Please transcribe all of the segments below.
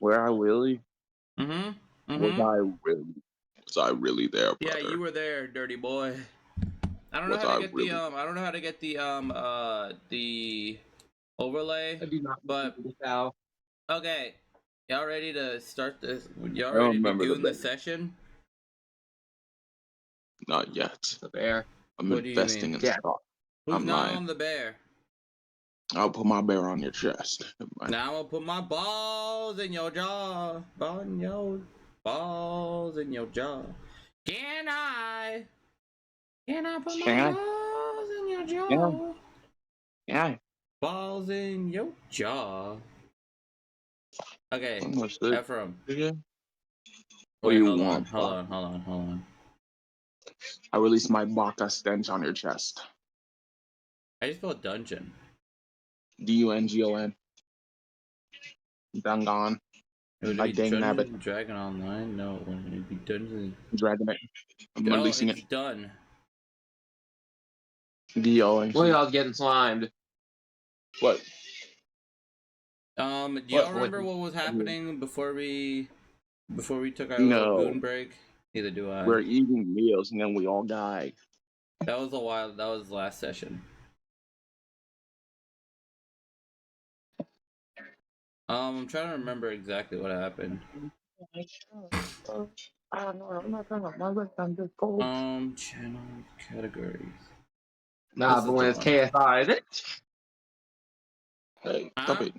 Where I really? Mm-hmm. Was Mm-hmm. I really? Was I really there, Yeah, brother? you were there, dirty boy. I don't know Was how to I get really? I don't know how to get the overlay, I do not but remember the foul. okay. Y'all ready to start this? Y'all I don't ready to remember the goon the bear. session? Not yet. The bear. I'm What do you investing mean? in Yeah. stock. Who's I'm not lying. on the bear? I'll put my bear on your chest. Never mind. Now I'm gonna put my balls in your jaw. Balls in your jaw. Can I? Can I put my Can I? balls in your jaw? Yeah. Balls in your jaw. Okay, What's this? Ephraim. Yeah. What Wait, do you hold want? on. I released my Baka stench on your chest. I just spelled dungeon. DUNGON. Dungon. Would My it be dang nabbit. Dungeons & Dragon Online? No, it wouldn't be Dungeons. Dragging it. I'm Oh, releasing it's it. done. DON. Well, y'all getting slimed. What? Do What? y'all remember what was happening before we took our little goon break? Neither do I. We're eating meals and then we all died. That was a while. That was the last session. I'm trying to remember exactly what happened. Channel categories. Nah, This but is when the it's one. KSI, is it? Hey, stop Huh? it.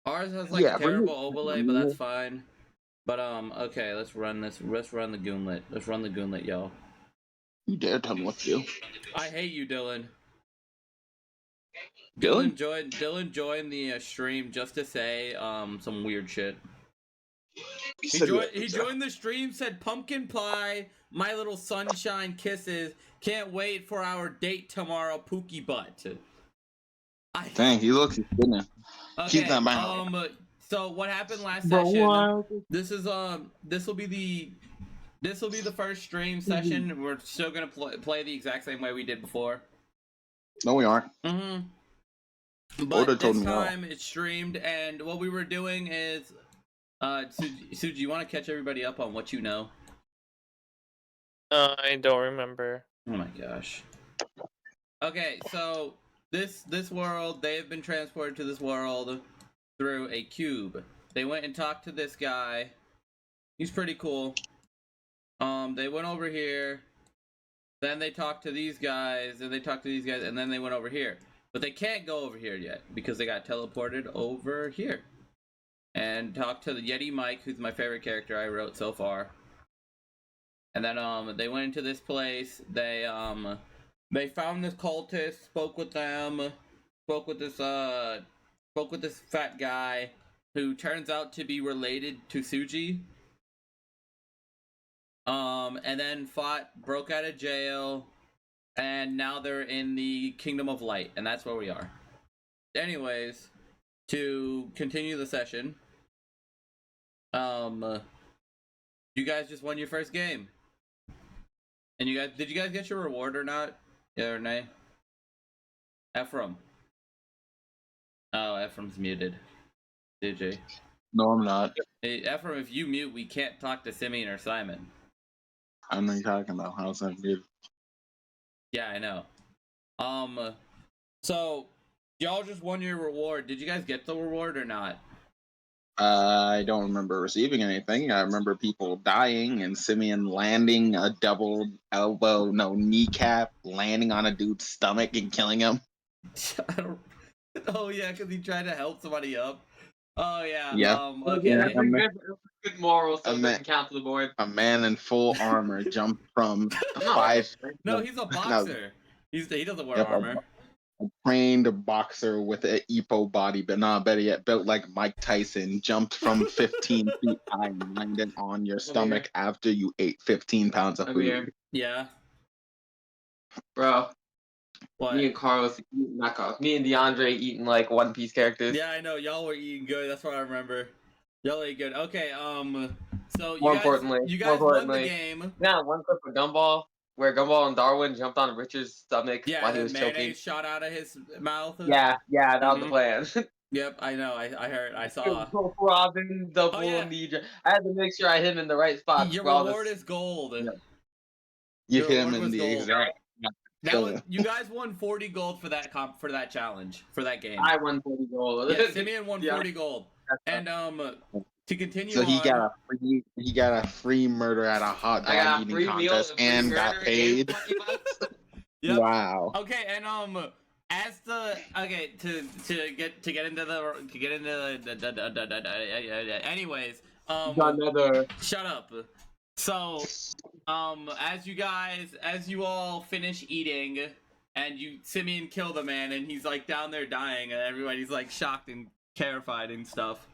Ours has like Yeah, a terrible overlay, but that's fine. But okay, let's run this. Let's run the goonlet. Let's run the goonlet, y'all. You dare tell me what to do. I hate you, Dylan. Dylan? Dylan joined the stream just to say some weird shit. He joined the stream, said pumpkin pie, My Little Sunshine kisses, can't wait for our date tomorrow, Pookie butt. Dang, he looks good. Okay, so what happened last Bro, session? This will be the first stream session. We're still gonna play the exact same way we did before. No, we aren't. But this time it's streamed, and what we were doing is, Suji, you want to catch everybody up on what you know? I don't remember. Oh my gosh. Okay, so this world, they have been transported to this world through a cube. They went and talked to this guy. He's pretty cool. They went over here. Then they talked to these guys, and they talked to these guys, and then they went over here. But they can't go over here yet because they got teleported over here. And talked to the Yeti Mike, who's my favorite character I wrote so far. And then they went into this place. They found this cultist, spoke with them, spoke with this fat guy who turns out to be related to Suji. And then broke out of jail, and now they're in the Kingdom of Light, and that's where we are. Anyways, to continue the session, you guys just won your first game. And did you guys get your reward or not? Yeah or nay? Ephraim. Oh, Ephraim's muted. DJ. No, I'm not. Hey, Ephraim, if you mute, we can't talk to Simeon or Simon. I know you're talking about. How's that good? Yeah, I know. So y'all just won your reward. Did you guys get the reward or not? I don't remember receiving anything. I remember people dying and Simeon landing a double kneecap, landing on a dude's stomach and killing him. Oh yeah, because he tried to help somebody up. Oh yeah. Yeah. Okay. Good morals, so it doesn't count to the board. A man in full armor jumped from 5. No, he's a boxer. He doesn't wear armor. A trained boxer with an Ipo body, but not better yet, built like Mike Tyson, jumped from 15 feet high and landed on your stomach after you ate 15 pounds of food. Yeah. Bro. What? Me and DeAndre eating like One Piece characters. Yeah, I know. Y'all were eating good. That's what I remember. Y'all ate good. Okay, so you guys won the game. Yeah, one clip with Gumball, where Gumball and Darwin jumped on Richard's stomach while he was choking. Mayonnaise shot out of his mouth. Yeah, that was the plan. Yep, I know. I heard. I saw. Both Robin, double Oh, yeah. Nidra. I had to make sure I hit him in the right spot. Your Robin. reward is gold. Yeah. You Your hit reward him in was the gold. exact. That was, you guys won 40 gold for that for that challenge for that game. I won 40 gold. Yeah, Simeon won Yeah. 40 gold. And to continue So he on, got a free murder at a hot I got dog a eating free meal, contest a free and got murder, paid. and 20 bucks. Yep. Wow. Okay, and as the to get into the anyways, Another. shut up. So, as you all finish eating, and Simeon killed a man, and he's like down there dying, and everybody's like shocked and terrified and stuff.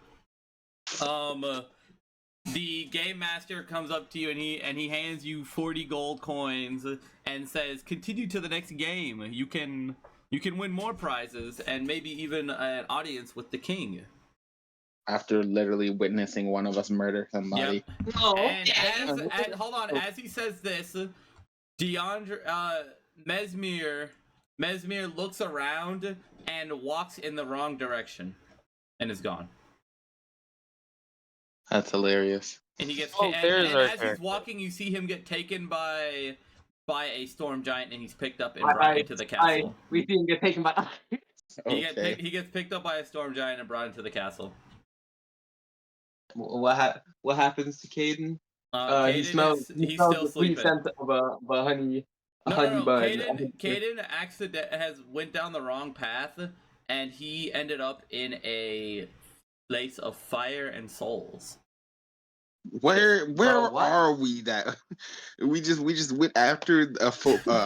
The game master comes up to you and he hands you 40 gold coins and says, "Continue to the next game. You can win more prizes and maybe even an audience with the king." After literally witnessing one of us murder somebody. Yep. No. And hold on, as he says this, Mesmer looks around and walks in the wrong direction and is gone. That's hilarious. And he gets there's our as he's character. walking, you see him get taken by a storm giant, and he's picked up and brought into the castle. We see him get taken by. Okay. He gets picked up by a storm giant and brought into the castle. What happens to Caden? He Caden smells. he's smells still the sweet sleeping. scent of a honey. No. bud. Caden has went down the wrong path, and he ended up in a place of fire and souls. Where what? are we? That we just went after a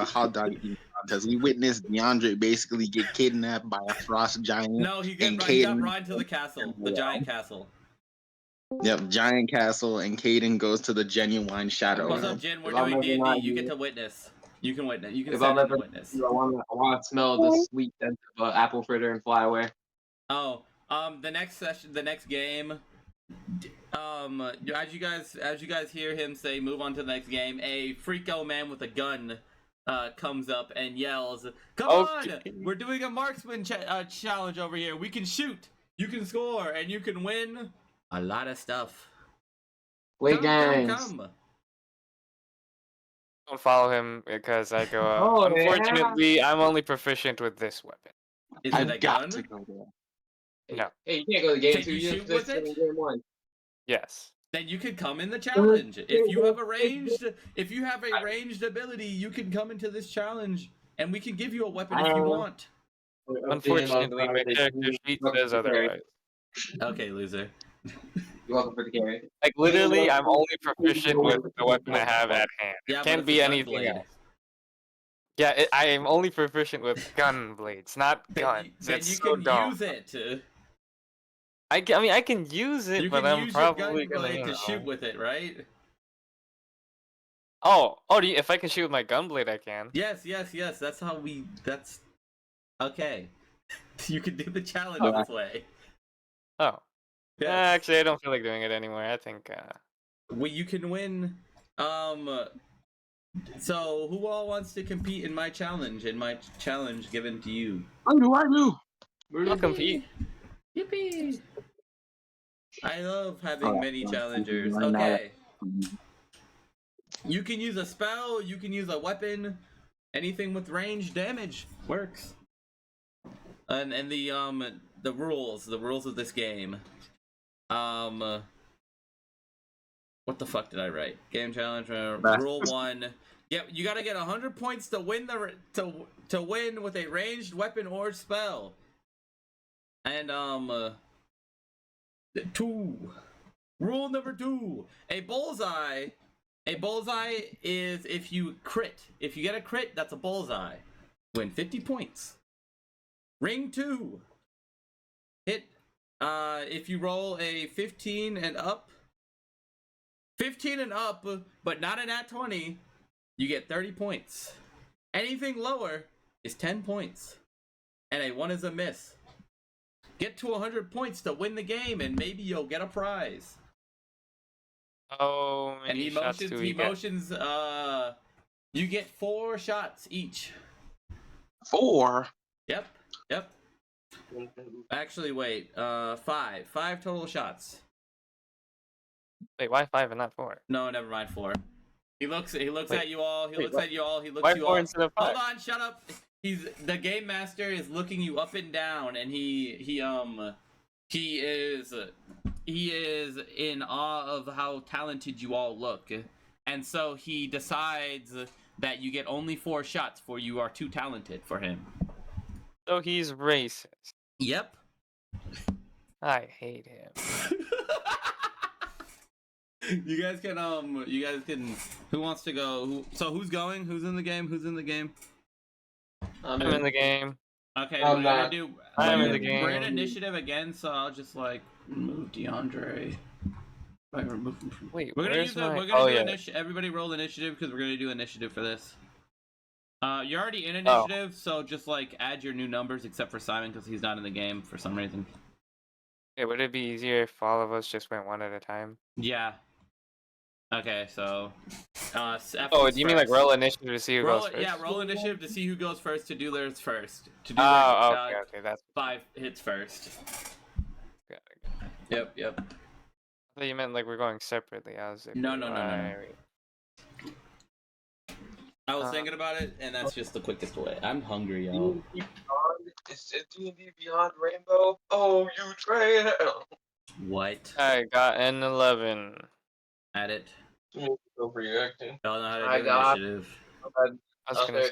hot dog eating contest. We witnessed DeAndre basically get kidnapped by a frost giant. No, he got brought into the castle, the giant castle. Yep, giant castle, and Caden goes to the genuine shadow. What's up, realm. Jin? We're If I'm doing ever D&D. not You you- get to witness. You can witness. You can If send I'm in ever, the witness. I want to smell the sweet scent of an apple fritter and fly away. Oh, the next session, the next game. As you guys hear him say, "Move on to the next game," a freako man with a gun comes up and yells, "Come Okay. on! We're doing a marksman challenge over here. We can shoot, you can score, and you can win a lot of stuff." Wait, games. Come. Don't follow him because I go. Oh, yeah. Unfortunately, I'm only proficient with this weapon. Is it a I've got gun? to go there. No. Hey, you can't go to game Can 2. you You shoot just with it? in game 1. Yes. Then you can come in the challenge. If you have a ranged ability, you can come into this challenge, and we can give you a weapon if you want. Unfortunately, my character sheet says otherwise. Okay, loser. You're welcome for the carry. Like literally, I'm only proficient with the weapon I have at hand. Yeah, but Can't it's be a gun anything blade. else. Yeah, I am only proficient with gun blades, not guns. Then It's you so can dumb. use it. I mean, I can use it, You but can I'm use your gun probably gonna. blade to shoot with it, right? Oh, if I can shoot with my gun blade, I can. Yes. That's how we. That's okay. You can do the challenge Oh. this way. Oh. Yes. Actually, I don't feel like doing it anymore. I think. You can win. So who all wants to compete in my challenge? In my challenge given to you. I do. I'll compete. Yippee! I love having Oh, many yeah. challengers. Why not? Okay. You can use a spell, you can use a weapon, anything with range damage works. And the rules of this game. What the fuck did I write? Game challenge rule 1. Yep, you got to get 100 points to win to win with a ranged weapon or spell. And 2. Rule number 2. A bullseye is if you crit. If you get a crit, that's a bullseye. Win 50 points. Ring 2. Hit if you roll a 15 and up, but not a nat 20, you get 30 points. Anything lower is 10 points. And a 1 is a miss. Get to 100 points to win the game, and maybe you'll get a prize. Oh, And many shots do we get? emotions, you get 4 shots each. 4. Yep. Actually, wait. 5. 5 total shots. Wait, why 5 and not 4? No, never mind. 4. He looks Wait, at you all. He looks what? at you all. He looks Why you 4 all. instead of 5? Hold on, shut up. He's the game master is looking you up and down, and he is in awe of how talented you all look, and so he decides that you get only 4 shots, for you are too talented for him. So he's racist. Yep. I hate him. You guys can. Who wants to go? So who's going? Who's in the game? Who's in the game? I'm in the game. Okay, I'm we're not. gonna do. I'm in the We're in game. initiative again, so I'll just like remove DeAndre. Right, remove him from. Wait, We're gonna where's use the. my... We're gonna do yeah. initiative. Everybody roll initiative because we're gonna do initiative for this. You're already in initiative, so just like add your new numbers, except for Simon because he's not in the game for some reason. Okay, would it be easier if all of us just went one at a time? Yeah. Okay, so. Oh, do you mean like roll initiative to see who Roll goes it, first? yeah, roll initiative to see who goes first to do theirs first. To do Oh, their, okay, that's 5 hits first. good. Yep. I thought you meant like we're going separately. I was like, No. I was Uh, thinking about it, and that's just the quickest way. I'm hungry, y'all. Is it D&D Beyond Rainbow? Oh, you train. What? I got an 11. Add it. Go for your acting. Y'all know how to I do got- initiative. I was gonna. Okay.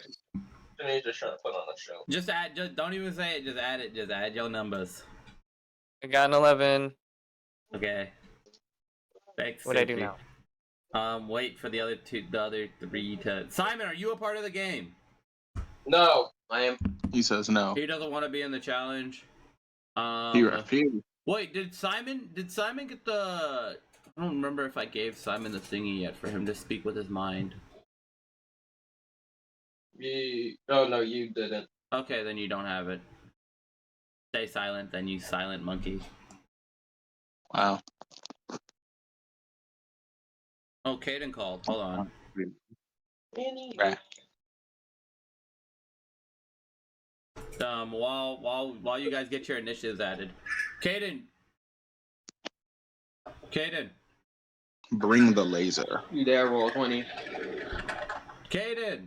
Denise just trying to put on a show. Just add. Just don't even say it. Just add it. Just add your numbers. I got an 11. Okay. Thanks. What do I do Sophie. now? Wait for the other 3 to. Simon, are you a part of the game? No, I am. He says no. He doesn't want to be in the challenge. He refused. Wait, did Simon get the? I don't remember if I gave Simon the thingy yet for him to speak with his mind. No, you didn't. Okay, then you don't have it. Stay silent, then, you silent monkey. Wow. Oh, Caden called. Hold on. Right. While you guys get your initiatives added, Caden. Bring the laser. You there, roll 20. Caden.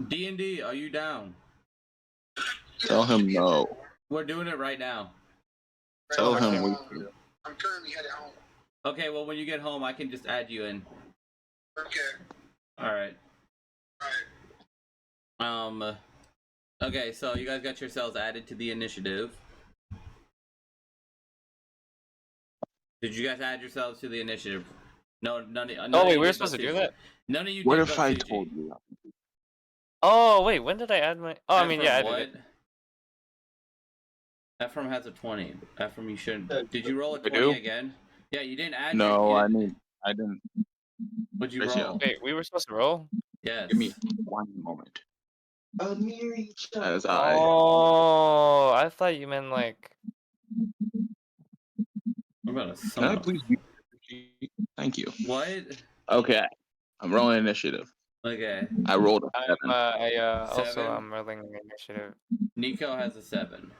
D&D, are you down? Tell him no. We're doing it right now. Tell him we. I'm currently headed home. Okay, well, when you get home, I can just add you in. Okay. Alright. Alright. Okay, so you guys got yourselves added to the initiative. Did you guys add yourselves to the initiative? No, none of Oh, wait, you we were did supposed to but do CG. that? None of you What did if but I CG. told you? Oh, wait, when did I add my... Oh, I mean, yeah, I Ephraim, did it. what? Ephraim has a 20. Ephraim, you shouldn't. Did you roll a We 20 do? again? Yeah, you didn't add No, your... I mean I didn't. What'd you Ratio. roll? Wait, we were supposed to roll? Yes. Give me one moment. As I. Oh, I thought you meant like... I'm about to Can I summon. please? Thank you. What? Okay. I'm rolling initiative. Okay. I rolled a I'm, 7. also, 7? I'm rolling initiative. Nico has a 7.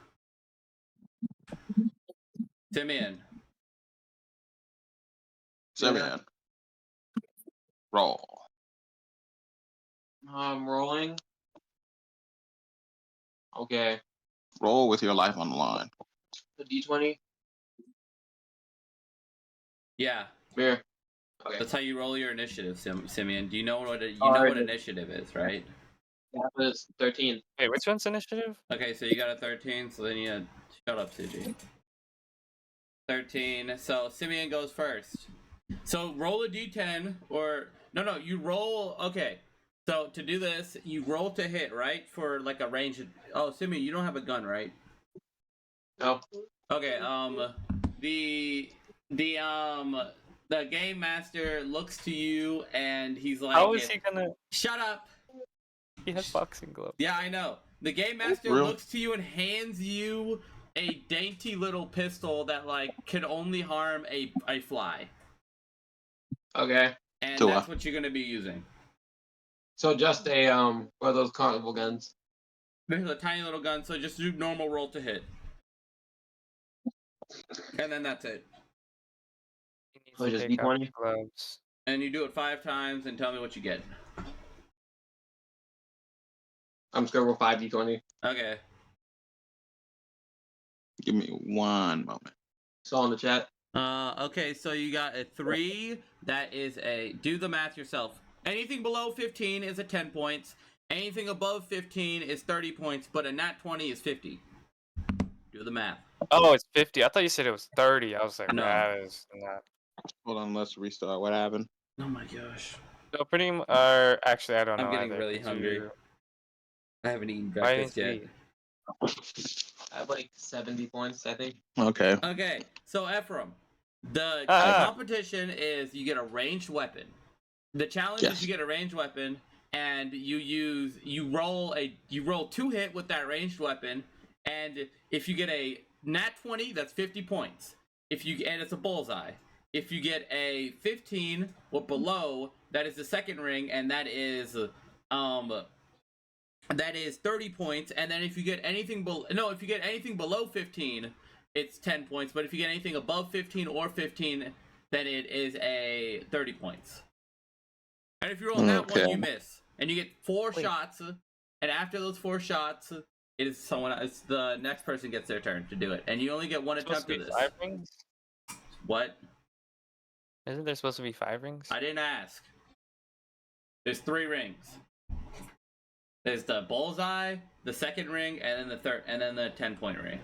Timian. 7. Roll. I'm rolling. Okay. Roll with your life on the line. The D20. Yeah. Here. Okay. That's how you roll your initiative, Simeon. Do you know what you Oh, know I what do. initiative is, right? That was 13. Wait, which one's initiative? Okay, so you got a 13, so then you shut up, CG. 13. So Simeon goes first. So roll a d10 or no, you roll. Okay. So to do this, you roll to hit, right? For like a range. Oh, Simeon, you don't have a gun, right? No. Okay. The game master looks to you and he's like, How is he gonna... "Shut up." He has boxing gloves. Yeah, I know. The game master Real? looks to you and hands you a dainty little pistol that like could only harm a fly, Okay. and To that's what you're gonna be using. So just a one of those carnival guns. There's a tiny little gun, so just do normal roll to hit. And then that's it. He needs Oh, to just take off D20? the gloves. And you do it 5 times and tell me what you get. I'm just gonna roll 5d20. Okay. Give me one moment. It's all in the chat. Okay, so you got a 3. That is a... Do the math yourself. Anything below 15 is a 10 points. Anything above 15 is 30 points, but a nat 20 is 50. Do the math. Oh, it's 50. I thought you said it was 30. I was like, No. that is not. Hold on, let's restart. What happened? Oh my gosh. So pretty much, actually, I don't know. I'm getting either. really Did hungry. you- I haven't eaten Why breakfast didn't yet. you eat? I have like 70 points, I think. Okay. Okay, so Ephraim, the Ah. competition is you get a ranged weapon. The challenge Yes. is you get a ranged weapon, and you roll 2 hit with that ranged weapon, and if you get a nat 20, that's 50 points. And it's a bullseye. If you get a 15 or below, that is the second ring, and that is 30 points. And then if you get anything below 15, it's 10 points. But if you get anything above 15 or 15, then it is a 30 points. And if you roll that one, Okay. you miss, and you get 4 Wait. shots. And after those 4 shots, it is it's the next person gets their turn to do it, and you only get 1 It's supposed attempt to at be this. 5 rings? What? Isn't there supposed to be 5 rings? I didn't ask. There's 3 rings. There's the bullseye, the second ring, and then the third, and then the 10-point ring.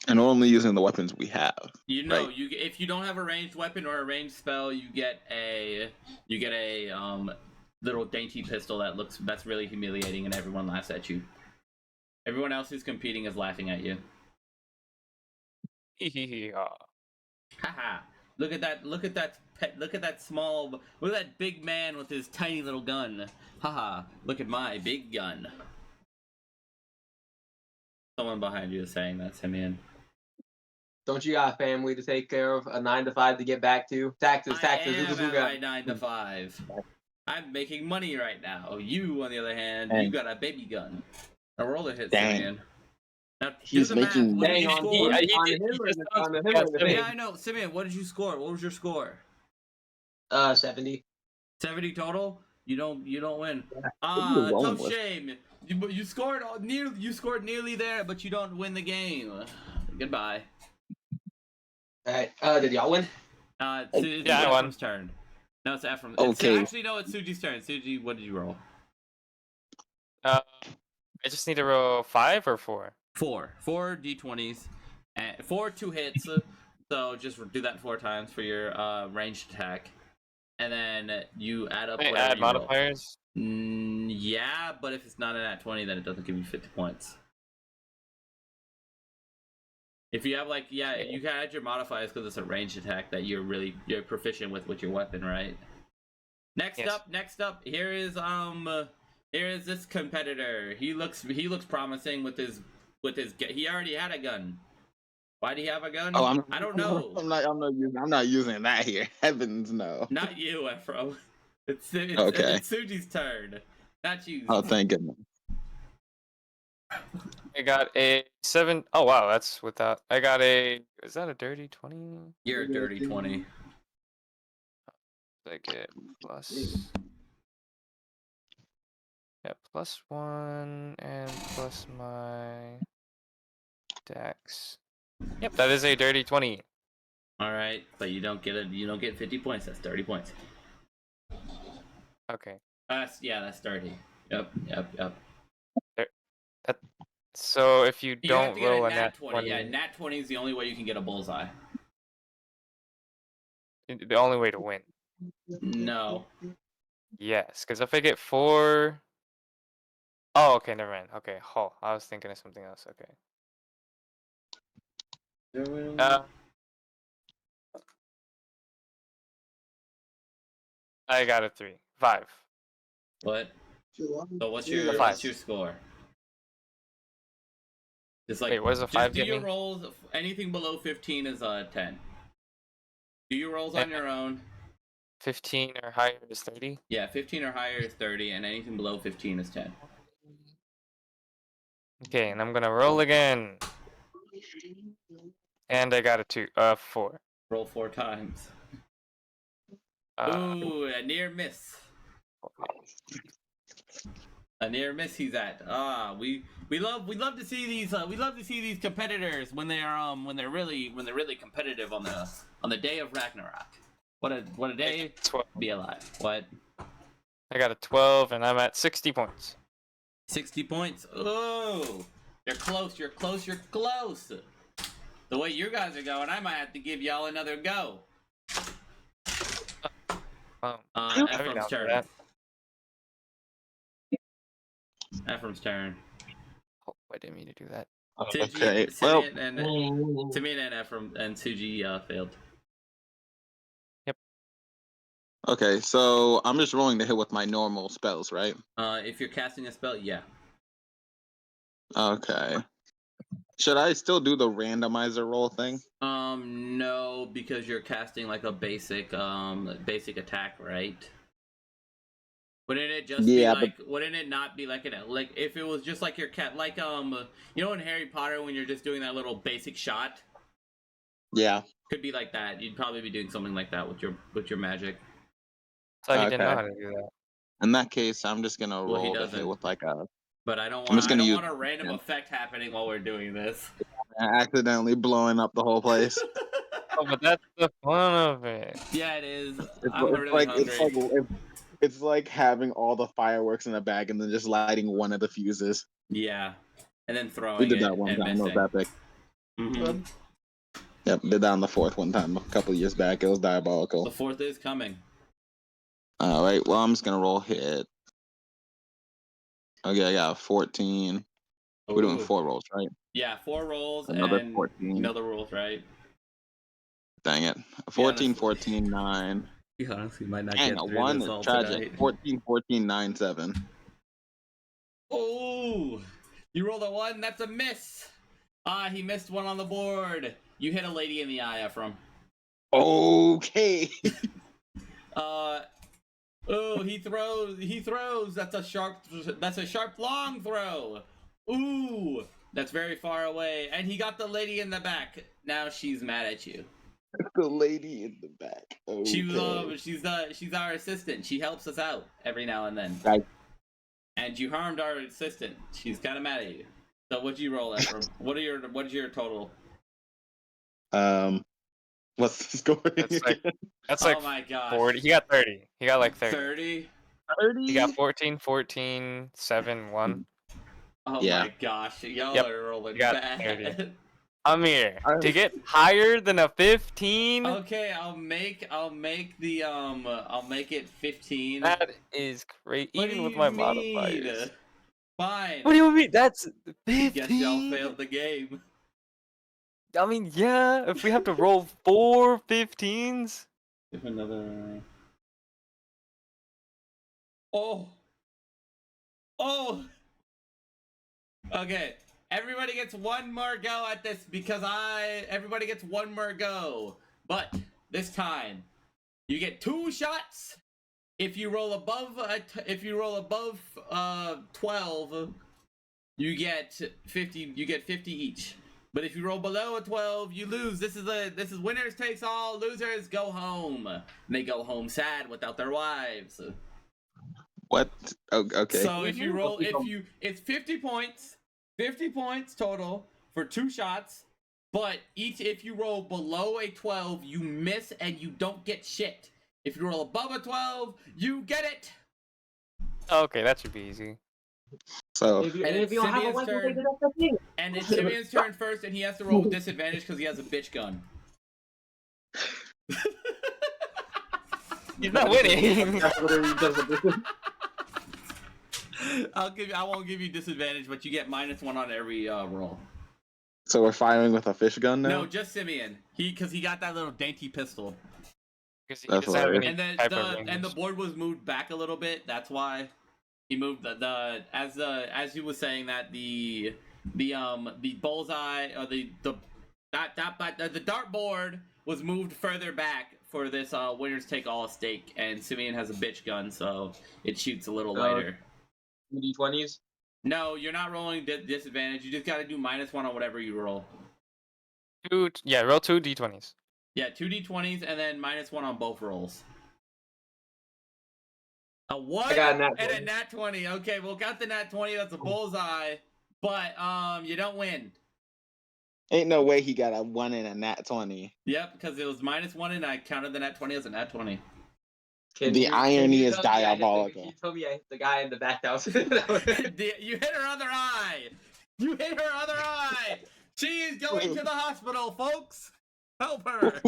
And we're only using the weapons we have. You know, Right. if you don't have a ranged weapon or a ranged spell, you get a little dainty pistol that's really humiliating, and everyone laughs at you. Everyone else who's competing is laughing at you. Yeah. Haha! Look at that! Look at that big man with his tiny little gun. Haha! Look at my big gun. Someone behind you is saying that, Simeon. Don't you got a family to take care of? A 9 to 5 to get back to? Taxes. I Who's am who at got? my 9 to 5. I'm making money right now. You, on the other hand, Dang. you got a baby gun. A roller hit, Dang. Simeon. Now, He's do the math. making- What did Dang you on score? on he him just or sounds- on him yeah, or the Simeon. Yeah, I thing? know. Simeon, what did you score? What was your score? 70. 70 total? You don't win. What are you rolling Tough with? shame. You scored nearly there, but you don't win the game. Goodbye. Alright, did y'all win? It's Yeah, I won. Ephraim's turn. No, it's Ephraim. Okay. Actually, no, it's Suji's turn. Suji, what did you roll? I just need to roll 5 or 4. 4 d20s, and 4 2 hits. So just do that 4 times for your ranged attack, and then you add up Wait, whatever add you roll. modifiers. Yeah, but if it's not a nat 20, then it doesn't give you 50 points. If you have you can add your modifiers because it's a ranged attack that you're proficient with your weapon, right? Next Yes. up, here is this competitor. He looks promising with his he already had a gun. Why do you have a gun? Oh, I don't know. I'm not using that here. Heavens no. Not you, Ephro. It's Okay. it's Suji's turn. Not you. Oh, thank goodness. I got a 7. Oh wow, that's without. I got a. Is that a dirty 20? You're a dirty 20. I get plus. Yeah, +1 and plus my dex. Yep, that is a dirty 20. All right, but you don't get 50 points. That's 30 points. Okay. That's 30. Yep. So if you You have don't to get roll a a nat 20. Yeah, nat 20 is the only way you can get a bullseye. the only way to win. No. Yes, because if I get 4. Oh, okay, never mind. Okay, I was thinking of something else. Okay. I got a 5. What? So what's your score? Just like Wait, what does a 5 do get your me? rolls. Anything below 15 is a 10. Do your rolls on your own. 15 or higher is 30. Yeah, 15 or higher is 30, and anything below 15 is 10. Okay, and I'm gonna roll again. And I got a 4. Roll 4 times. Uh, Ooh, a near miss. A near miss he's at. We love to see these competitors when they're really competitive on the day of Ragnarok. What a day 12. to be alive. What? I got a 12, and I'm at 60 points. 60 points. Oh, you're close. You're close. You're close. The way you guys are going, I might have to give y'all another go. Ephraim's turn. Ephraim's turn. Oh, I didn't mean to do that. Okay, well, Simeon and Ephraim and Suji failed. okay, so I'm just rolling to hit with my normal spells, right? If you're casting a spell, yeah. Okay. Should I still do the randomizer roll thing? No, because you're casting like a basic attack, right? Wouldn't it just be like? Wouldn't it not be like like if it was just like your cat, like you know in Harry Potter when you're just doing that little basic shot? Yeah. Could be like that. You'd probably be doing something like that with your magic. I thought you didn't know Okay. how to do that. In that case, I'm just gonna Well, he roll to doesn't. hit with like a. But I don't I'm just want. I gonna don't use- want a random effect happening while we're doing this. accidentally blowing up the whole place. Oh, but that's the fun of it. Yeah, it is. It's, I'm it's really like hungry. it's like having all the fireworks in a bag and then just lighting one of the fuses. Yeah, and then throwing We did it that one and time. It was missing. epic. Mhm. Yep, did that on the 4th one time a couple years back. It was diabolical. The 4th is coming. All right, well I'm just gonna roll hit. Okay, I got 14. We're doing Ooh. 4 rolls, right? Yeah, 4 rolls Another and 14. another rolls, right? Dang it. 14, that's- 14, 9. You honestly might not Dang, get a through 1 this is all tragic. tonight. 14, 14, 9, 7. Oh, you rolled a 1. That's a miss. He missed one on the board. You hit a lady in the eye, Ephraim. Okay. Oh, he throws. That's a sharp long throw. Ooh, that's very far away. And he got the lady in the back. Now she's mad at you. The lady in the back. Okay. She's our assistant. She helps us out every now and then. Right. And you harmed our assistant. She's kind of mad at you. So what'd you roll, Ephraim? What's your total? What's the score? That's like Oh my gosh. 40. He got 30. He got like 30. 30? 30? He got 14, 14, 7, 1. Oh Yeah. my gosh. Y'all Yep. are rolling You got bad. 30. Amir, to get higher than a 15, Okay, I'll make it 15. that is great. What Even do with you my mean? modifiers. Fine. What do you mean? That's Guess y'all 15. failed the game. I mean, yeah, if we have to roll 4 15s. Give another. Oh. Okay. Everybody gets one more go at this because everybody gets one more go. But this time, you get 2 shots. If you roll above 12, you get 50. You get 50 each. But if you roll below a 12, you lose. This is winners takes all. Losers go home. And they go home sad without their wives. What? Oh, okay. So if you roll, it's 50 points. 50 points total for 2 shots. But if you roll below a 12, you miss and you don't get shit. If you roll above a 12, you get it. Okay, that should be easy. So And it's Simeon's turn. And it's Simeon's turn first, and he has to roll with disadvantage because he has a bitch gun. He's not winning. I won't give you disadvantage, but you get -1 on every roll. So we're firing with a fish gun now? No, just Simeon. Because he got that little dainty pistol. Because he That's doesn't have any And then type of the range. board was moved back a little bit. That's why he moved as he was saying that the bullseye or the dartboard was moved further back for this winners take all stake, and Simeon has a bitch gun, so it shoots a little Oh. lighter. D20s. No, you're not rolling disadvantage. You just got to do -1 on whatever you roll. Roll 2 d20s. Yeah, 2d20s and then -1 on both rolls. A 1 I got a nat and a 20. nat 20. Okay, we'll count the nat 20. That's a bullseye, but you don't win. Ain't no way he got a 1 and a nat 20. Yep, because it was -1 and I counted the nat 20 as a nat 20. The irony is diabolical. He told me I hit the guy in the back house. You hit her other eye. You hit her other eye. She is going to the hospital, folks. Help her.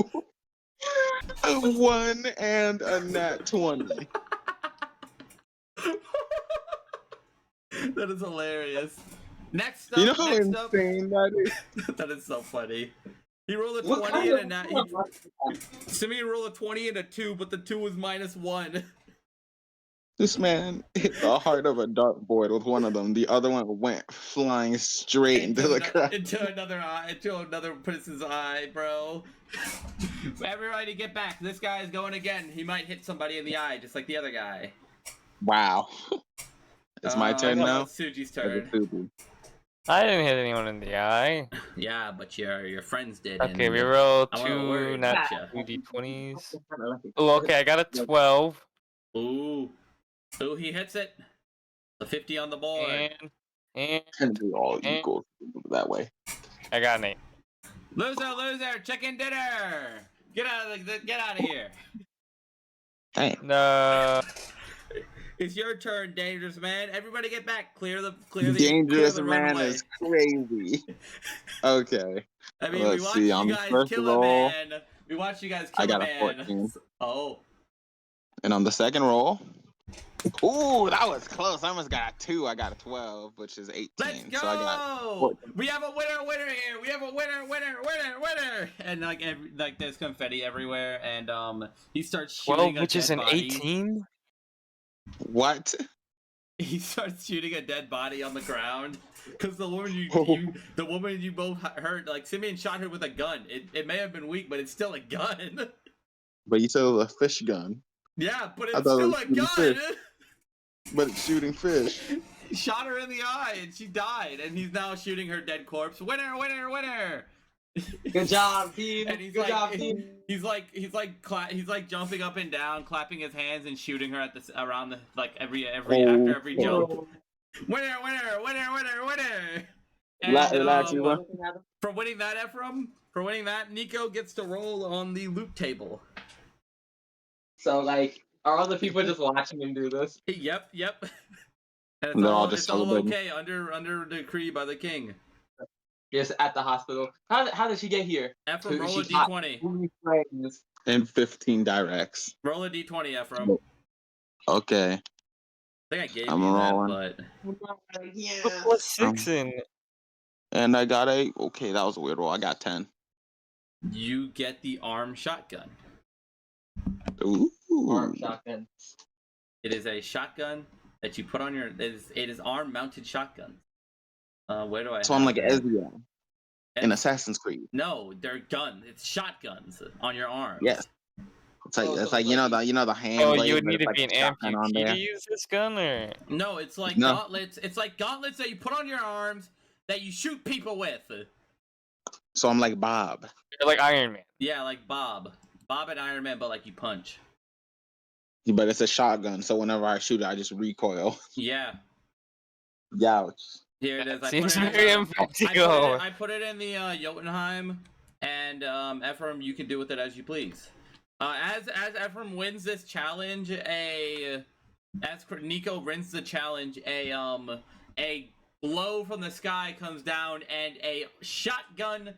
A 1 and a nat 20. That is hilarious. Next up, You know how next up. insane that is? That is so funny. He rolled a What 20 kind and a of nat. Simeon rolled a 20 and a 2, but the 2 was -1. This man hit the heart of a dartboard with one of them. The other one went flying straight into the crowd. Into another eye, into another person's eye, bro. Everybody get back. This guy is going again. He might hit somebody in the eye, just like the other guy. Wow. It's my turn now. It's Suji's Or the turn. Suzu? I didn't hit anyone in the eye. Yeah, but your friends did. Okay, and we roll I wanna 2 worry nat about ya. 2d20s. Oh, okay, I got a 12. Ooh, he hits it. The 50 on the board. And And we all equal that way. I got an 8. Loser, chicken dinner. Get out of here. Dang. No. It's your turn, dangerous man. Everybody get back. Clear the Dangerous clear the man runway. is crazy. Okay. I mean, Let's we watched see, you on the guys first kill roll, a man. We watched you guys kill I got a a man. 14. Oh, And on the second roll, ooh, that was close. I almost got a 2. I got a 12, which is 18. let's go! So I got 14. We have a winner here. We have a winner. And like there's confetti everywhere, and he starts shooting 12, which a is dead an body. 18? What? He starts shooting a dead body on the ground because the woman you both hurt, like Simeon shot her with a gun. It may have been weak, but it's still a gun. But you said it was a fish gun. Yeah, but I it's thought it still was a shooting gun. fish. But it's shooting fish. He shot her in the eye and she died, and he's now shooting her dead corpse. Winner! Good job, team. And he's Good like, job, team. he's like jumping up and down, clapping his hands, and shooting her at around the after every jump. Winner! And, Relax, Eva. for winning that, Ephraim, Nico gets to roll on the loot table. So, like, are other people just watching him do this? Yep. And They're all just it's all celebrating. okay under decree by the king. Yes, at the hospital. How did she get here? Ephraim, roll a She's hot. d20. Only friends. And 15 directs. Roll a d20, Ephraim. Okay. I think I gave I'm you rolling. that, Put plus 6 in. And I got okay, that was a weird roll. I got 10. but you get the armed shotgun. Ooh. Arm shotgun. It is a shotgun that you put on your. It is arm mounted shotgun. Where do I? So I'm like have it? Ezreal in Assassin's Creed. No, they're guns. It's shotguns on your arms. Yes. It's like Oh, it's so like it's like- you know the hand. Oh, blade, you would but need it's to like be a an shotgun on amputee there. to use this gun, or? No, it's like No. gauntlets. It's like gauntlets that you put on your arms that you shoot people with. So I'm like Bob. You're like Iron Man. Yeah, like Bob and Iron Man, but like you punch. But it's a shotgun, so whenever I shoot it, I just recoil. Yeah. Youch. Here it is. I Seems put it very in, impractical. I put it in the Jotunheim, and Ephraim, you can do with it as you please. As Ephraim wins this challenge, as Nico wins the challenge, a blow from the sky comes down, and a shotgun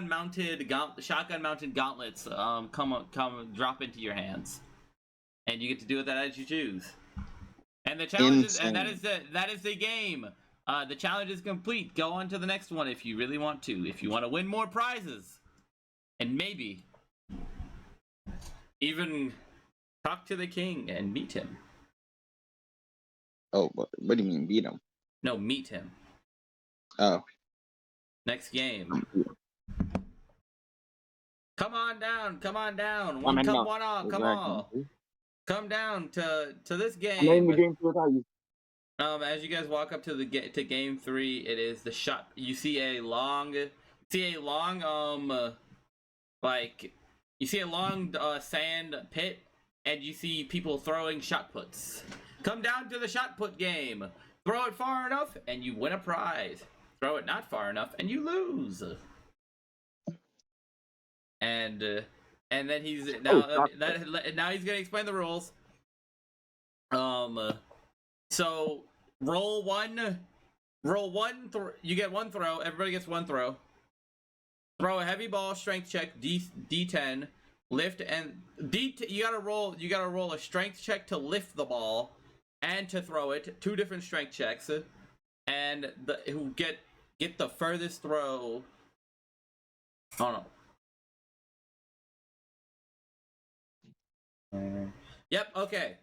mounted gauntlets come drop into your hands, and you get to do with that as you choose. And the challenge is, and that is the game. The challenge is complete. Go on to the next one if you really want to. If you want to win more prizes, and maybe even talk to the king and meet him. Oh, what do you mean beat him? No, meet him. Oh, Next game. Come on down. Come on down. I mean, no. One all. Come all. Come down to this I'm not in the game. game without you. As you guys walk up to game 3, it is the shot. You see a long, sand pit, and you see people throwing shot puts. Come down to the shot put game. Throw it far enough, and you win a prize. Throw it not far enough, and you lose. And then he's now he's gonna explain the rules. So roll one. You get one throw. Everybody gets one throw. Throw a heavy ball, strength check, D10, lift and you gotta roll a strength check to lift the ball and to throw it. 2 different strength checks, and who get the furthest throw. Oh no. Yep. Okay.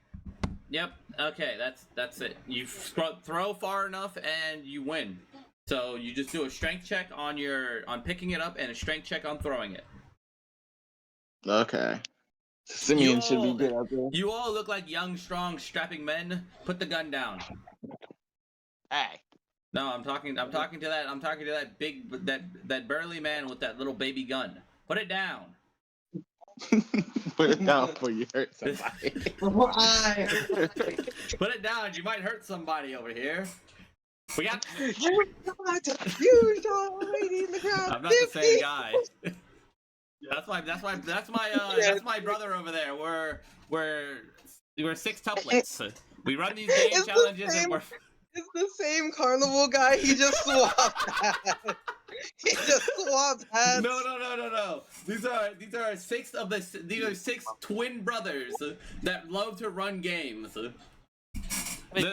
That's it. You throw far enough and you win. So you just do a strength check on picking it up and a strength check on throwing it. Okay. Simeon should be good out there. You all look like young, strong, strapping men. Put the gun down. Hey. No, I'm talking to that big, that burly man with that little baby gun. Put it down. Put it down before you hurt somebody. Put it down. You might hurt somebody over here. We got. You lady in the ground. I'm not the same guy. That's my brother over there. We're 6 tuplets. We run these game challenges and we're. It's the same carnival guy. He just swapped hats. He just swapped hats. No. These are 6 twin brothers that love to run games. They're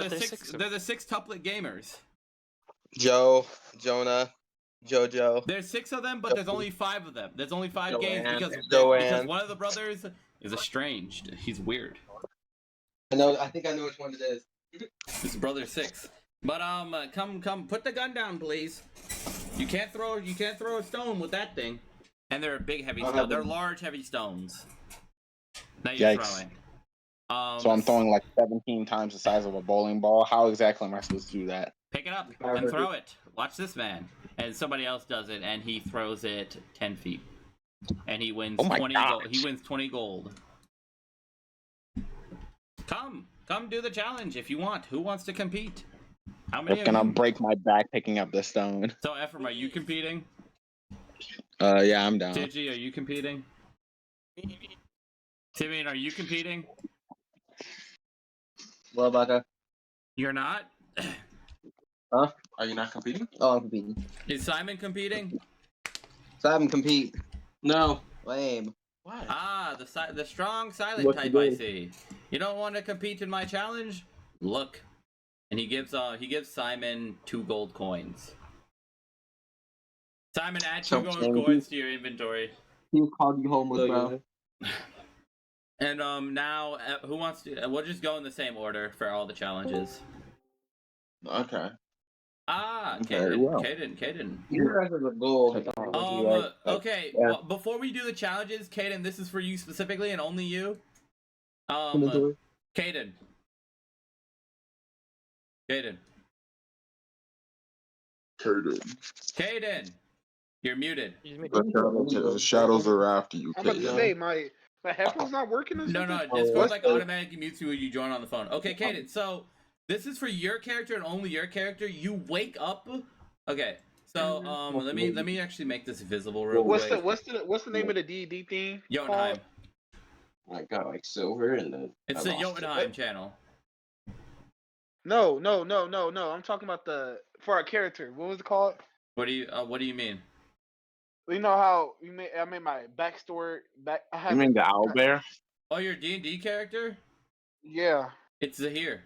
the 6 tuplet gamers. Joe, Jonah, Jojo. There's 6 of them, but there's only 5 of them. There's only 5 games because one of the brothers is estranged. He's weird. I think I know which one it is. His brother 6. But come, put the gun down, please. You can't throw a stone with that thing. And they're big, heavy stones. They're large, heavy stones. That you're throwing. So I'm throwing like 17 times the size of a bowling ball. How exactly am I supposed to do that? Pick it up and throw it. Watch this man. And somebody else does it, and he throws it 10 feet. And he wins 20 gold. He wins 20 gold. Come do the challenge if you want. Who wants to compete? How many? It's gonna break my back picking up the stone. So Ephraim, are you competing? Yeah, I'm down. Digi, are you competing? Timmy, are you competing? What about that? You're not? Huh? Are you not competing? Oh, I'm competing. Is Simon competing? Simon compete. No. Lame. Why? Ah, the strong silent type I see. You don't want to compete in my challenge? Look. And he gives Simon 2 gold coins. Simon, add 2 gold coins to your inventory. He called you homeless, bro. And now who wants to? We'll just go in the same order for all the challenges. Okay. Ah, Very well. Caden. You guys are the gold. Okay. Yeah. Well, before we do the challenges, Caden, this is for you specifically and only you. Caden. Caden. You're muted. The shadows are after you. I'm about to say my headphone's not working or something? No, Discord like automatically mutes you when you join on the phone. Okay, Caden, so this is for your character and only your character. You wake up. Okay, so let me actually make this visible real quick. What's the name of the D&D thing? Jotunheim. I got like silver and then It's the Jotunheim channel. No. I'm talking about for our character. What was it called? What do you mean? You know how I made my backstory back. You mean the owlbear? Oh, your D&D character? Yeah. It's Zahir.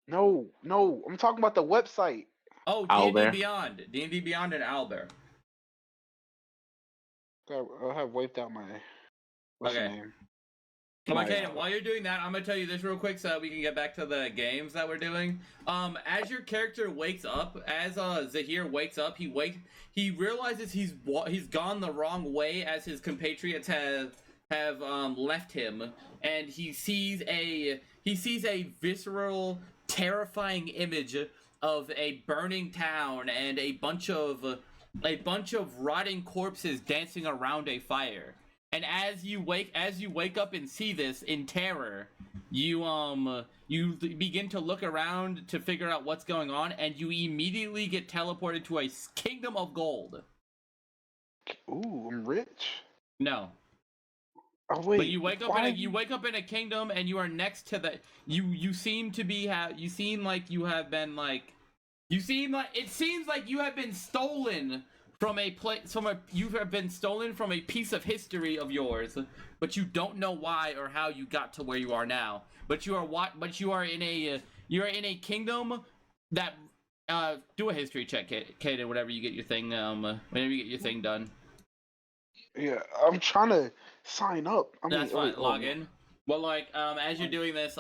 No. I'm talking about the website. Oh, D&D Beyond. D&D Beyond and Owlbear. I have wiped out my. What's the Okay. name? Okay, while you're doing that, I'm gonna tell you this real quick so that we can get back to the games that we're doing. As your character wakes up, as Zahir wakes up, he realizes he's gone the wrong way as his compatriots have left him, and he sees a visceral, terrifying image of a burning town and a bunch of rotting corpses dancing around a fire. And as you wake up and see this in terror, you begin to look around to figure out what's going on, and you immediately get teleported to a kingdom of gold. Ooh, I'm rich. No. Oh wait. But you wake up in a kingdom, and you are next to the you seem to be you seem like you have been like it seems like you have been stolen from you have been stolen from a piece of history of yours, but you don't know why or how you got to where you are now. But you are in a kingdom that do a history check, Kaden, whenever you get your thing done. Yeah, I'm trying to sign up. That's fine. Log in. Well, as you're doing this,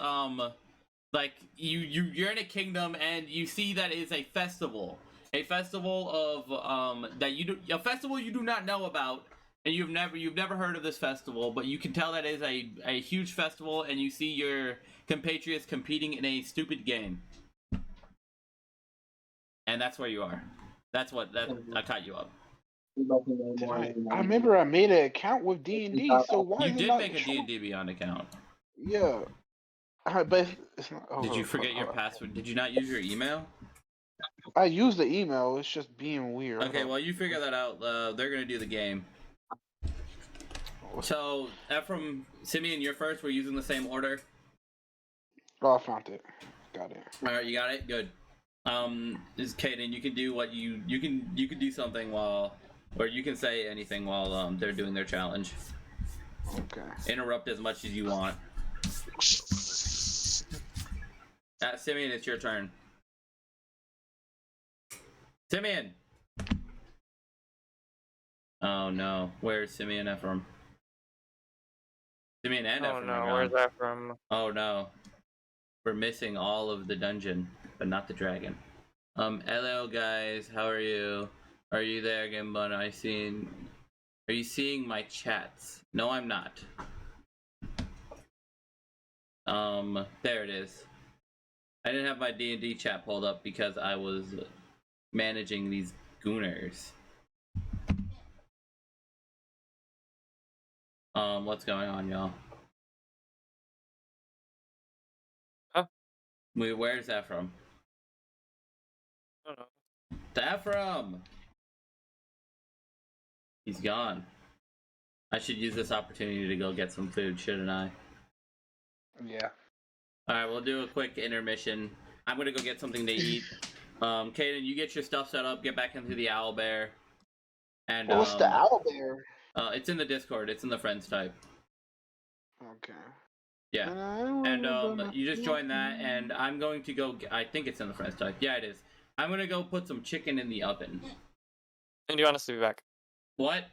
you're in a kingdom and you see that it is a festival. A festival of a festival you do not know about, and you've never heard of this festival, but you can tell that it is a huge festival, and you see your compatriots competing in a stupid game. And that's where you are. I caught you up. I remember I made an account with D&D, so why you is did it not make a D&D Beyond account? Yeah. But it's not, Did you forget your password? Did you not use your email? I used the email. It's just being weird. Okay, well, you figure that out. They're gonna do the game. So, Ephraim, Simeon, you're first. We're using the same order. Oh, I found it. Got it. All right, you got it. Good. This is Kaden. You can do what you can do something or you can say anything while they're doing their challenge. Okay. Interrupt as much as you want. Simeon, it's your turn. Simeon! Oh no, where's Simeon Ephraim? Simeon and Ephraim. Oh no, where's Ephraim? Oh no. We're missing all of the dungeon, but not the dragon. Hello guys, how are you? Are you there, Gimbun? Are you seeing my chats? No, I'm not. There it is. I didn't have my D&D chat pulled up because I was managing these gooners. What's going on, y'all? Huh? Where's Ephraim? I don't know. Ephraim! He's gone. I should use this opportunity to go get some food, shouldn't I? Yeah. Alright, we'll do a quick intermission. I'm gonna go get something to eat. Kaden, you get your stuff set up, get back into the owlbear. And what's the owlbear? It's in the Discord, it's in the friends type. Okay. Yeah. And you just join that, and I'm going to go I think it's in the friends type. Yeah, it is. I'm gonna go put some chicken in the oven. When do you want us to be back? What?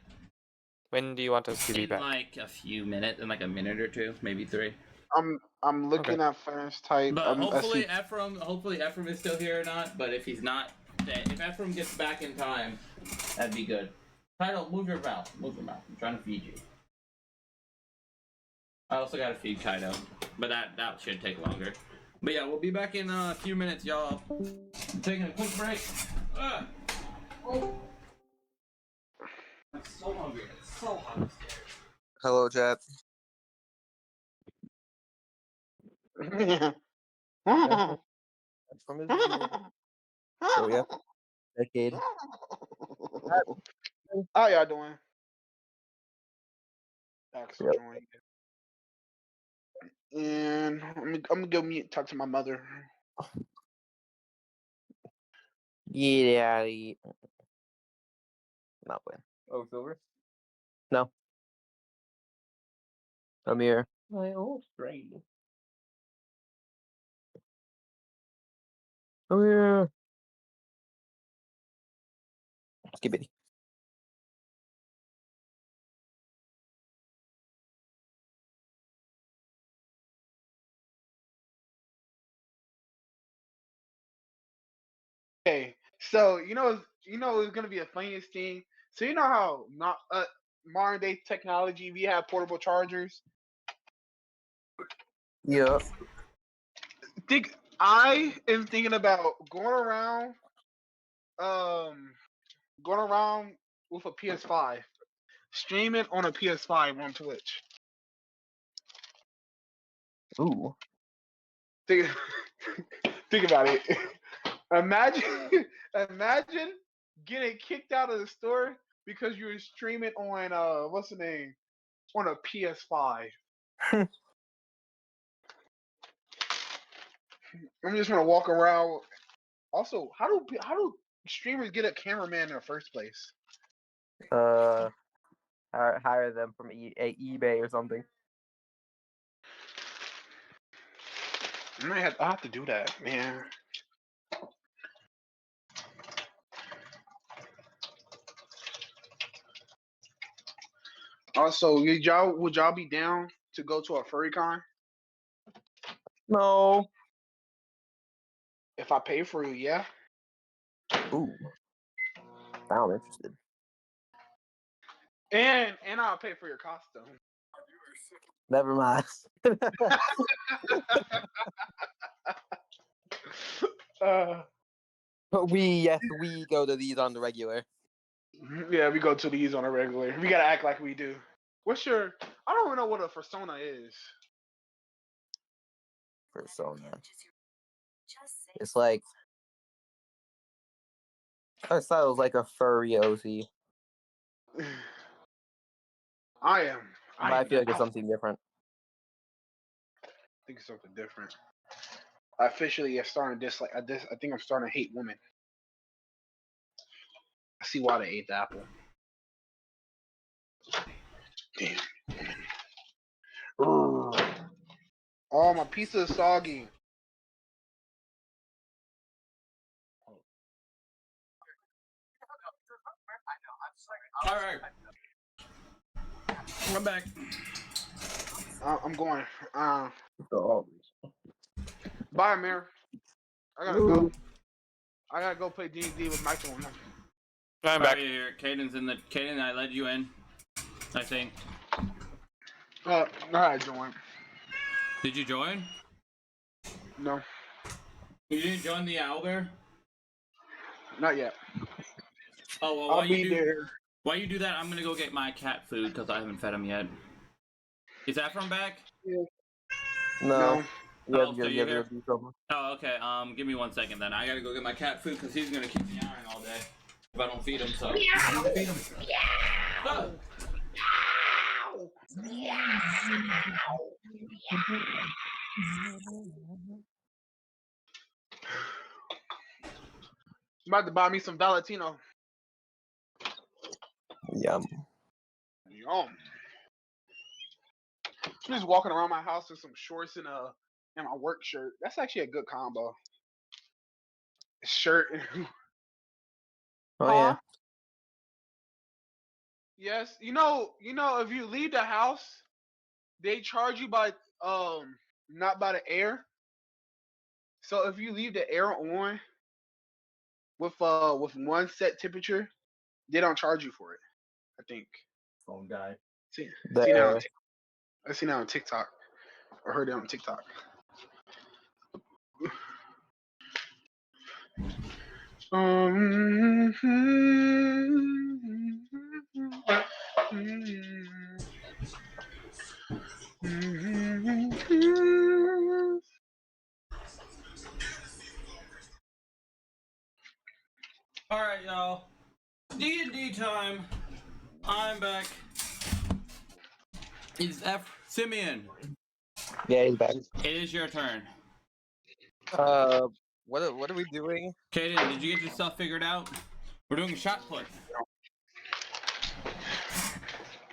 When do you want us to be back? In like a few minutes, in like a minute or two, maybe 3. I'm looking at friends type. But hopefully Ephraim is still here or not. But if he's not, if Ephraim gets back in time, that'd be good. Kaido, move your mouth. Move your mouth. I'm trying to feed you. I also gotta feed Kaido, but that should take longer. But yeah, we'll be back in a few minutes, y'all. I'm taking a quick break. Oh. I'm so hungry. It's so hot. Hello, chat. From his so yeah, decade. How y'all doing? Thanks Yep. join. And I'm gonna go talk to my mother. Yeah, not playing. Oh, Silver? No. I'm here. My old friend. I'm here. Skibidi. So it's gonna be a funniest thing. So you know how not modern day technology, we have portable chargers. Yeah. I am thinking about going around with a PS5, streaming on a PS5 on Twitch. Ooh. Think, think about it. Imagine, imagine getting kicked out of the store because you were streaming on what's the name, on a PS5. I'm just gonna walk around. Also, how do streamers get a cameraman in the first place? Hire them from eBay or something. I have to do that, man. Also, would y'all be down to go to a furry con No. if I pay for you? Yeah. Ooh. I'm interested. And I'll pay for your costume. Never mind. we go to these on the regular. Yeah, we go to these on a regular. We gotta act like we do. What's your? I don't even know what a persona is. Persona. It's like I thought it was like a furry OC. I Feel like it's something different. think it's something different. I officially am starting to dislike. I think I'm starting to hate women. I see why they ate the apple. Damn. Oh, my pizza is soggy. All right. I'm back. I'm going. Bye, Oh. Amir. I gotta go. I gotta go play D&D with Michael. I'm back. Here, Caden, I led you in. I think. I joined. Did you join? No, You didn't join the owlbear? not yet. Oh well, I'll be there. While you do that, I'm gonna go get my cat food because I haven't fed him yet. Is Ephraim back? No. Oh, so you're here? Do something. Oh, okay. Give me 1 second then. I gotta go get my cat food because he's gonna keep me iron all day if I don't feed him. So. Feed him. Oh. I'm about to buy me some Valentino. Yum. Yum. I'm just walking around my house with some shorts and my work shirt. That's actually a good combo. Shirt and Oh Huh? yeah. Yes, if you leave the house, they charge you by not by the air. So if you leave the air on with one set temperature, they don't charge you for it. I think. Phone guy. I seen that on TikTok. I heard it on TikTok. All right, y'all. D&D time. I'm back. It's Simeon. Yeah, he's back. It is your turn. What are we doing? Kaden, did you get your stuff figured out? We're doing shot put.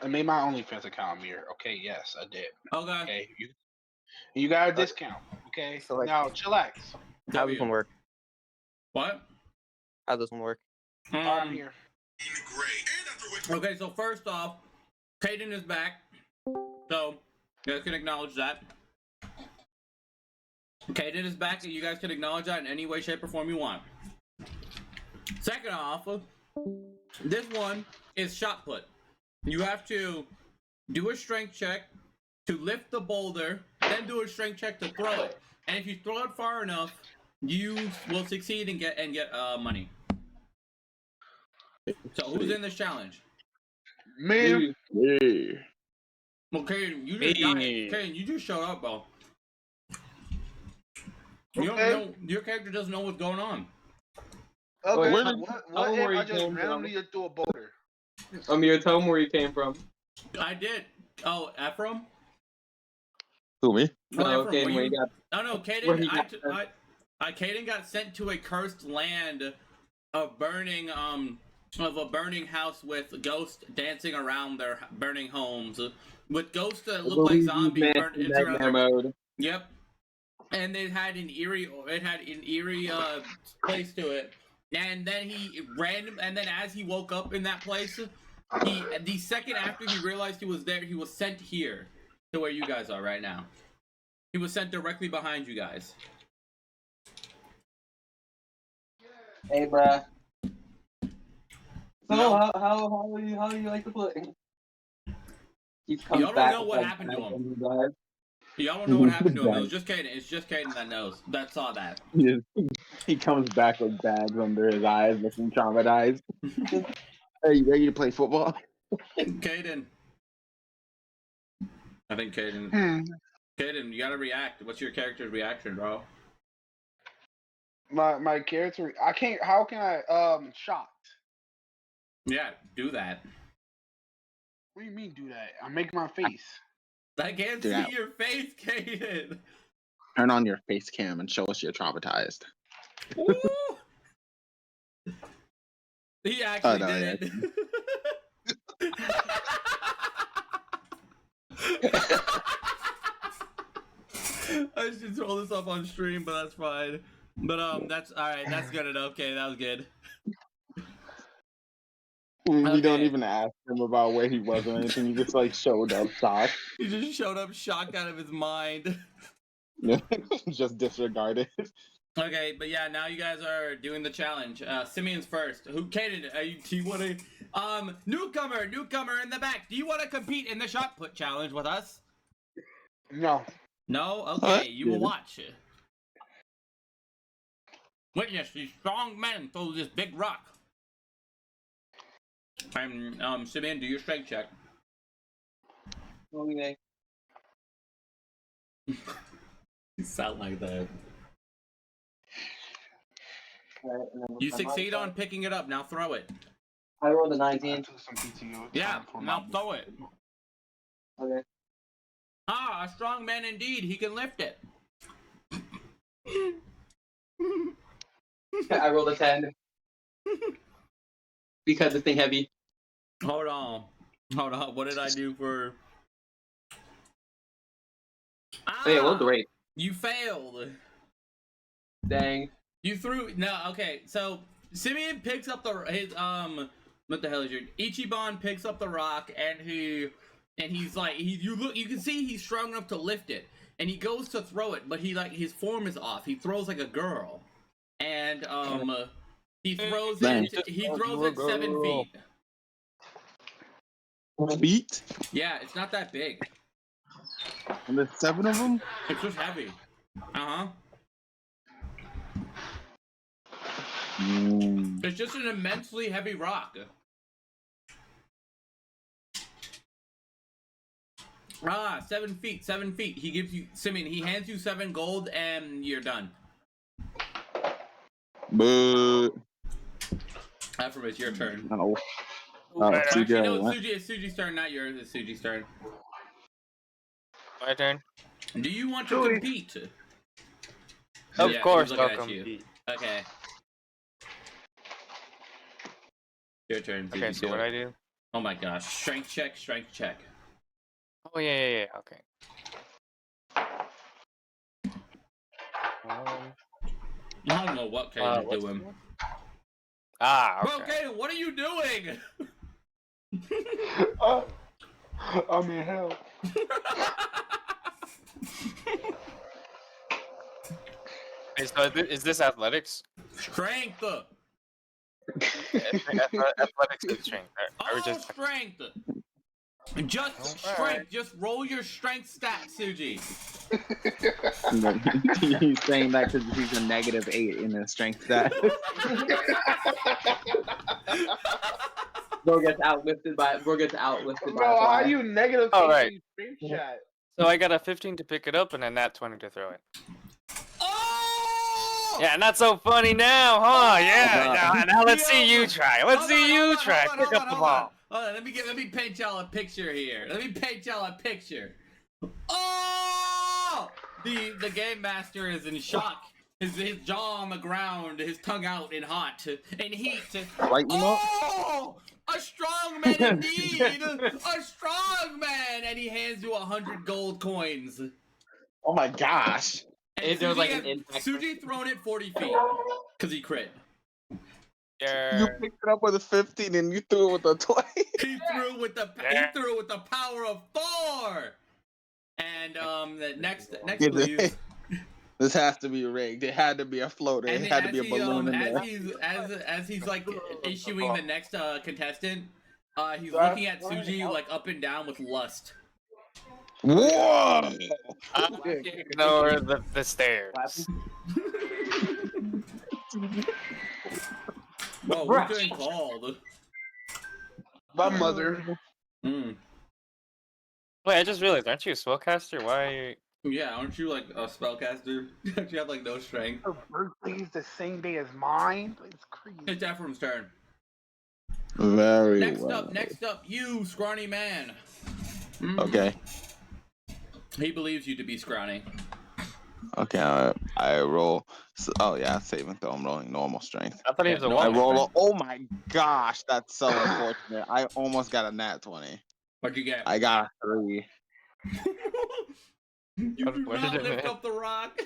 I made my OnlyFans account, Amir. Okay, yes, I did. Okay. Okay, you got a discount. Okay, So, like- now chillax. How does this one work? What? How does this one work? I'm here. Okay, so first off, Kaden is back. So, you guys can acknowledge that. Kaden is back, and you guys can acknowledge that in any way, shape, or form you want. Second off, this one is shot put. You have to do a strength check to lift the boulder, then do a strength check to throw it. And if you throw it far enough, you will succeed and get money. So who's in this challenge? Me. Yeah. Well, Kaden, you just Kaden, you just showed up, bro. You don't Okay. know, your character doesn't know what's going on. Okay. Where What did- if where I you just came randomly just threw a boulder? Amir, tell him where you came from. I did. Oh, Ephraim? Who, me? Oh, No, Ephraim, Caden, were where you- you got. Oh no, Where he Caden, got Caden got sent to a cursed land of burning of a burning house with ghosts dancing around their burning homes. With ghosts that look like zombies burnt into Nightmare their mode. Yep. And it had an eerie place to it. And then and then as he woke up in that place, the second after he realized he was there, he was sent here to where you guys are right now. He was sent directly behind you guys. Hey, bruh. So No. how do you like to play? He's come Y'all don't back know with, what like, happened to him. you guys. Y'all don't know what happened to him. It was just Caden. It's just Caden that knows. That saw that. He comes back with bags under his eyes, looking traumatized. Are you ready to play football? Caden. I think Caden. Caden, you gotta react. What's your character's reaction, bro? My character. I can't. How can I shocked? Yeah, do that. What do you mean do that? I make my face. I can't Do see that. your face, Caden. Turn on your face cam and show us you're traumatized. Woo! He actually no, did it. I should throw this up on stream, but that's fine. But that's all right. That's good enough. Okay, that was good. We don't Okay. even ask him about where he was or anything. He just like showed up shocked. He just showed up shocked out of his mind. Just disregarded. Okay, but yeah, now you guys are doing the challenge. Simeon's first. Who, Caden? Do you want to? Newcomer in the back. Do you want to compete in the shot put challenge with us? No. No. Okay, What? you will watch. Witness these strong men throw this big rock. Simeon, do your strength check. Okay. You sound like that. Alright, and then You on my succeed side, on picking it up. Now throw it. I rolled a I 19. took some PTO. It's Yeah, time for now my- throw it. Okay. Ah, a strong man indeed. He can lift it. I rolled a 10. Because this thing heavy. Hold on. What did I do for? Ah, Oh, yeah, rolled great. you failed. Dang. You threw okay. So Simeon picks up his what the hell is your Ichiban picks up the rock and he's like you can see he's strong enough to lift it and he goes to throw it but his form is off. He throws like a girl and he throws Dang. it 7 feet. Feet? Yeah, it's not that big. And there's 7 of them? It's just heavy. Uh-huh. It's just an immensely heavy rock. Ah, 7 feet, 7 feet. He gives you, Simeon, he hands you 7 gold and you're done. But After it's your turn. no. Actually, CJ, no, what? it's Suji's turn, not yours. It's Suji's turn. My turn. Do you want to Sui. compete? Of Yeah, course, he's I'll looking at you. compete. Okay. Your turn, Okay, Suji, so do what it. I do? Oh my gosh. Strength check, strength check. Oh yeah. Okay. I don't know what Caden's What's doing. the one? Ah, Bro, okay. Caden, what are you doing? I'm in hell. Hey, so is this athletics? Strength. Athletics and strength. Or Oh, just strength. Just Alright. strength. Just roll your strength stat, Suji. He's saying that because he's a -8 in his strength stat. Bro gets outlifted by Bro, how you negative All 8 right. in stream chat? so I got a 15 to pick it up and a nat 20 to throw it. Oh! Yeah, not so funny now, huh? Yeah. Now let's see you try. Let's Hold see on, you hold on, try. hold on, Pick hold up on, the hold on. ball. Hold on, let me paint y'all a picture here. Let me paint y'all a picture. Oh! The game master is in shock. His jaw on the ground, his tongue out in hot, in heat. Right, Emo? Oh! A strong man indeed! A strong man! And he hands you 100 gold coins. Oh my gosh. And There was like Suji an impact. Suji thrown it 40 feet. Because he crit. You Yeah. picked it up with a 15 and you threw it with a 20. He threw with the power of Thor. And the next please. This has to be rigged. It had to be a floater. It had to be a balloon in there. As he's like issuing the next contestant, he's looking at Suji like up and down with lust. Whoa! Ignore the stairs. Whoa, what's getting called? My mother. Hmm. Wait, I just realized, aren't you a spellcaster? Why are you... Yeah, aren't you like a spellcaster? Don't you have like no strength? Her birthday is the same day as mine. It's crazy. It's Ephraim's turn. Very Next well. up, you scrawny man. Okay. He believes you to be scrawny. Okay, I roll. Oh yeah, saving throw. I'm rolling normal strength. I thought he was a No, I woman. roll. Oh my gosh, that's so unfortunate. I almost got a nat 20. What'd you get? I got a 3. You do What not did it lift mean? up the rock.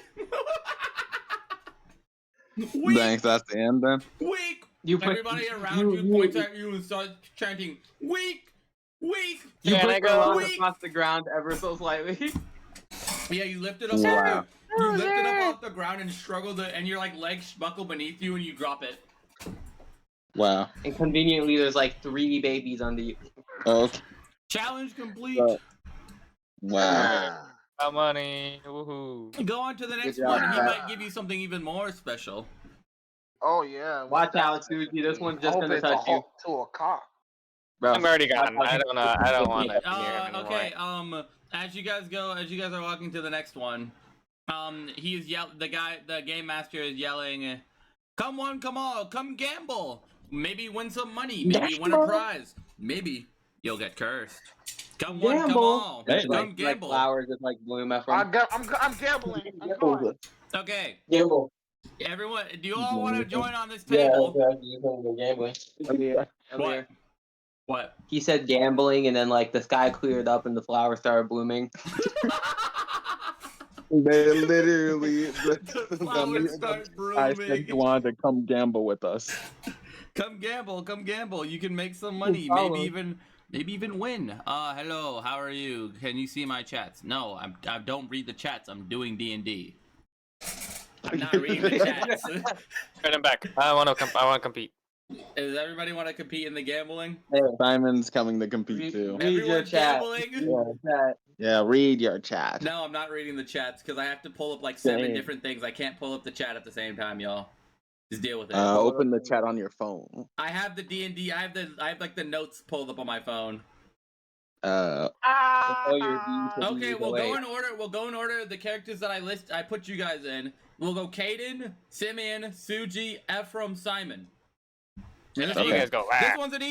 Weak, Thanks, that's the end then. weak. You put- Everybody around you points at you and starts chanting, weak, weak. You Can put I the go? rock Weak. across the ground ever so slightly. Yeah, you lift it up. Wow. You lift it up off the ground and struggle to, and your like legs buckle beneath you and you drop it. Wow. And conveniently, there's like 3 babies under you. Okay. Challenge complete. Wow. Got money. Woohoo. Go on to the next job, one. He Pat. might give you something even more special. Oh yeah. Watch out, Suji. This one's just I hope gonna it's a touch you. Hulk to a cock. Bro, I'm already gone. watch I out. don't want to hear him anymore. Okay. As you guys are walking to the next one, he's the game master is yelling, "Come one, come all, come gamble. Maybe win some money. Maybe win a prize. Maybe you'll get cursed. Come one, come Gamble. all, Hey. come Like gamble." flowers just like bloom after. I'm gambling. I'm fine. Okay, Gamble. everyone, do you all want to join on this Yeah, table? gambling. What? What? He said gambling, and then like the sky cleared up and the flowers started blooming. They literally. The flowers start I said blooming. you wanted to come gamble with us. Come gamble, come gamble. You can make some money, follow. maybe even win. Hello, how are you? Can you see my chats? No, I don't read the chats. I'm doing D&D. I'm not reading the chats. Turn him back. I want to compete. Does everybody want to compete in the gambling? Simon's coming to compete too. Read your Everyone's chat. gambling? Yeah, read your chat. No, I'm not reading the chats because I have to pull up like 7 Dang. different things. I can't pull up the chat at the same time, y'all. Just deal with it. Open the chat on your phone. I have the D&D. I have like the notes pulled up on my phone. Oh, Okay, we'll go in order. We'll go in order. The characters that I put you guys in. We'll go Caden, Simeon, Suji, Ephraim, Simon. And You guys go. this one's an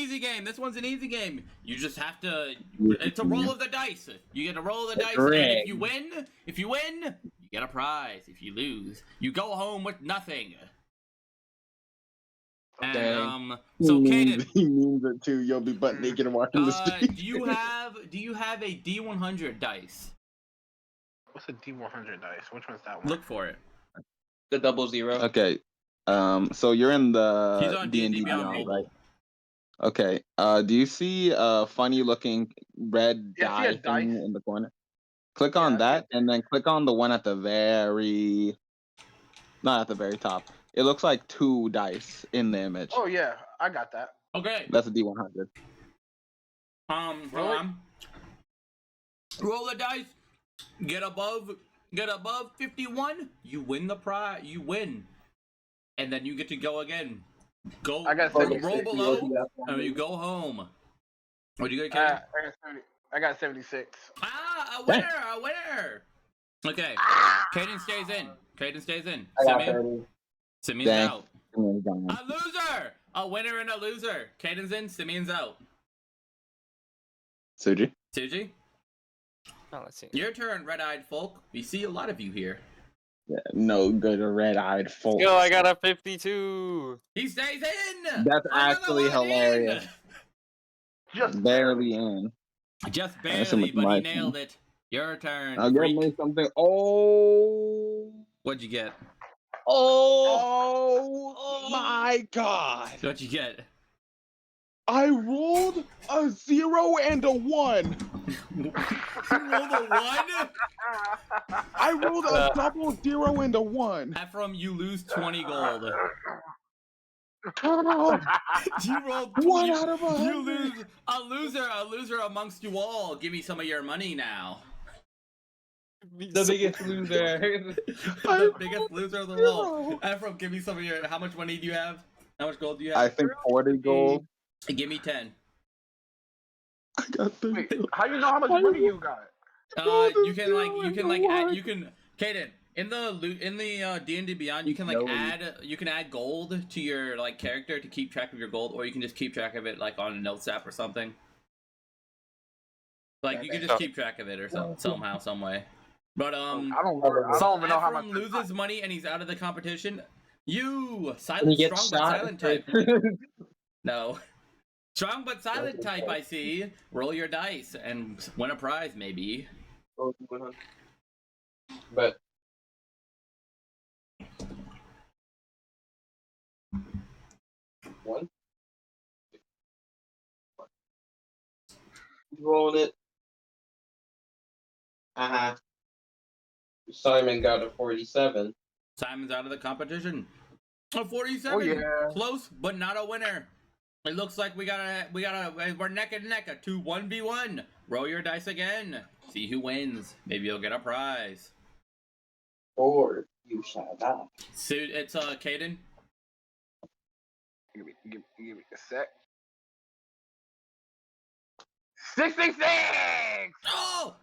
easy game. You just have to. It's a roll of the dice. You get a roll of the dice, and if you win, you get a prize. If you lose, you go home with nothing. And, so Caden, He means it too. You'll be butt naked and walking the street. do you have a D100 dice? What's a D100 dice? Which one's that one? Look for it. The 00. Okay. So you're in He's the on D&D D&D Beyond Beyond, Mobile. right? Okay. Do you see a funny looking red Yeah, I see a die thing dice. in the corner? Click on I see that, and then click on the one at the very, not at the very top. It looks like 2 dice in the image. Oh yeah, I got that. Okay. That's a D100. Really? Roll the dice. Get above 51. You win the prize. You win, and then you get to go again. Go. I got roll 76. below, and you go home. What do you get, Kaden? I got 76. A winner! A winner! Okay. Kaden stays in. Kaden stays in. I got Simeon? 30. Simeon's Dang. out. Simeon's gone. A loser! A winner and a loser. Kaden's in. Simeon's out. Suji? Suji? Oh, let's see. Your turn, red-eyed folk. We see a lot of you here. Yeah, no good red-eyed folk. Yo, I got a 52. He stays in! That's Another actually one hilarious. Just Barely in. in! Just That's so barely, much but he my nailed it. Your turn. I'll get freak. me something. Oh. What'd you get? Oh my god. What'd you get? I rolled a 0 and a 1. You rolled a 1? I rolled a double 0 and a 1. Ephraim, you lose 20 gold. Oh, You rolled 1 out of 100. You lose a loser amongst you all. Give me some of your money now. The biggest loser. The biggest loser of the world. Ephraim, give me some of your. How much money do you have? How much gold do you I have? think 40 gold. Give me 10. I got 30. Wait, how you know how much money you got? You can add, Kaden, in the D&D Beyond, you can add gold to your like character to keep track of your gold, or you can just keep track of it like on a notes app or something. Like you can just keep track of it or somehow, some way. But I don't even know how much. Ephraim loses money and he's out of the competition. You And he silent, gets strong but shot. silent type. No. Strong but silent type, I see. Roll your dice and win a prize, maybe. But one. Rolling it. Simon got a 47. Simon's out of the competition. A 47. Oh, yeah. Close, but not a winner. It looks like we're neck and neck, a 1v1. Roll your dice again. See who wins. Maybe you'll get a prize. Or you shall die. It's Kaden. Give me a sec. 666. Oh!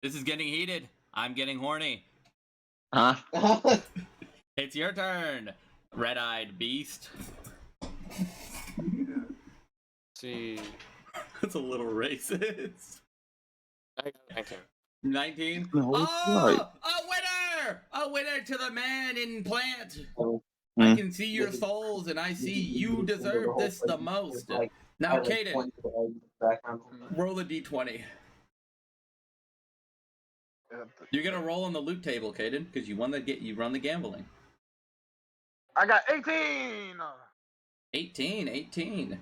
This is getting heated. I'm getting horny. Huh? It's your turn, red-eyed beast. See. That's a little racist. I got 19. 19. No, it's Oh, right. a winner! A winner to the man in plant. Oh. I can see your souls, and I see you deserve this the most. Now, Kaden, roll a d20. You're gonna roll on the loot table, Kaden, because you run the gambling. I got 18. 18.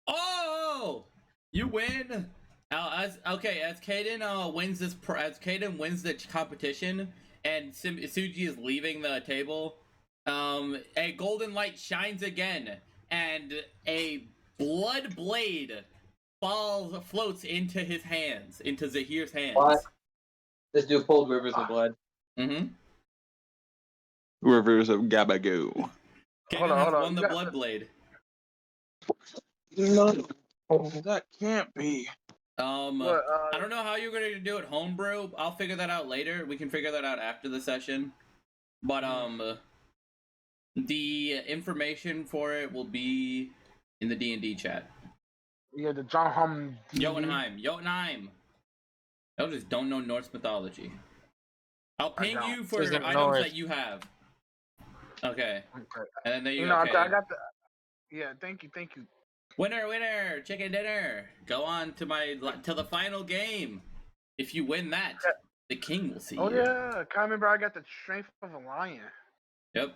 Oh, you win. As Kaden wins the competition, and Suji is leaving the table. A golden light shines again, and a blood blade floats into his hands, into Zahir's hands. What? This dude pulled rivers of blood. Mm-hmm. Rivers of Gabagoo. Kaden Hold on, has hold on. won the You got blood the- blade. No, that can't be. But, I don't know how you're going to do it homebrew. I'll figure that out later. We can figure that out after the session. But the information for it will be in the D&D chat. yeah, the John Hum. Jotunheim. I just don't know Norse mythology. I'll ping don't. you for There's no items Norse. that you have. Okay. Okay. And then there you You go. know, Okay. I got the. Yeah, thank you. Winner, chicken dinner. Go on to the final game. If you win that, the king will see Oh you. yeah, I remember I got the strength of a lion. Yep.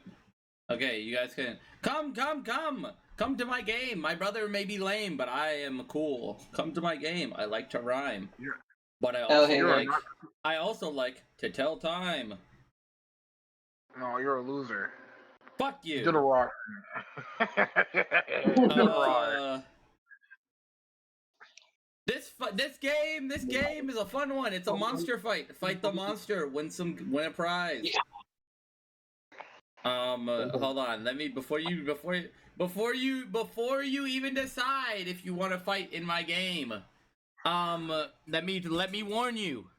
Okay, you guys can come to my game. My brother may be lame, but I am cool. Come to my game. I like to rhyme. Yeah. But I also like to tell time. No, you're a loser. Fuck you. Gonna roar. Gonna roar. This game is a fun one. It's a monster fight. Fight the monster. Win a prize. Yeah. Hold on. Let me before you even decide if you want to fight in my game. Let me warn you.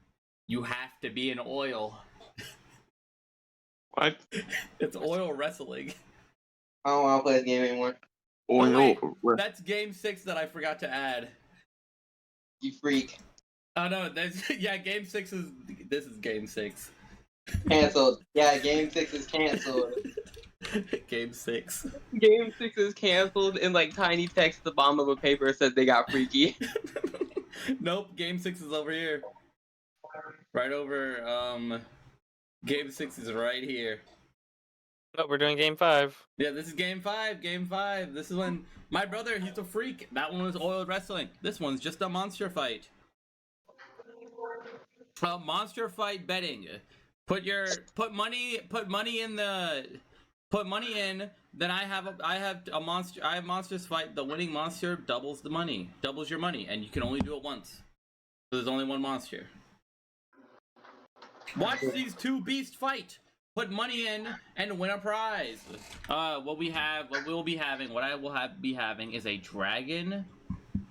You have to be in oil. What? It's oil wrestling. I don't want to play this game anymore. Oh, wait, Oil. that's game 6 that I forgot to add. You freak. Oh no, that's yeah. Game 6 is this is game 6. Cancelled. Yeah, game 6 is canceled. Game 6. Game 6 is canceled in like tiny text at the bottom of a paper says they got freaky. Nope, game 6 is over here. Right over, game 6 is right here. No, we're doing game 5. Yeah, this is game 5, game 5. This is when my brother, he's a freak. That one was oil wrestling. This one's just a monster fight. Monster fight betting. Put money in. Then I have monsters fight. The winning monster doubles your money, and you can only do it once. So there's only one monster. Watch these two beasts fight. Put money in and win a prize. What I will be having is a dragon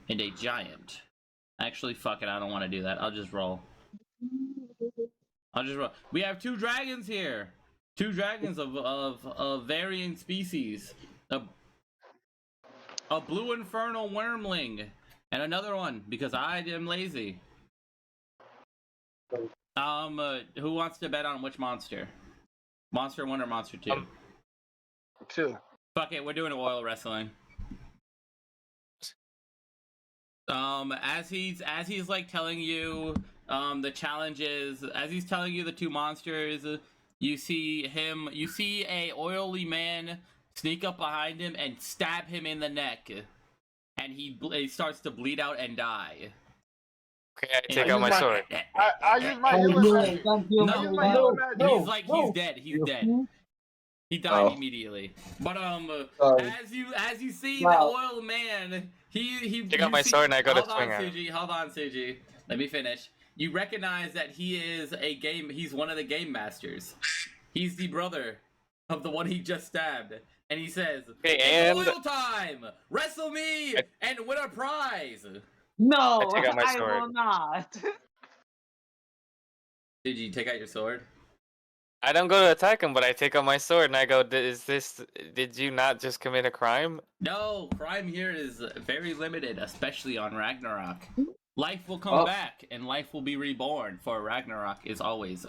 and a giant. Actually, fuck it, I don't want to do that. I'll just roll. We have 2 dragons here. 2 dragons of varying species. A blue infernal wormling. And another one, because I am lazy. Who wants to bet on which monster? Monster 1 or Monster 2? 2. Fuck it, we're doing oil wrestling. As he's like telling you the challenges, as he's telling you the 2 monsters, you see a oily man sneak up behind him and stab him in the neck, and he starts to bleed out and die. Okay, I take out my sword. I use my healing magic. No, he's like he's dead. He's dead. He died immediately. But as you see the oil man, he take out my sword and I go to swing at him. Hold on, Suji. Let me finish. You recognize that he's one of the game masters. He's the brother of the one he just stabbed. And he says, okay, it's oil time! Wrestle me and win a prize! No, I take out my I sword. will not. Did you take out your sword? I don't go to attack him, but I take out my sword and I go, did you not just commit a crime? No, crime here is very limited, especially on Ragnarok. Life will come back, and life will be reborn, for Ragnarok is always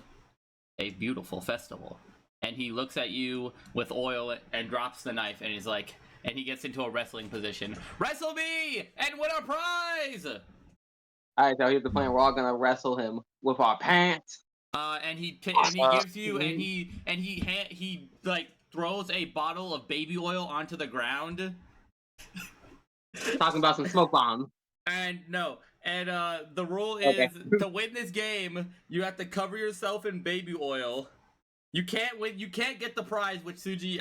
a beautiful festival. And he looks at you with oil and drops the knife, and he's like, and he gets into a wrestling position. Wrestle me and win a prize! Alright, so here's the plan. We're all gonna wrestle him with our pants. And he gives you, and he like throws a bottle of baby oil onto the ground. Talking about some smoke bombs. And the rule is to win this game, you have to cover yourself in baby oil. You can't win. You can't get the prize. Which Suji,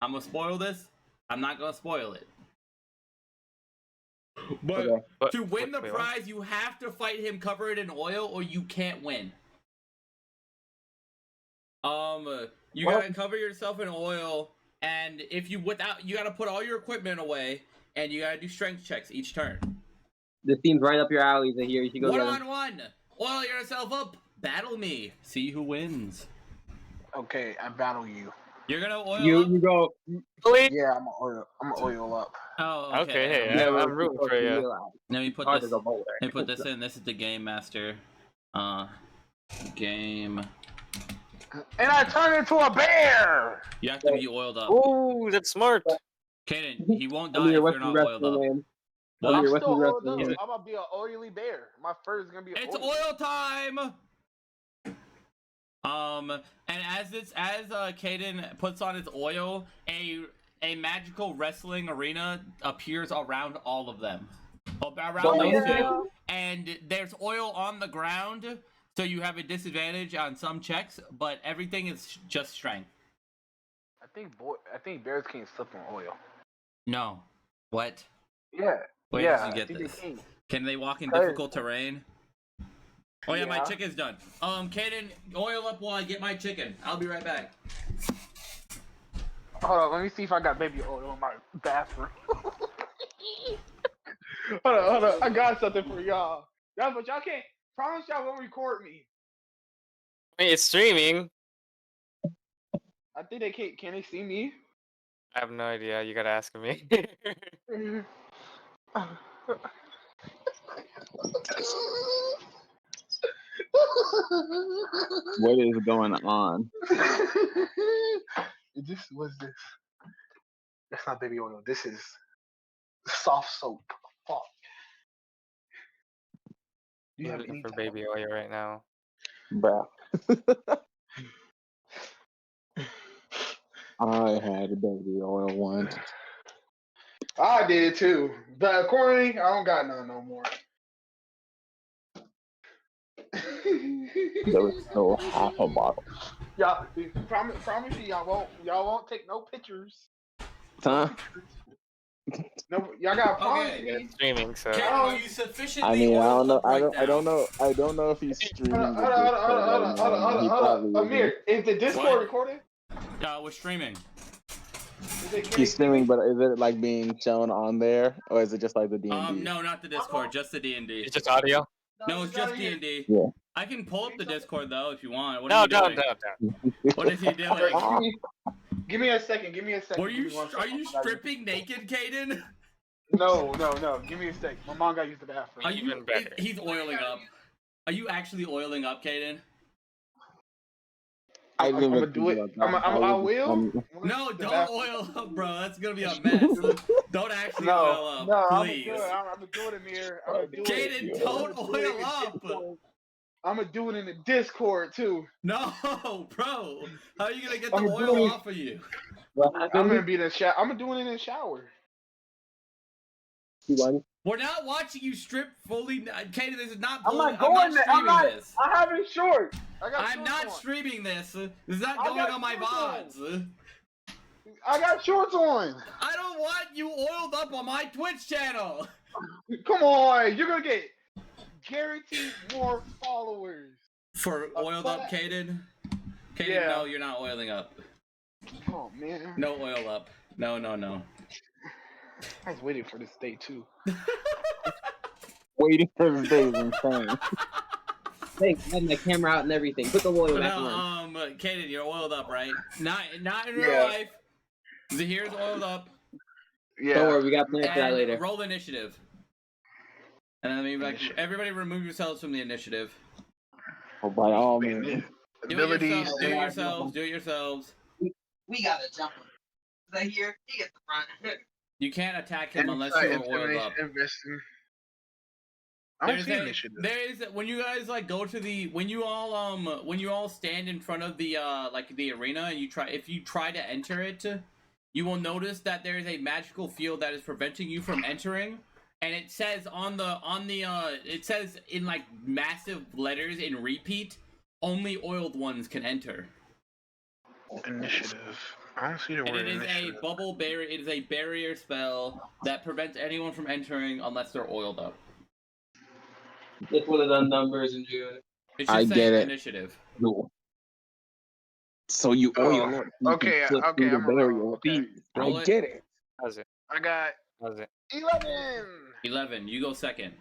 I'm gonna spoil this. I'm not gonna spoil it. But to win the prize, you have to fight him covered in oil, or you can't win. You gotta cover yourself in oil, and if you you gotta put all your equipment away, and you gotta do strength checks each turn. This seems right up your alley, so here you should go. 1-on-1, oil yourself up, battle me, see who wins. Okay, I battle you. You're gonna oil up? You go. Yeah, I'm gonna oil up. Oh, okay. Hey, I'm rooting for you. Let me put this in. This is the game master. Game. And I turn into a bear! You have to be oiled up. Ooh, that's smart. Kaden, he won't die if you're not oiled up. Well, I'm still oiled up. I'm gonna be an oily bear. My fur is gonna be It's oil time! And as Kaden puts on his oil, a magical wrestling arena appears around all of them. Around those two. And there's oil on the ground, so you have a disadvantage on some checks, but everything is just strength. I I think bears can't slip on oil. No. What? Yeah. Where yeah, did you I get think this? they can't. Can they walk in Cause- difficult terrain? Oh yeah, my Yeah. chicken's done. Kaden, oil up while I get my chicken. I'll be right back. Hold on, let me see if I got baby oil in my bathroom. hold on, I got something for y'all. Yeah, but y'all can't. Promise y'all won't record me. I mean, it's streaming. I think they can't. Can they see me? I have no idea. You gotta ask me. What is going on? What's this? That's not baby oil. This is soft soap. Fuck. Do you I'm have looking any for type baby oil right now. Bruh. I had a baby oil once. I did too, but accordingly, I don't got none no more. There was still half a bottle. Y'all promise you, y'all won't take no pictures. Huh? No, y'all gotta promise Okay. me. It's streaming, so. Kaden, Oh. are you sufficiently I mean, I oiled don't know. up right now? I don't know if he's streaming Hold the on, Discord right now. He probably Amir, isn't. is the Discord What? recorded? We're streaming. He's streaming, but is it like being shown on there, or is it just like the D&D? No, not the Discord, just the D&D. It's just audio? No, it's just D&D. Yeah. I can pull up the Discord though if you want. What No, are you don't, doing? don't. What is he doing? Alright, give me a second. Were Give you me one are second. you stripping naked, Kaden? No. Give me a second. My mom got to use the bathroom. Are you? Even better. He's oiling up. Are you actually oiling up, Kaden? I didn't I'm gonna even do think it. about that. I will. No, The don't bathroom. oil up, bro. That's gonna be a mess. Don't actually oil up, No, please. I'm gonna do it, Amir. I'm gonna do it. Kaden, don't oil up. I'm gonna do it in the Discord too. No, bro. How are you gonna get the I'm oil doing- off of you? I'm gonna be in the shower. I'm gonna do it in the shower. We're not watching you strip fully. Kaden, this is not. I'm not I'm going not there. I'm streaming not. this. I have it short. I got I'm shorts not on. streaming this. This is not I going got on my shorts VODs. I got shorts on. I don't want you oiled up on my Twitch channel. Come on, you're gonna get guaranteed more followers. For oiled up, Kaden? Kaden, Yeah. no, you're not oiling up. Oh man, No oil up. No. I was waiting for this day too. Waiting for this day is insane. Hey, I had my camera out and everything. Put the oil back on. Kaden, you're oiled up, right? Not in real Yeah. life. Zahir's oiled up. Yeah. Don't worry, we got plans for that And later. roll initiative. And I mean, like, everybody remove yourselves from the initiative. Oh, by all means. Do it Abilities. yourselves. Do it yourselves. Do it yourselves. We gotta jump him. Right here, he gets the front. You can't attack him unless you're oiled up. I don't see initiative. There is when you guys like go to the when you all stand in front of the like the arena and if you try to enter it, you will notice that there is a magical field that is preventing you from entering, and it says it says in like massive letters in repeat, only oiled ones can enter. Initiative. I don't see the And word it is initiative. a bubble barrier. It is a barrier spell that prevents anyone from entering unless they're oiled up. It's one of the numbers in June. It should I say get it. initiative. No. So you Oh, oil up. You okay, can flip okay, through the I'm gonna barrier. roll, okay. See, Roll I it. get it. How's it? I got How's it? 11. 11. You go second.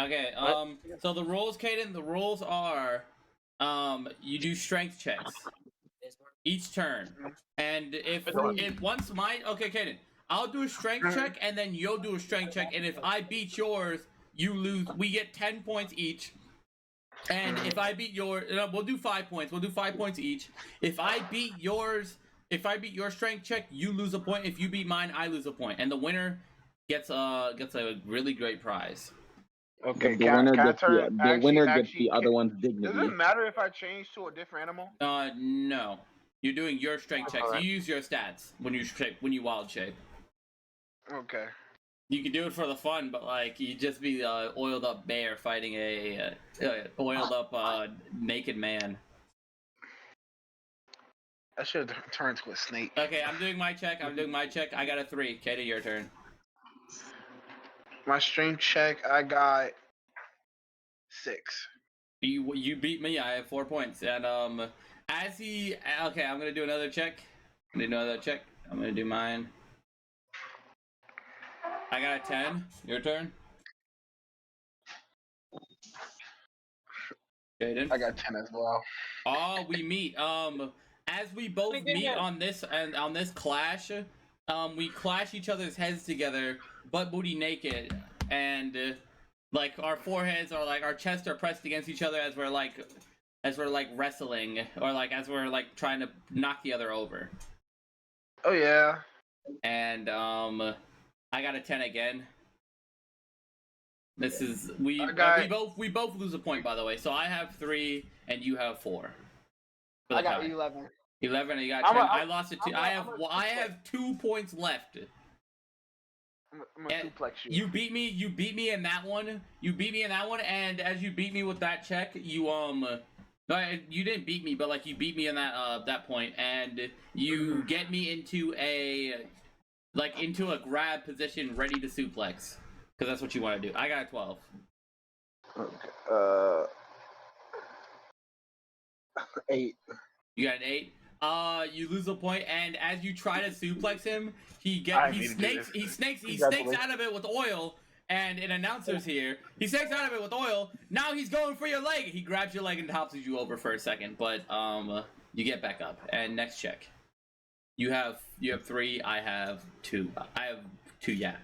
Okay. What? So the rules, Kaden. The rules are, you do strength checks each turn, and if once mine. Okay, Kaden. I'll do a strength check, and then you'll do a strength check, and if I beat yours, you lose. We get 10 points each. And if I beat your, we'll do 5 points. We'll do 5 points each. If I beat your strength check, you lose a point. If you beat mine, I lose a point. And the winner gets a really great prize. Okay, The winner gets the other one's Does dignity. it matter if I change to a different animal? No, you're doing your strength checks. Alright. You use your stats when you wild shape. Okay. You can do it for the fun, but like you just be oiled up bear fighting a oiled up naked man. I should have turned to a snake. Okay, I'm doing my check. I got a 3. Katie, your turn. My strength check, I got 6. You beat me. I have 4 points. And as he okay, I'm gonna do another check. I'm gonna do mine. I got a 10. Your turn. Jaden. I got 10 as well. Oh, we meet. As we both meet on this clash, we clash each other's heads together, butt booty naked, and like our foreheads are like our chests are pressed against each other as we're like wrestling, or like as we're like trying to knock the other over. Oh yeah. And I got a 10 again. This is we both lose a point, by the way. So I have 3 and you have 4. I got 11. 11 and you got 10. I lost it 2. I have 2 points left. I'm gonna suplex you. You beat me in that one. And as you beat me with that check, you didn't beat me, but like you beat me in that point, and you get me into a grab position ready to suplex. Because that's what you want to do. I got a 12. Okay. 8. You got an 8. You lose a point, and as you try to suplex him, he snakes out of it with oil. And an announcer's here. He snakes out of it with oil. Now he's going for your leg. He grabs your leg and topses you over for a second, but you get back up. And next check. You have 3. I have 2. I have 2. Yeah.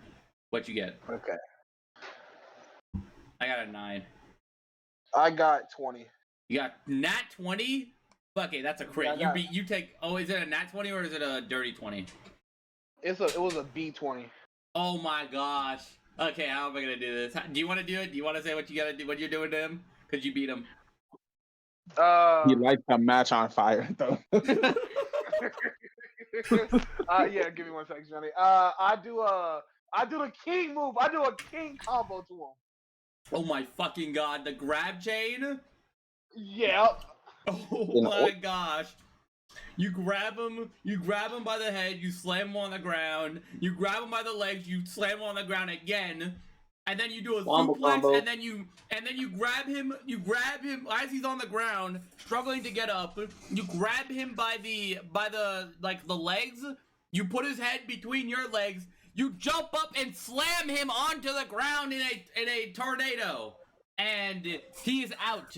What you get? Okay. I got a 9. I got 20. You got nat 20? Okay, that's a crit. Yeah, You take. Oh, is it a nat 20 or is it a dirty 20? It was a B20. Oh my gosh. Okay, how am I gonna do this? Do you want to do it? Do you want to say what you gotta do? What you're doing to him? Because you beat him. He likes a match on fire though. Yeah, give me 1 second, Johnny. I do the king move. I do a king combo to him. Oh my fucking god, the grab chain? Yep. Oh my gosh. You grab him by the head, you slam him on the ground, you grab him by the legs, you slam him on the ground again, and then you do a suplex, and then you grab him as he's on the ground, struggling to get up, you grab him by the legs, you put his head between your legs, you jump up and slam him onto the ground in a tornado, and he is out.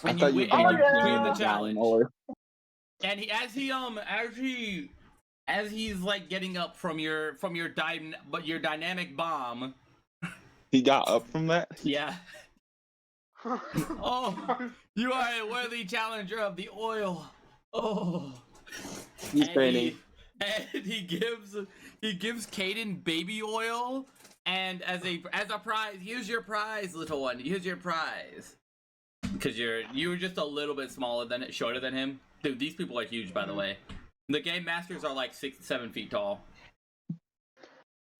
When you win the challenge. And as he's like getting up from your dynamic bomb. He got up from that? Yeah. Oh, you are a worthy challenger of the oil. Oh. He's training. And he gives Caden baby oil, and as a prize, here's your prize, little one. Here's your prize. Because you were just a little bit shorter than him. Dude, these people are huge, by the way. The game masters are like 6 to 7 feet tall.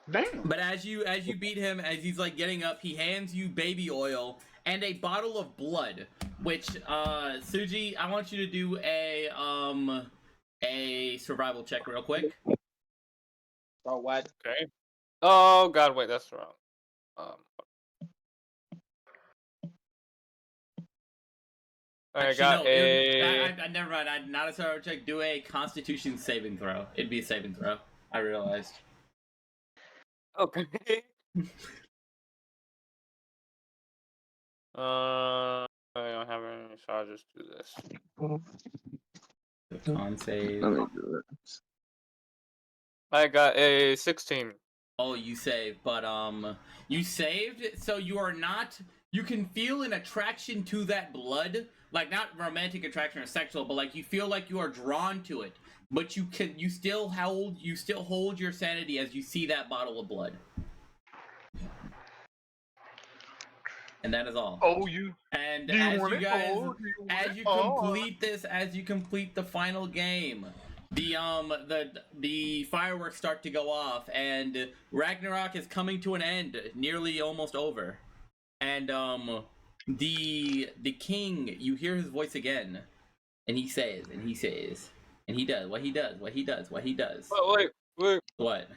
Damn. But as you beat him, as he's like getting up, he hands you baby oil and a bottle of blood. Which Suji, I want you to do a survival check real quick. Oh, what? Okay. Oh god, wait, that's wrong. Never mind. Not a survival check. Do a Constitution saving throw. It'd be a saving throw. I realized. Okay. I don't have any, so I'll just do this. Con save. Let me do it. I got a 16. Oh, you saved, but you saved, so you are not. You can feel an attraction to that blood, like not romantic attraction or sexual, but like you feel like you are drawn to it. But you still hold your sanity as you see that bottle of blood. And that is all. Oh, you. And Do you as want you it? guys, Oh, do you want as it? you Oh. complete this, as you complete the final game, the fireworks start to go off, and Ragnarok is coming to an end, nearly almost over. And the king, you hear his voice again, and he says, And he does what he does. Wait. What?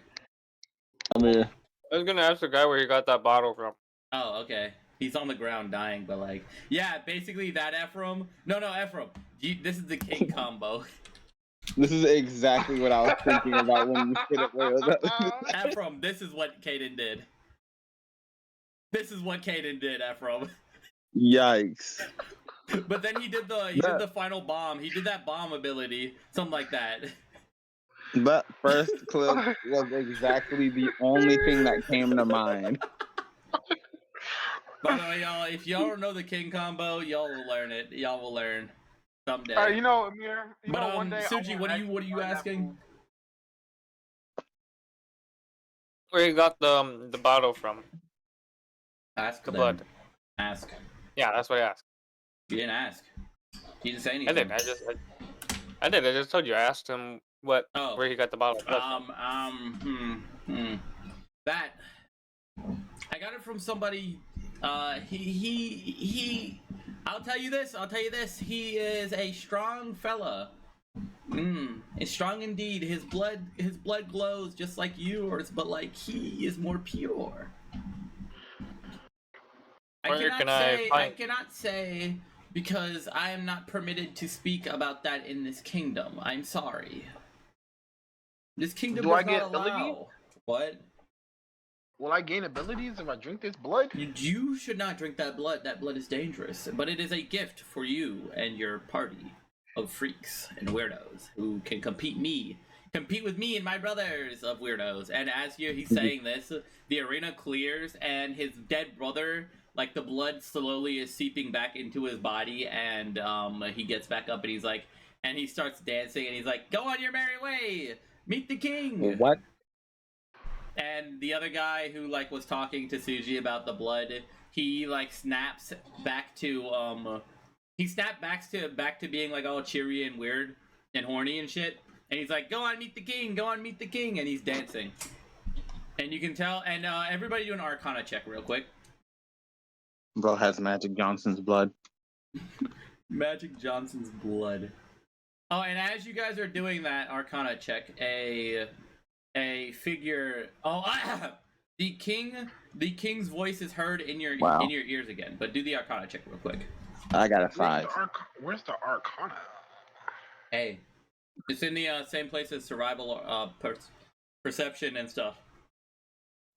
I'm here. I was gonna ask the guy where he got that bottle from. Oh, okay. He's on the ground dying, but like, yeah, basically that Ephraim. No, Ephraim. This is the king combo. This is exactly what I was thinking about when you said it. Wait, Ephraim, this is what Caden did. Ephraim. Yikes. But then he did the final bomb. He did that bomb ability, something like that. That first clip was exactly the only thing that came to mind. By the way, y'all, if y'all don't know the king combo, y'all will learn it. Y'all will learn someday. You know, Amir. But one day I Suji, wanna what are you actually find that asking? fool. Where he got the bottle from? Ask The them. blood. Ask. Yeah, that's what I asked. You didn't ask. You didn't say I anything. did. I did. I just told you. I asked him where he got the bottle. That I got it from somebody. He. I'll tell you this. He is a strong fella. It's strong indeed. His blood glows just like yours, but like he is more pure. I cannot say because I am not permitted to speak about that in this kingdom. I'm sorry. This kingdom Do does I get not allow. ability? What? Will I gain abilities if I drink this blood? You should not drink that blood. That blood is dangerous. But it is a gift for you and your party of freaks and weirdos who can compete with me and my brothers of weirdos. And as he's saying this, the arena clears and his dead brother, like the blood slowly is seeping back into his body, and he gets back up and he's like, and he starts dancing and he's like, "Go on your merry way, meet the king." What? And the other guy who like was talking to Suji about the blood, he like snaps back to back to being like all cheery and weird and horny and shit. And he's like, "Go on, meet the king. Go on, meet the king." And he's dancing. And you can tell. And everybody do an Arcana check real quick. Bro has Magic Johnson's blood. Magic Johnson's blood. Oh, and as you guys are doing that Arcana check, a figure. Oh, the king's voice is heard in your ears again. But do the Arcana check real quick. I got a 5. Where's the Arcana? Hey, it's in the same place as survival, perception and stuff.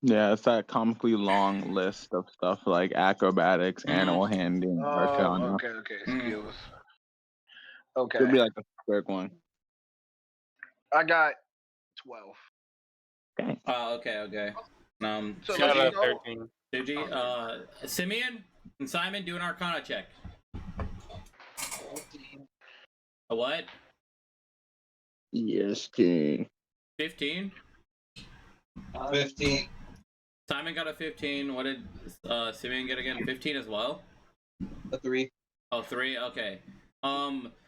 Yeah, it's that comically long list of stuff like acrobatics, animal handling, Arcana. Okay. Skills. Okay. It'd be like a quick one. I got 12. Okay. So Shout out let me know. 13. Suji, Simeon and Simon, do an Arcana check. A what? Yes, king. 15? 15. Simon got a 15. What did Simeon get again? 15 as well? A 3. Oh, 3? Okay.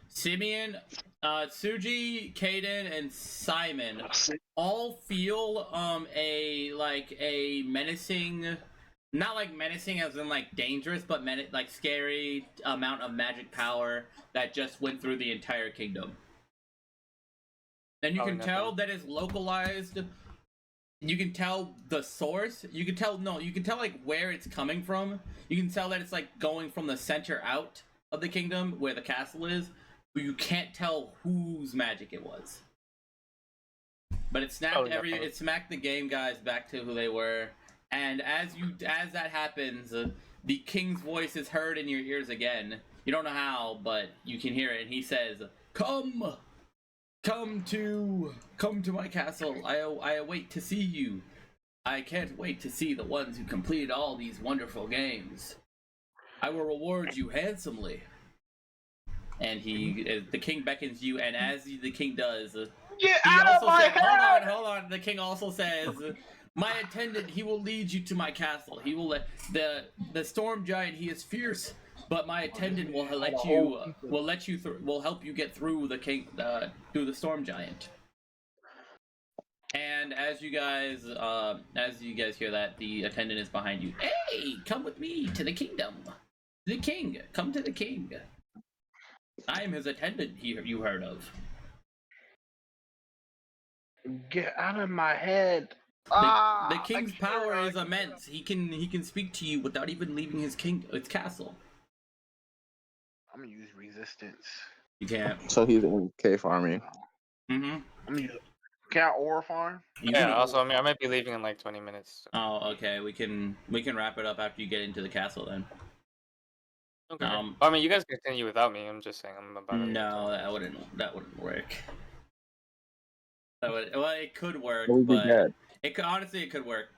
Simeon, Suji, Caden, and Simon all feel a menacing, not like menacing as in like dangerous, but like scary amount of magic power that just went through the entire kingdom. And you can tell that it's localized. You can tell the source. You can tell like where it's coming from. You can tell that it's like going from the center out of the kingdom where the castle is, but you can't tell whose magic it was. But it smacked the game guys back to who they were. And as that happens, the king's voice is heard in your ears again. You don't know how, but you can hear it, and he says, Come to my castle. I await to see you. I can't wait to see the ones who completed all these wonderful games. I will reward you handsomely." And the king beckons you, and as the king does, Get out of my head! Hold on. The king also says, "My attendant, he will lead you to my castle. He will let the storm giant. He is fierce, but my attendant will help you get through through the storm giant." And as you guys hear that, the attendant is behind you. "Hey, come with me to the kingdom. The king, come to the king. I am his attendant. You heard of." Get out of my head. The I king's can't, power I is can't. immense. He can speak to you without even leaving his castle. I'm gonna use resistance. You can't. So he's in cave army. Mm-hmm. I'm gonna use. Can I aura farm? Yeah. Also, I might be leaving in like 20 minutes. Oh, okay. We can wrap it up after you get into the castle then. Okay. Um, I mean, you guys can continue without me. I'm just saying I'm about to leave in No, 20 that wouldn't work. Well, it could work, We'll be but dead. it could work.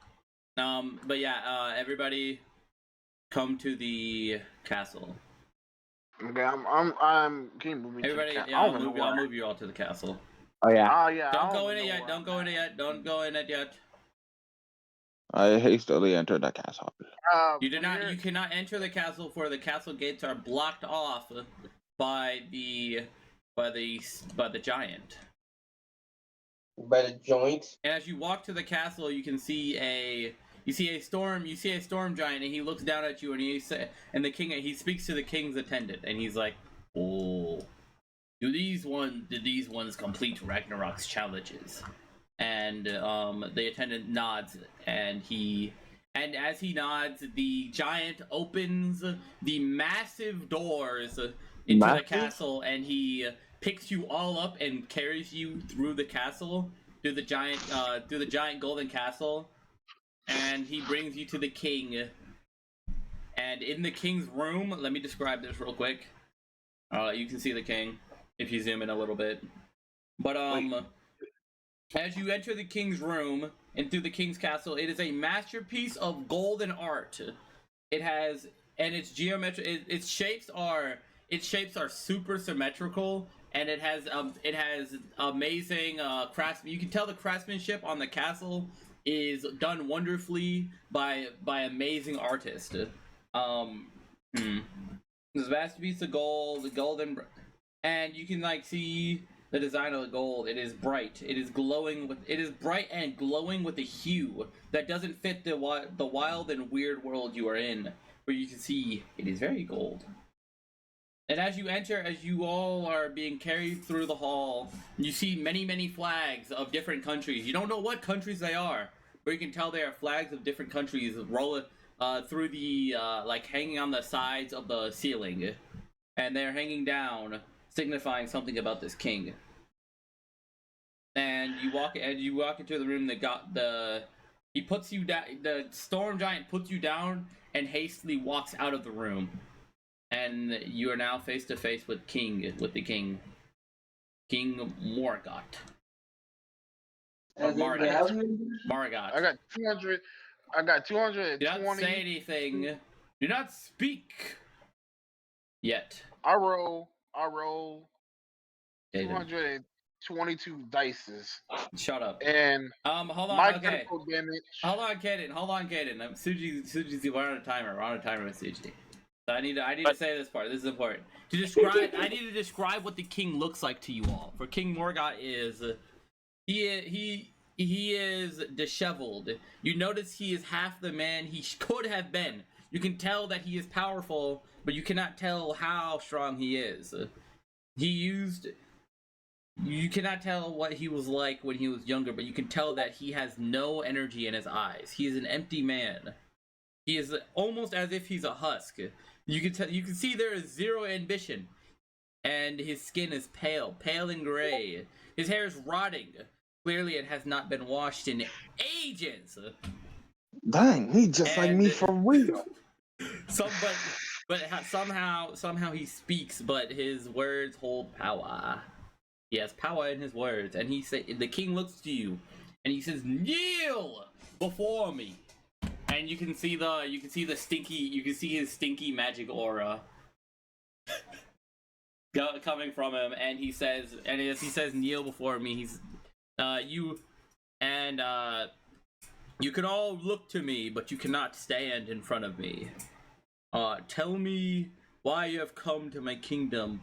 But yeah, everybody, come to the castle. Okay, I'm. Can you move me Everybody, to the yeah, I'll move you all to the castle. Oh yeah. Oh yeah. Don't I go in even it know yet. where Don't I'm go in at. it yet. Don't go in it yet. I hastily entered the castle. You did from not. here- You cannot enter the castle, for the castle gates are blocked off by the giant. By the joint. And as you walk to the castle, you can see a storm giant, and he looks down at you, and he speaks to the king's attendant, and he's like, "Oh, do these ones complete Ragnarok's challenges?" And the attendant nods, and as he nods, the giant opens the massive doors into the castle, and he picks you all up and carries you through the castle, through the giant golden castle, and he brings you to the king. And in the king's room, let me describe this real quick. You can see the king if you zoom in a little bit. But as you enter the king's room and through the king's castle, it is a masterpiece of golden art. It has, and its geometric, its shapes are super symmetrical, and it has amazing crafts. You can tell the craftsmanship on the castle is done wonderfully by amazing artists. This masterpiece of gold, the golden, and you can see the design of the gold. It is bright. It is bright and glowing with a hue that doesn't fit the wild and weird world you are in, where you can see it is very gold. And as you all are being carried through the hall, you see many flags of different countries. You don't know what countries they are, but you can tell they are flags of different countries rolling through the hanging on the sides of the ceiling, and they're hanging down, signifying something about this king. And you walk into the room. He puts you down. The storm giant puts you down and hastily walks out of the room. And you are now face to face with the king, King Morgott. Or Margot. I got 200. I got 220. Do not say anything. Do not speak. Yet. I roll David. 222 dices. Shut up. And hold on. my Okay. critical damage. Hold on, Kaden. Suji's we're on a timer. We're on a timer with Suji. So I need to say this part. This is important. I need to describe what the king looks like to you all. For King Morgott he is disheveled. You notice he is half the man he could have been. You can tell that he is powerful, but you cannot tell how strong he is. You cannot tell what he was like when he was younger, but you can tell that he has no energy in his eyes. He is an empty man. He is almost as if he's a husk. You can see there is zero ambition, and his skin is pale and gray. His hair is rotting. Clearly, it has not been washed in ages. Dang, he just like me for real. But somehow he speaks, but his words hold power. He has power in his words, and the king looks to you, and he says, "Kneel before me." And you can see his stinky magic aura coming from him, and as he says, "Kneel before me," you can all look to me, but you cannot stand in front of me. Tell me why you have come to my kingdom.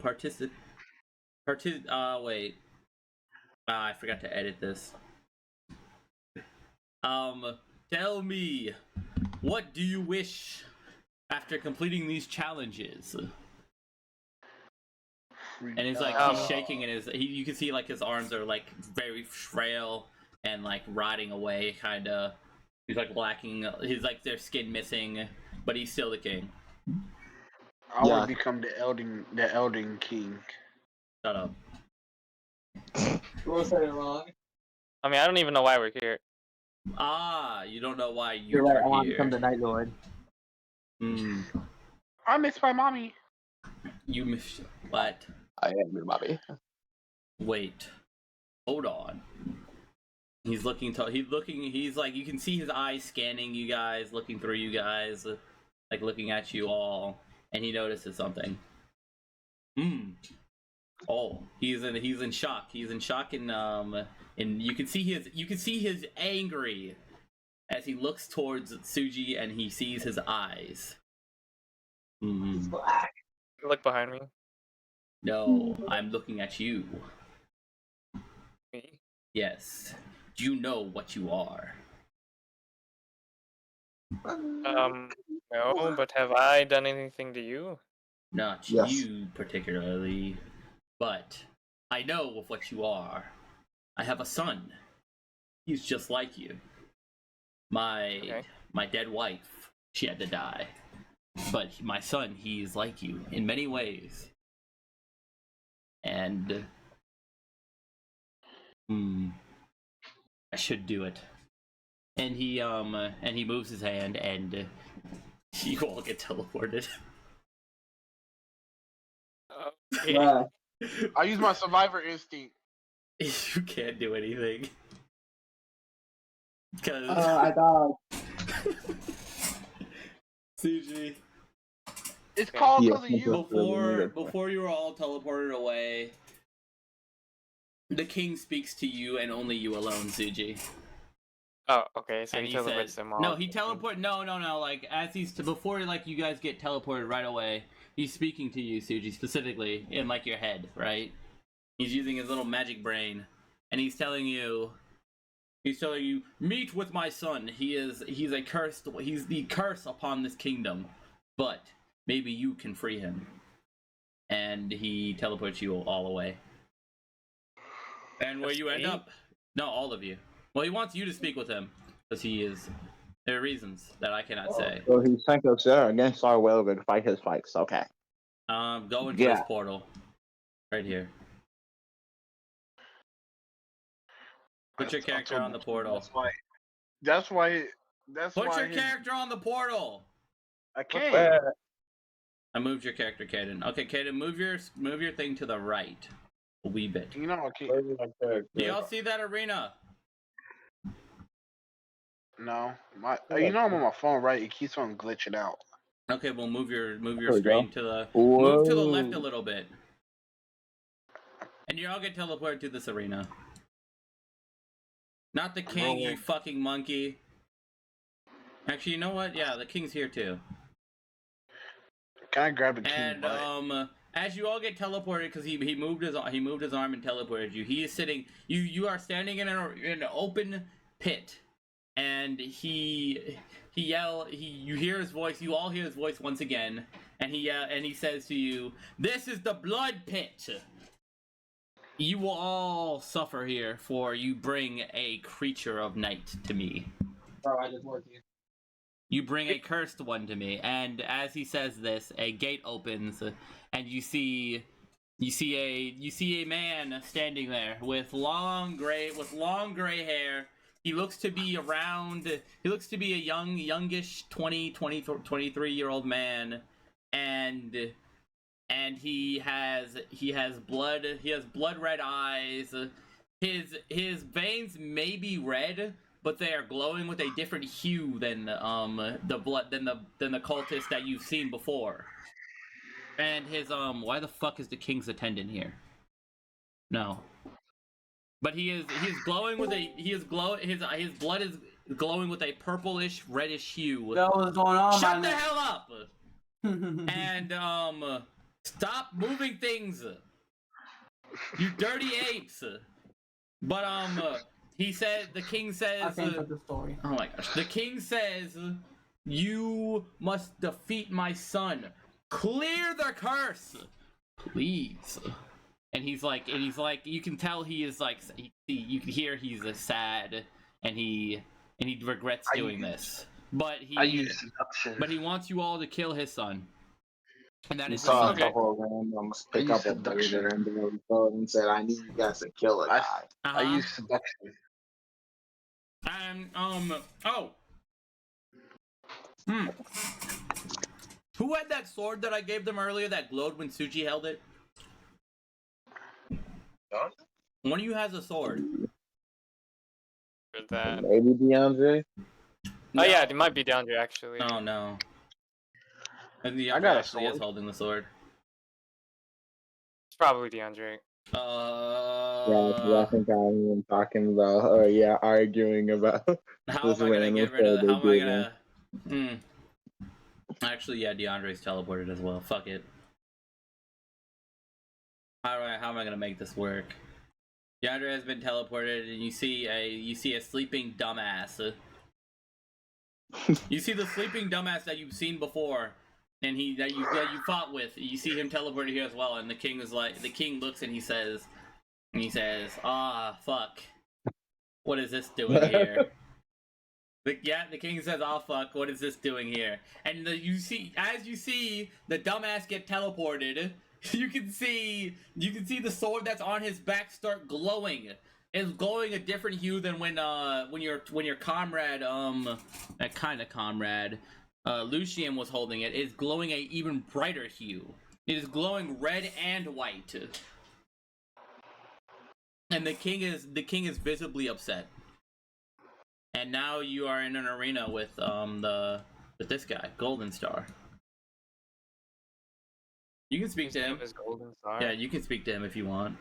Wait. I forgot to edit this. Tell me, what do you wish after completing these challenges? And he's like he's shaking, and you can see like his arms are like very frail and like rotting away, kind of. He's like lacking. He's like their skin missing, but he's still the king. I want to become the Elden King. Shut up. What's that wrong? I mean, I don't even know why we're here. Ah, you don't know why You're right. I want to here. become the Night Lord. I miss my mommy. You miss what? I am your mommy. Wait. Hold on. He's looking. He's like you can see his eyes scanning you guys, looking through you guys, like looking at you all, and he notices something. Oh, he's in shock. He's in shock, and you can see his angry as he looks towards Suji, and he sees his eyes. Look behind me. No, I'm looking at you. Me? Yes. Do you know what you are? No, but have I done anything to you? Not Yes. you particularly, but I know of what you are. I have a son. He's just like you. My dead wife, she had to die. But my son, he is like you in many ways. And I should do it. And he moves his hand, and you all get teleported. Yeah. I use my survivor instinct. You can't do anything. Because I thought. Suji, It's called Yeah, because of you. before you were all teleported away, the king speaks to you and only you alone, Suji. Oh, okay. So And he he teleports said, them all. no, he teleport. No. Like as before, like you guys get teleported right away. He's speaking to you, Suji, specifically in like your head, right? He's using his little magic brain, and he's telling you, meet with my son. He's the curse upon this kingdom, but maybe you can free him. And he teleports you all away. And where you end up? No, all of you. Well, he wants you to speak with him because there are reasons that I cannot say. So he sent us there against our will to fight his fights. Okay. Go into this portal. Right here. Put your character on the portal. That's why. Put your character on the portal. I can't. I moved your character, Kaden. Okay, Kaden, move your thing to the right. A wee bit. You know I can't. Do y'all see that arena? No, you know I'm on my phone, right? It keeps on glitching out. Okay, well move your we screen go. to the Whoa. move to the left a little bit. And you all get teleported to this arena. Not the king, you fucking monkey. Actually, you know what? Yeah, the king's here too. Can I grab the king? And as you all get teleported, because he moved his arm and teleported you. He is sitting. You are standing in an open pit, and you hear his voice. You all hear his voice once again, and he says to you, "This is the blood pit. You will all suffer here, for you bring a creature of night to me." Bro, I just worked you. You bring a cursed one to me, and as he says this, a gate opens, and you see a man standing there with long gray hair. He looks to be a youngish 23-year-old man, and he has blood red eyes. His veins may be red, but they are glowing with a different hue than the cultist that you've seen before. And his why the fuck is the king's attendant here? No. But he is glowing with his blood is glowing with a purplish reddish hue. What's going on, Shut the hell up! And stop moving things. You dirty apes. But the king says I can't put the story. oh my gosh. The king says you must defeat my son. Clear the curse, please. and he's like, you can tell he is like, you can hear he's sad, and he regrets doing this, but I use seduction. but he wants you all to kill his son, and that You is saw a Okay. couple of randoms pick I up use a burger seduction. and they were and said, "I need you guys to kill a guy." Uh-huh. I use seduction. And who had that sword that I gave them earlier that glowed when Suji held it? Huh? One of you has a sword. For that. Maybe DeAndre. Oh yeah, it might be DeAndre actually. Oh no. And the I other got a actually is sword. holding the sword. It's probably DeAndre. Yeah, I think I'm even talking about, or yeah, arguing about. How this am I gonna random get rid of? sword How am I they gonna? Actually, yeah, DeAndre's teleported as well. Fuck it. How am I gonna make this work? DeAndre has been teleported, and you see a sleeping dumbass. You see the sleeping dumbass that you've seen before, and that you fought with. You see him teleported here as well, and the king looks and he says, "Ah, fuck, what is this doing here?" The king says, "Oh fuck, what is this doing here?" And you see the dumbass get teleported. You can see the sword that's on his back start glowing. It's glowing a different hue than when your comrade that kind of comrade Lucian was holding it. It's glowing a even brighter hue. It is glowing red and white. And the king is visibly upset. And now you are in an arena with this guy, Golden Star. You can speak to him. His golden star. Yeah, you can speak to him if you want.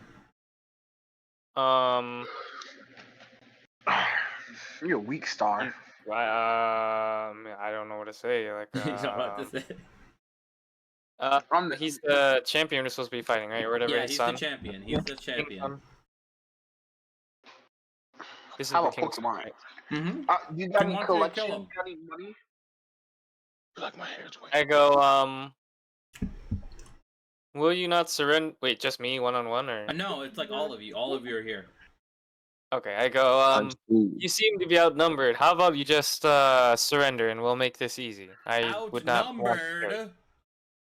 You're a weak star. I don't know what to say. Like, You don't know what to say. I'm the- he's the champion we're supposed to be fighting, right? Or whatever. Yeah, his he's son. the champion. He's the champion. This is Have the a king's Pokemon. right? Mm-hmm. You got He any wants you to kill collection? him. Got any money? Like my hair's way. I go, will you not surrender? Wait, just me, one-on-one, or? No, it's like all of you. All of you are here. Okay, I go, you seem to be outnumbered. How about you just, surrender and we'll make this easy? I would not want to kill you. Outnumbered?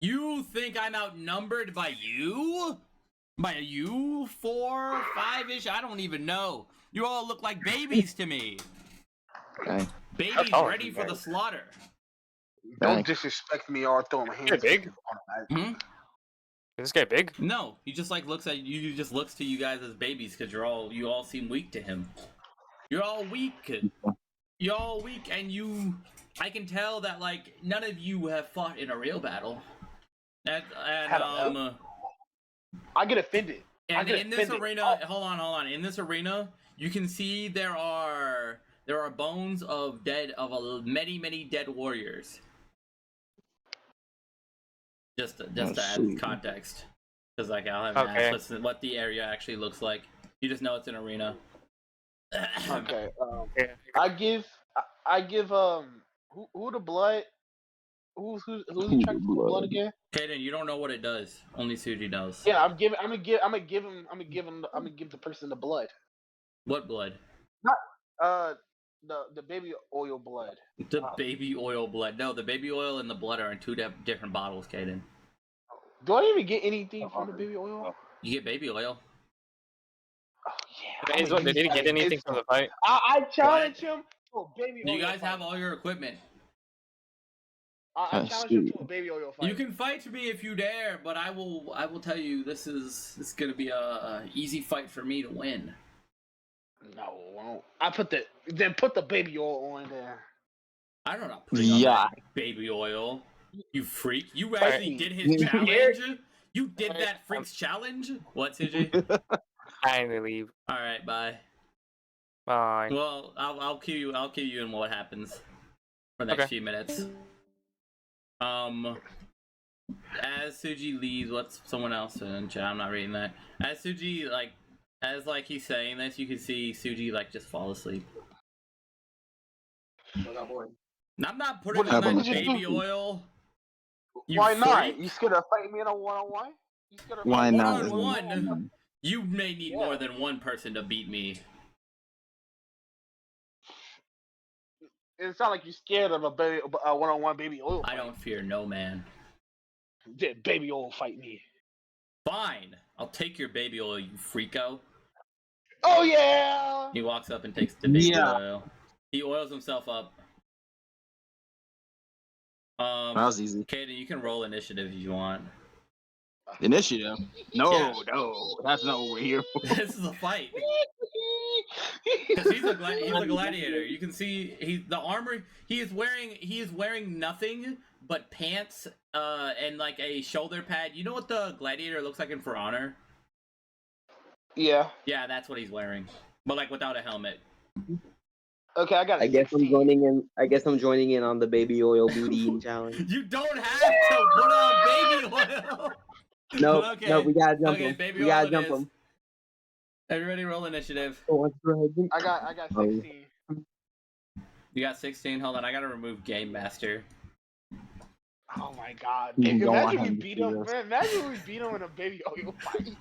You think I'm outnumbered by you? By you? 4, 5-ish? I don't even know. You all look like babies to me. Okay. Babies all ready for the slaughter. Don't Thanks. disrespect me or throw my hands. You're big. Hmm? Is this guy big? No, he just like looks at you. He just looks to you guys as babies because you all seem weak to him. You're all weak. You're all weak, and I can tell that like none of you have fought in a real battle. And I get offended. And get in this offended. arena, hold on. In this arena, you can see there are bones of many dead warriors. Just to add context, because like I'll have Okay. asked what the area actually looks like. You just know it's an arena. Okay. Yeah. I give who the blood? Who's attracted to the blood again? Kaden, you don't know what it does. Only Suji knows. Yeah, I'm gonna give the person the blood. What blood? The baby oil blood. The baby oil blood. No, the baby oil and the blood are in two different bottles, Kaden. Do I even get anything from the baby oil? You get baby oil. Oh yeah. He's what, they didn't get anything from the fight? I challenge him to a baby oil. You guys fight. have all your equipment. I challenge him to a baby oil fight. You can fight me if you dare, but I will tell you this is gonna be a easy fight for me to win. No, it won't. Put the baby oil on there. I don't know. Putting on that baby oil. You freak! You actually did his challenge. You did that freak's challenge. What, CJ? I need to leave. All right, bye. Bye. Well, I'll cue you. I'll cue you in what happens for the next few minutes. As Suji leaves, what's someone else in chat? I'm not reading that. As Suji he's saying this, you can see Suji just fall asleep. I'm not putting What on that did you baby do? oil. You Why not? freak. You scared to fight me in a one-on-one? Why one not? on one. You may need more than one person to beat me. It sounds like you're scared of a baby, one-on-one baby oil. I don't fear no man. Did baby oil fight me? Fine, I'll take your baby oil, you freako. Oh yeah! He walks up and takes the baby Yeah. oil. He oils himself up. That was easy. Kaden, you can roll initiative if you want. Initiative? No, Yeah. no, that's not what we're here for. This is a fight. Because he's a gladiator. You can see the armor he is wearing nothing but pants and like a shoulder pad. You know what the gladiator looks like in For Honor? Yeah. Yeah, that's what he's wearing. But like without a helmet. Okay, I got. I guess I'm joining in. I guess I'm joining in on the baby oil booty eating challenge. You don't have to put on baby oil. No, Okay. no, we gotta jump him. Baby We gotta oil jump it is. him. Everybody roll initiative. I got 16. You got 16. Hold on, I gotta remove Game Master. Oh my god! You don't want Imagine we him to beat see him. this. Man, imagine we beat him in a baby oil fight.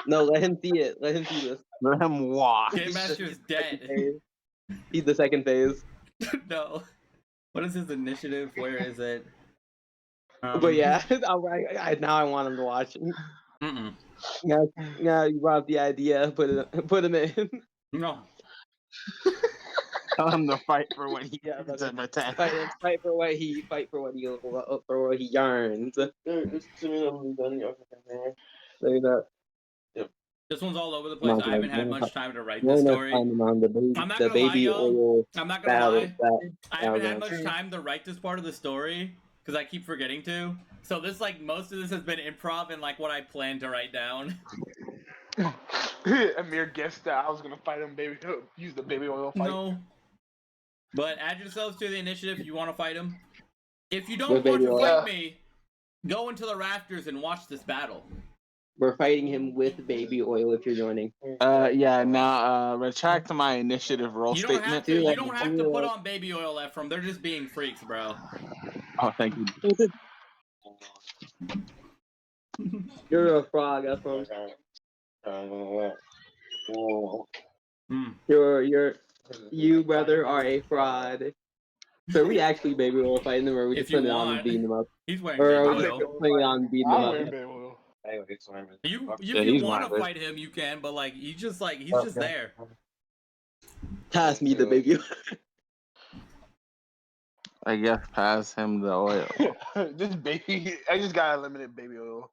No, let him see it. Let him see this. Let him watch. Game Master's dead. He's the second phase. No. What is his initiative? Where is it? But yeah, now I want him to watch. Mm-mm. Yeah, you brought up the idea. Put him in. No. Tell him to fight for what he Yeah, gets in return. Fight for what he yearns. This one's all over the place. I haven't had much time to write No this enough story. time on the baby, I'm not the gonna lie, baby y'all. oil I'm not gonna battle. lie. I haven't had Okay. much time to write this part of the story because I keep forgetting to. So this, like, most of this has been improv and like what I planned to write down. Amir guessed that I was gonna fight him. Use the baby oil fight. No. But add yourselves to the initiative if you want to fight him. If you don't With want baby to oil. fight me, go into the rafters and watch this battle. We're fighting him with baby oil if you're joining. Yeah, now, retract my initiative roll You don't have statement. to. You don't have to put on baby oil, Ephraim. They're just being freaks, bro. Oh, thank you. You're a frog, Ephraim. Hmm. You brother are a fraud. So are we actually baby oil fighting them, or are we If just you putting it on want. and beating them up? He's wearing Or are baby we oil. just putting it on and beating them I'm up? wearing baby oil. If Yeah, you he's want to mine, fight him, you can. But like, he's just there. Pass me the baby oil. I guess pass him the oil. This baby, I just got unlimited baby oil.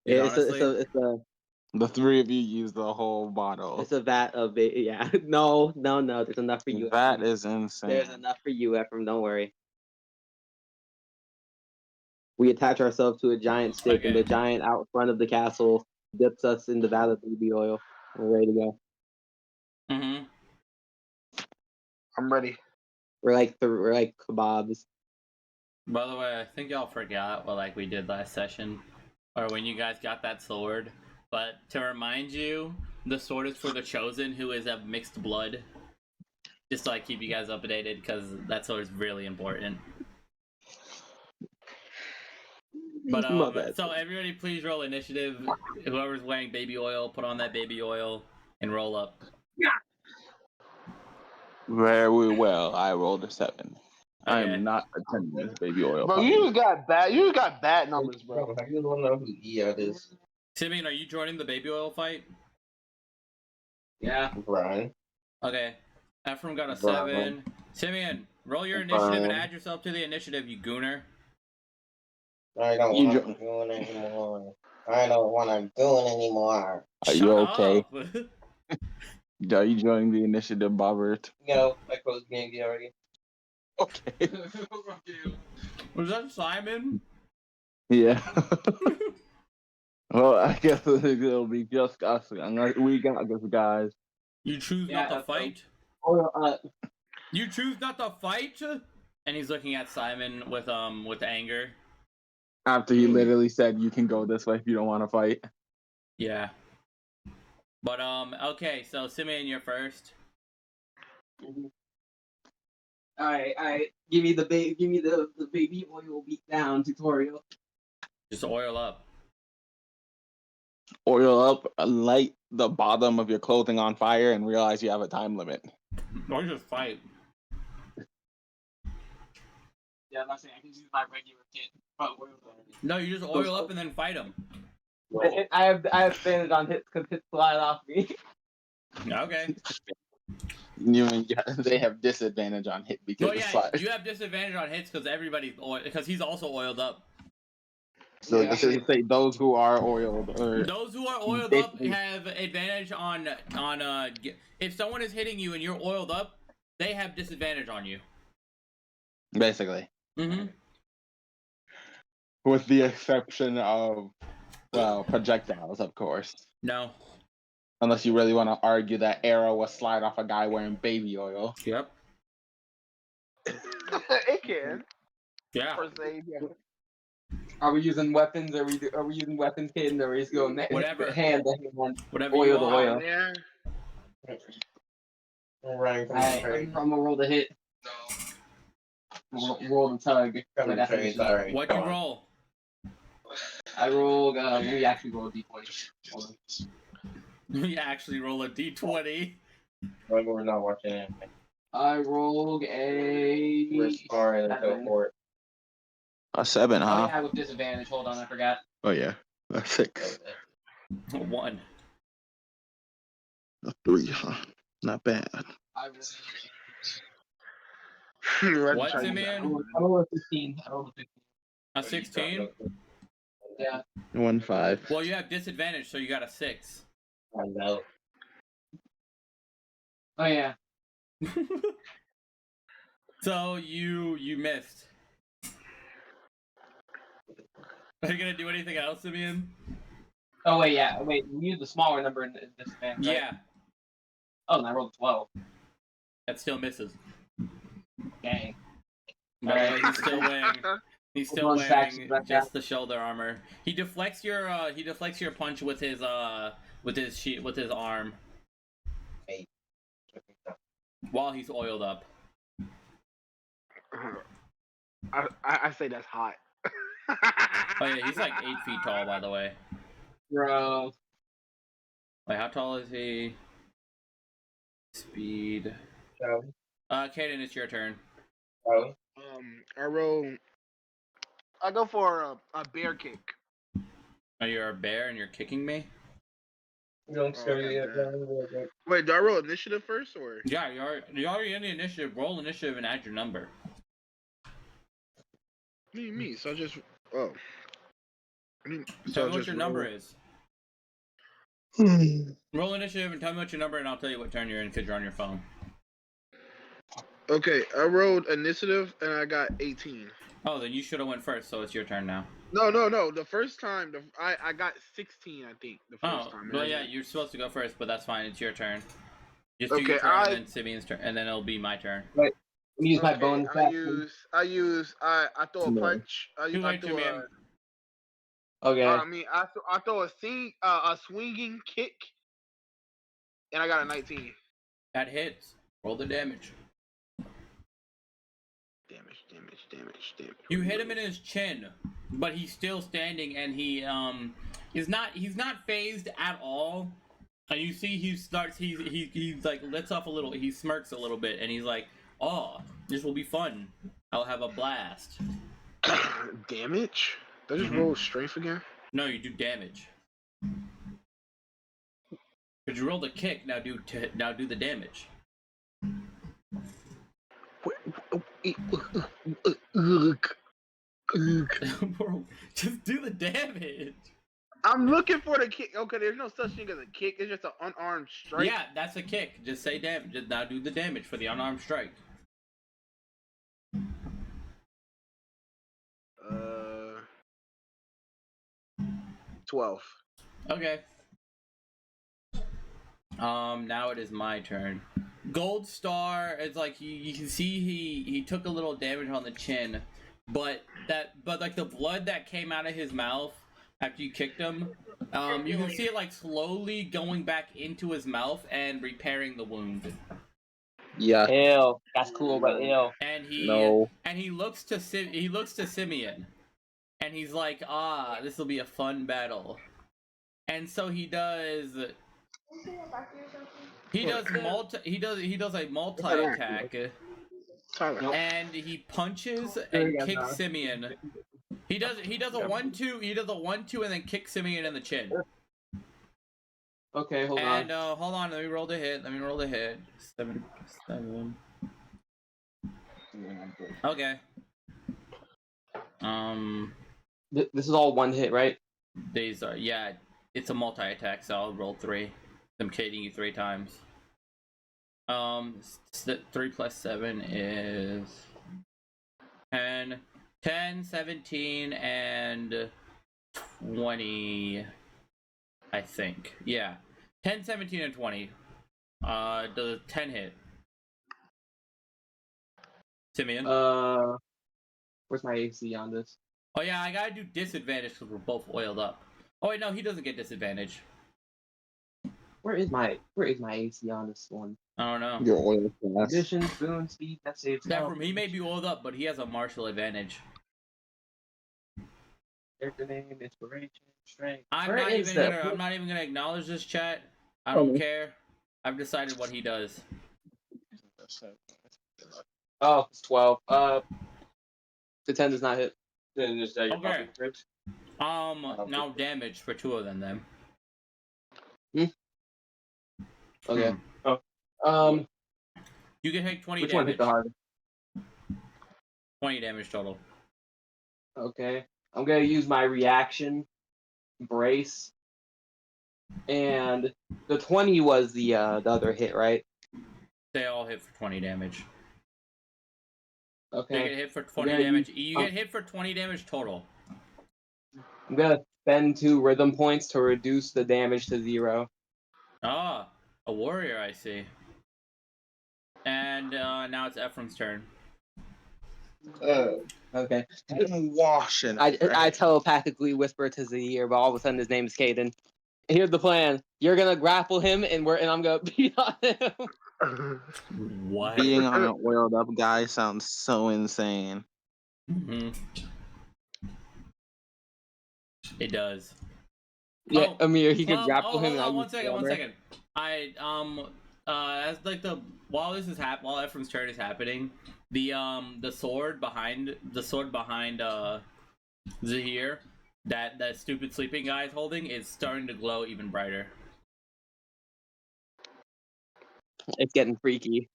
Yeah, Honestly, The three of you use the whole bottle. it's a vat of baby. Yeah, no. There's enough for you. That Ephraim. is insane. There's enough for you, Ephraim. Don't worry. We attach ourselves to a giant stick, and Okay. the giant out front of the castle dips us in the vat of baby oil. We're ready to go. Mm-hmm. I'm ready. We're like kebabs. By the way, I think y'all forgot what like we did last session, or when you guys got that sword. But to remind you, the sword is for the chosen, who is of mixed blood. Just to like keep you guys updated, because that sword is really important. But My bad. so everybody, please roll initiative. Whoever's wearing baby oil, put on that baby oil and roll up. Very well. I rolled a 7. I Okay. am not attending this baby oil. Bro, party. you just got bad numbers, bro. Simeon, are you joining the baby oil fight? Yeah. Brian. Okay. Ephraim got a Bravo. 7. Simeon, roll your initiative and add yourself to the initiative, you gooner. I don't You want to do it anymore. I don't want to do it anymore. Are you Shut okay? up. Are you joining the initiative, Bobbert? I closed the game already. Okay. Was that Simon? Yeah. Well, I guess it'll be just us. We got this, guys. You choose not to fight? You choose not to fight? And he's looking at Simon with anger. After he literally said, "You can go this way if you don't want to fight." Yeah. But okay, so Simeon, you're first. All right. Give me the baby oil beat down tutorial. Just oil up. Oil up, light the bottom of your clothing on fire, and realize you have a time limit. Or just fight. Yeah, I'm not saying I can use my regular kit, but No, you just oil up and then fight him. I have advantage on hits because hits fly off me. Okay. They have disadvantage on hit because Well, yeah, you have disadvantage on hits because because he's also oiled up. So this is say those who are oiled or Those who are oiled up have advantage on if someone is hitting you and you're oiled up, they have disadvantage on you. basically. Mm-hmm. With the exception of projectiles, of course. No. Unless you really want to argue that arrow will slide off a guy wearing baby oil. Yep. It can. Yeah. Per se, yeah. Are we using weapons? Are we using weapon kit? Or are we just going Whatever. hand to hand? Whatever Oil you to want. oil. Yeah. I'm running from Alright, the I'm gonna roll the hit. Roll the tug. sorry. What'd you roll? I rolled. We actually rolled d20. We actually roll a d20. We're not watching it. I rolled a. We're sparring and so forth. A 7, Oh huh? yeah, with disadvantage. Hold on, I forgot. Oh yeah. A 6. A 1. A 3, huh? Not bad. I What, Simeon? rolled a 15. A 16? Yeah. 1, 5. Well, you have disadvantage, so you got a 6. I know. Oh yeah. So you missed. Are you gonna do anything else, Simeon? Oh wait, yeah. Wait, we used the smaller number in disadvantage. Right? Yeah. Oh, and I rolled a 12. That still misses. Dang. By the way, he's still One wearing faction, just the shoulder armor. He deflects your punch with his arm. Hey. While he's oiled up. I say that's hot. Oh yeah, he's like 8 feet tall, by the way. Bro. Wait, how tall is he? Speed. So, Kaden, it's your turn. oh, I go for a bear kick. Oh, you're a bear and you're kicking me? don't show okay, you then. Wait, do I roll initiative first or? Yeah, you're already in the initiative. Roll initiative and add your number. Me. So I just Tell me what your number is. Roll initiative and tell me what your number, and I'll tell you what turn you're in because you're on your phone. Okay, I rolled initiative and I got 18. Oh, then you should have went first, so it's your turn now. No. The first time, I got 16. I think the first time. Well, yeah, you're supposed to go first, but that's fine. It's your turn. Just do Okay, your turn, and then Simeon's turn, and then it'll be my turn. Right. Let me use my Okay, bonus I action. I throw a No. punch. Too late, Simeon. Okay. I throw a swinging kick, and I got a 19. That hits. Roll the damage. Damage. You hit him in his chin, but he's still standing, and he's not phased at all. And you see he like lets off a little, he smirks a little bit, and he's like, "Oh, this will be fun. I'll have a blast." Damage? Did I just roll strength again? No, you do damage. Cause you rolled a kick, now do the damage. Bro, just do the damage. I'm looking for the kick. Okay, there's no such thing as a kick. It's just an unarmed strike. Yeah, that's a kick. Just say damage. Just now do the damage for the unarmed strike. 12. Okay. Now it is my turn. Gold Star is like you can see he took a little damage on the chin, but like the blood that came out of his mouth after you kicked him, you can see it like slowly going back into his mouth and repairing the wound. Yeah. Ew. That's cool, but ew. And he looks to Simeon, and he's like, "Ah, this will be a fun battle." and so he does a multi attack, and he punches and kicks Simeon. He does a 1-2 and then kicks Simeon in the chin. Okay, hold on. And hold on, let me roll the hit. 7. Okay. This is all one hit, right? These are it's a multi attack, so I'll roll 3. I'm kidding you 3 times. 3 plus 7 is 10, 17, and 20. I think. Yeah. 10, 17, and 20. Does 10 hit? Simeon? Where's my AC on this? Oh yeah, I gotta do disadvantage because we're both oiled up. Oh wait, no, he doesn't get disadvantage. Where is my AC on this one? I don't know. Your oil class. Condition, boon, speed, that saves. He may be oiled up, but he has a martial advantage. Character name, inspiration, strength. I'm not even gonna acknowledge this chat. I don't care. I've decided what he does. Oh, it's 12. The 10 does not hit. Okay. Now damage for 2 of them. Okay. You can take 20 Which one hit damage. the hardest? 20 damage total. Okay. I'm gonna use my reaction, brace, and the 20 was the other hit, right? They all hit for 20 damage. Okay. You get hit for 20 damage. You get hit for 20 damage total. I'm gonna spend 2 rhythm points to reduce the damage to 0. Ah, a warrior, I see. And now it's Ephraim's turn. Okay. I'm washing. I telepathically whisper to Zahir, but all of a sudden his name is Caden. Here's the plan. You're gonna grapple him, and I'm gonna beat on him. What? Being on an oiled up guy sounds so insane. Mm-hmm. It does. Yeah, Amir, he can grapple him. One second. As like while Ephraim's turn is happening, the sword behind Zahir, that stupid sleeping guy is holding, is starting to glow even brighter. It's getting freaky.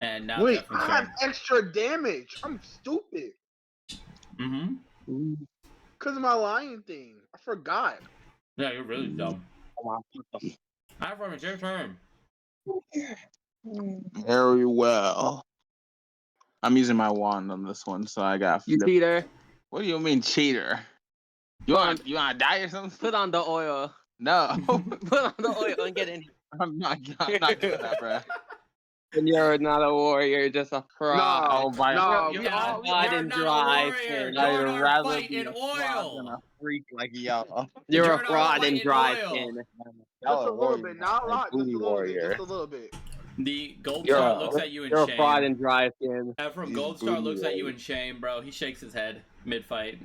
And now wait, Ephraim's I turn. have extra damage. I'm stupid. Mm-hmm. Because of my lion thing. I forgot. Yeah, you're really dumb. Ephraim, it's your turn. Very well. I'm using my wand on this one, so I got. You cheater. What do you mean cheater? You want to die or something? Put on the oil. No. Put on the oil and get in here. I'm not doing that, bro. And you're not a warrior, you're just a fraud. You're not a dry warrior. skin. You're I'd a rather fight be in a fraud than oil. a freak like y'all. You're a not fraud fight in in dry oil. skin. Just a little bit. Not a lot. Just a little bit. Just a little bit. The Gold Star looks at you in shame. You're a fraud in dry skin. Ephraim, Gold Star looks at you in shame, bro. He shakes his head mid-fight.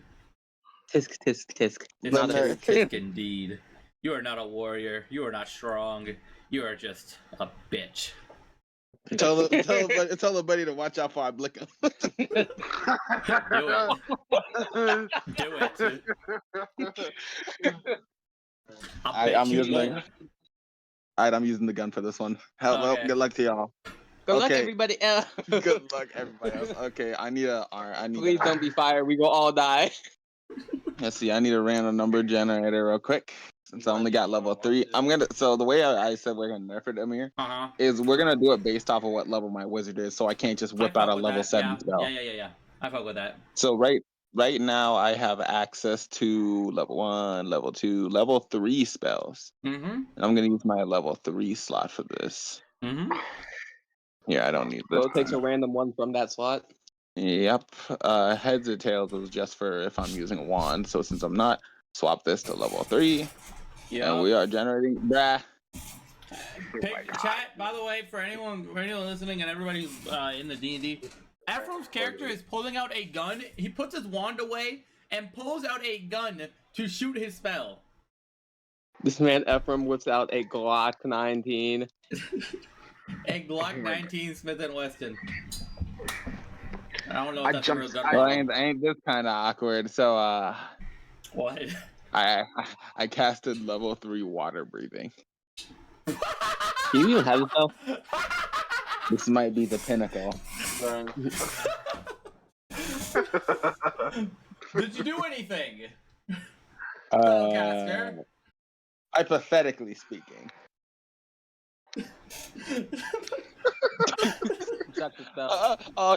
Tisk, tisk, tisk. It's not a tisk indeed. You are not a warrior. You are not strong. You are just a bitch. Tell the buddy to watch out for I blick him. Do it. I'm using the gun for this one. Well, good luck to y'all. Good luck, everybody else. Good luck, everybody else. Okay, Please don't be fired. We will all die. Let's see. I need a random number generator real quick. Since I only got level 3, so the way I said we're gonna nerf it, Amir, is we're gonna do it based off of what level my wizard is, so I can't just whip out a level 7 spell. Yeah. I fuck with that. So right now I have access to level 1, level 2, level 3 spells. Mm-hmm. And I'm gonna use my level 3 slot for this. Mm-hmm. Yeah, I don't need this. So it takes a random one from that slot. Yep. Heads or tails is just for if I'm using a wand. So since I'm not, swap this to level 3. Yeah, and we are generating. Chat, by the way, for anyone listening and everybody who's in the D&D, Ephraim's character is pulling out a gun. He puts his wand away and pulls out a gun to shoot his spell. This man Ephraim whips out a Glock 19. A Glock 19 Smith & Wesson. I don't know if I that's a jumped- real gun. Well, model. ain't this kind of awkward? So, What? I casted level 3 water breathing. Can you even have yourself? This might be the pinnacle. Did you do anything? Spellcaster? Hypothetically speaking. Shut the spell. All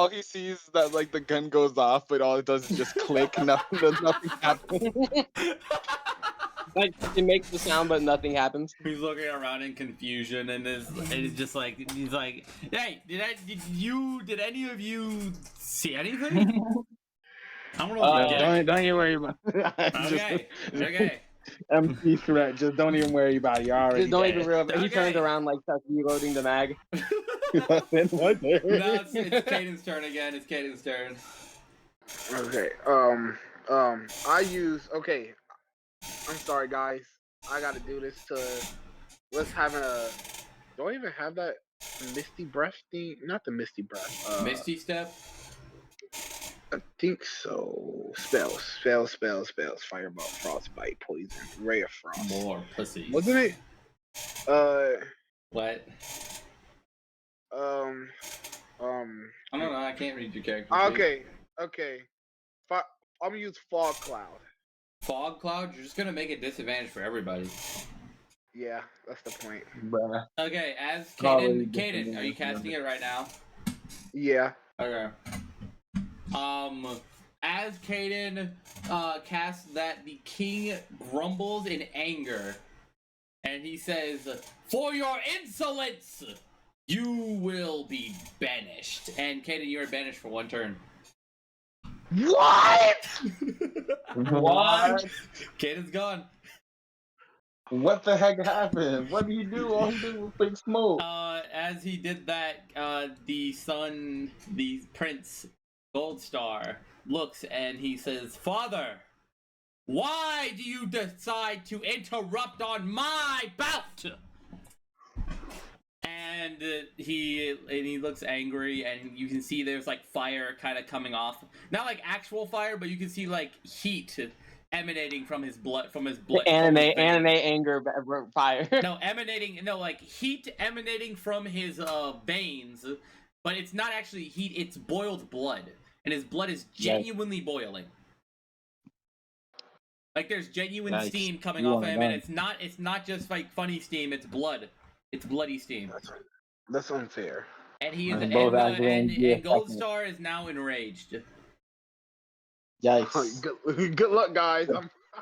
he sees is that like the gun goes off, but all it does is just click. Nothing happens. Like it makes the sound, but nothing happens. He's looking around in confusion and he's just like, hey, did any of you see anything? I don't know. Don't you worry about it. Okay. Empty threat. Just don't even worry about it. You're already Just don't dead. even realize. He Okay. turns around like starts reloading the mag. No, it's Caden's turn again. It's Caden's turn. Okay. I use. Okay. I'm sorry, guys. I gotta do this to. Let's have a. Do I even have that Misty Breath thing? Not the Misty Breath. Misty Step? I think so. Spells. Fireball, frostbite, poison, ray of frost. More pussy. Wasn't it? What? I don't know. I can't read your character sheet. Okay. I'm gonna use fog cloud. Fog cloud? You're just gonna make a disadvantage for everybody. Yeah, that's the point. Bruh. Okay, as Probably Caden, are you casting it right now? Yeah. Okay. As Caden casts that, the king grumbles in anger, and he says, "For your insolence, you will be banished." And Caden, you are banished for 1 turn. What? What? Caden's gone. What the heck happened? What did he do? All he did was big smoke. As he did that, the prince Goldstar looks and he says, "Father, why do you decide to interrupt on my bout?" And he looks angry, and you can see there's like fire kind of coming off, not like actual fire, but you can see like heat emanating from his blood. Anime anger fire. Like heat emanating from his veins, but it's not actually heat, it's boiled blood. And his blood is genuinely boiling. Like there's genuine steam coming off of him, and it's not just like funny steam, it's blood. It's bloody steam. That's unfair. And he is And Goldstar is now enraged. Yikes. Good luck, guys.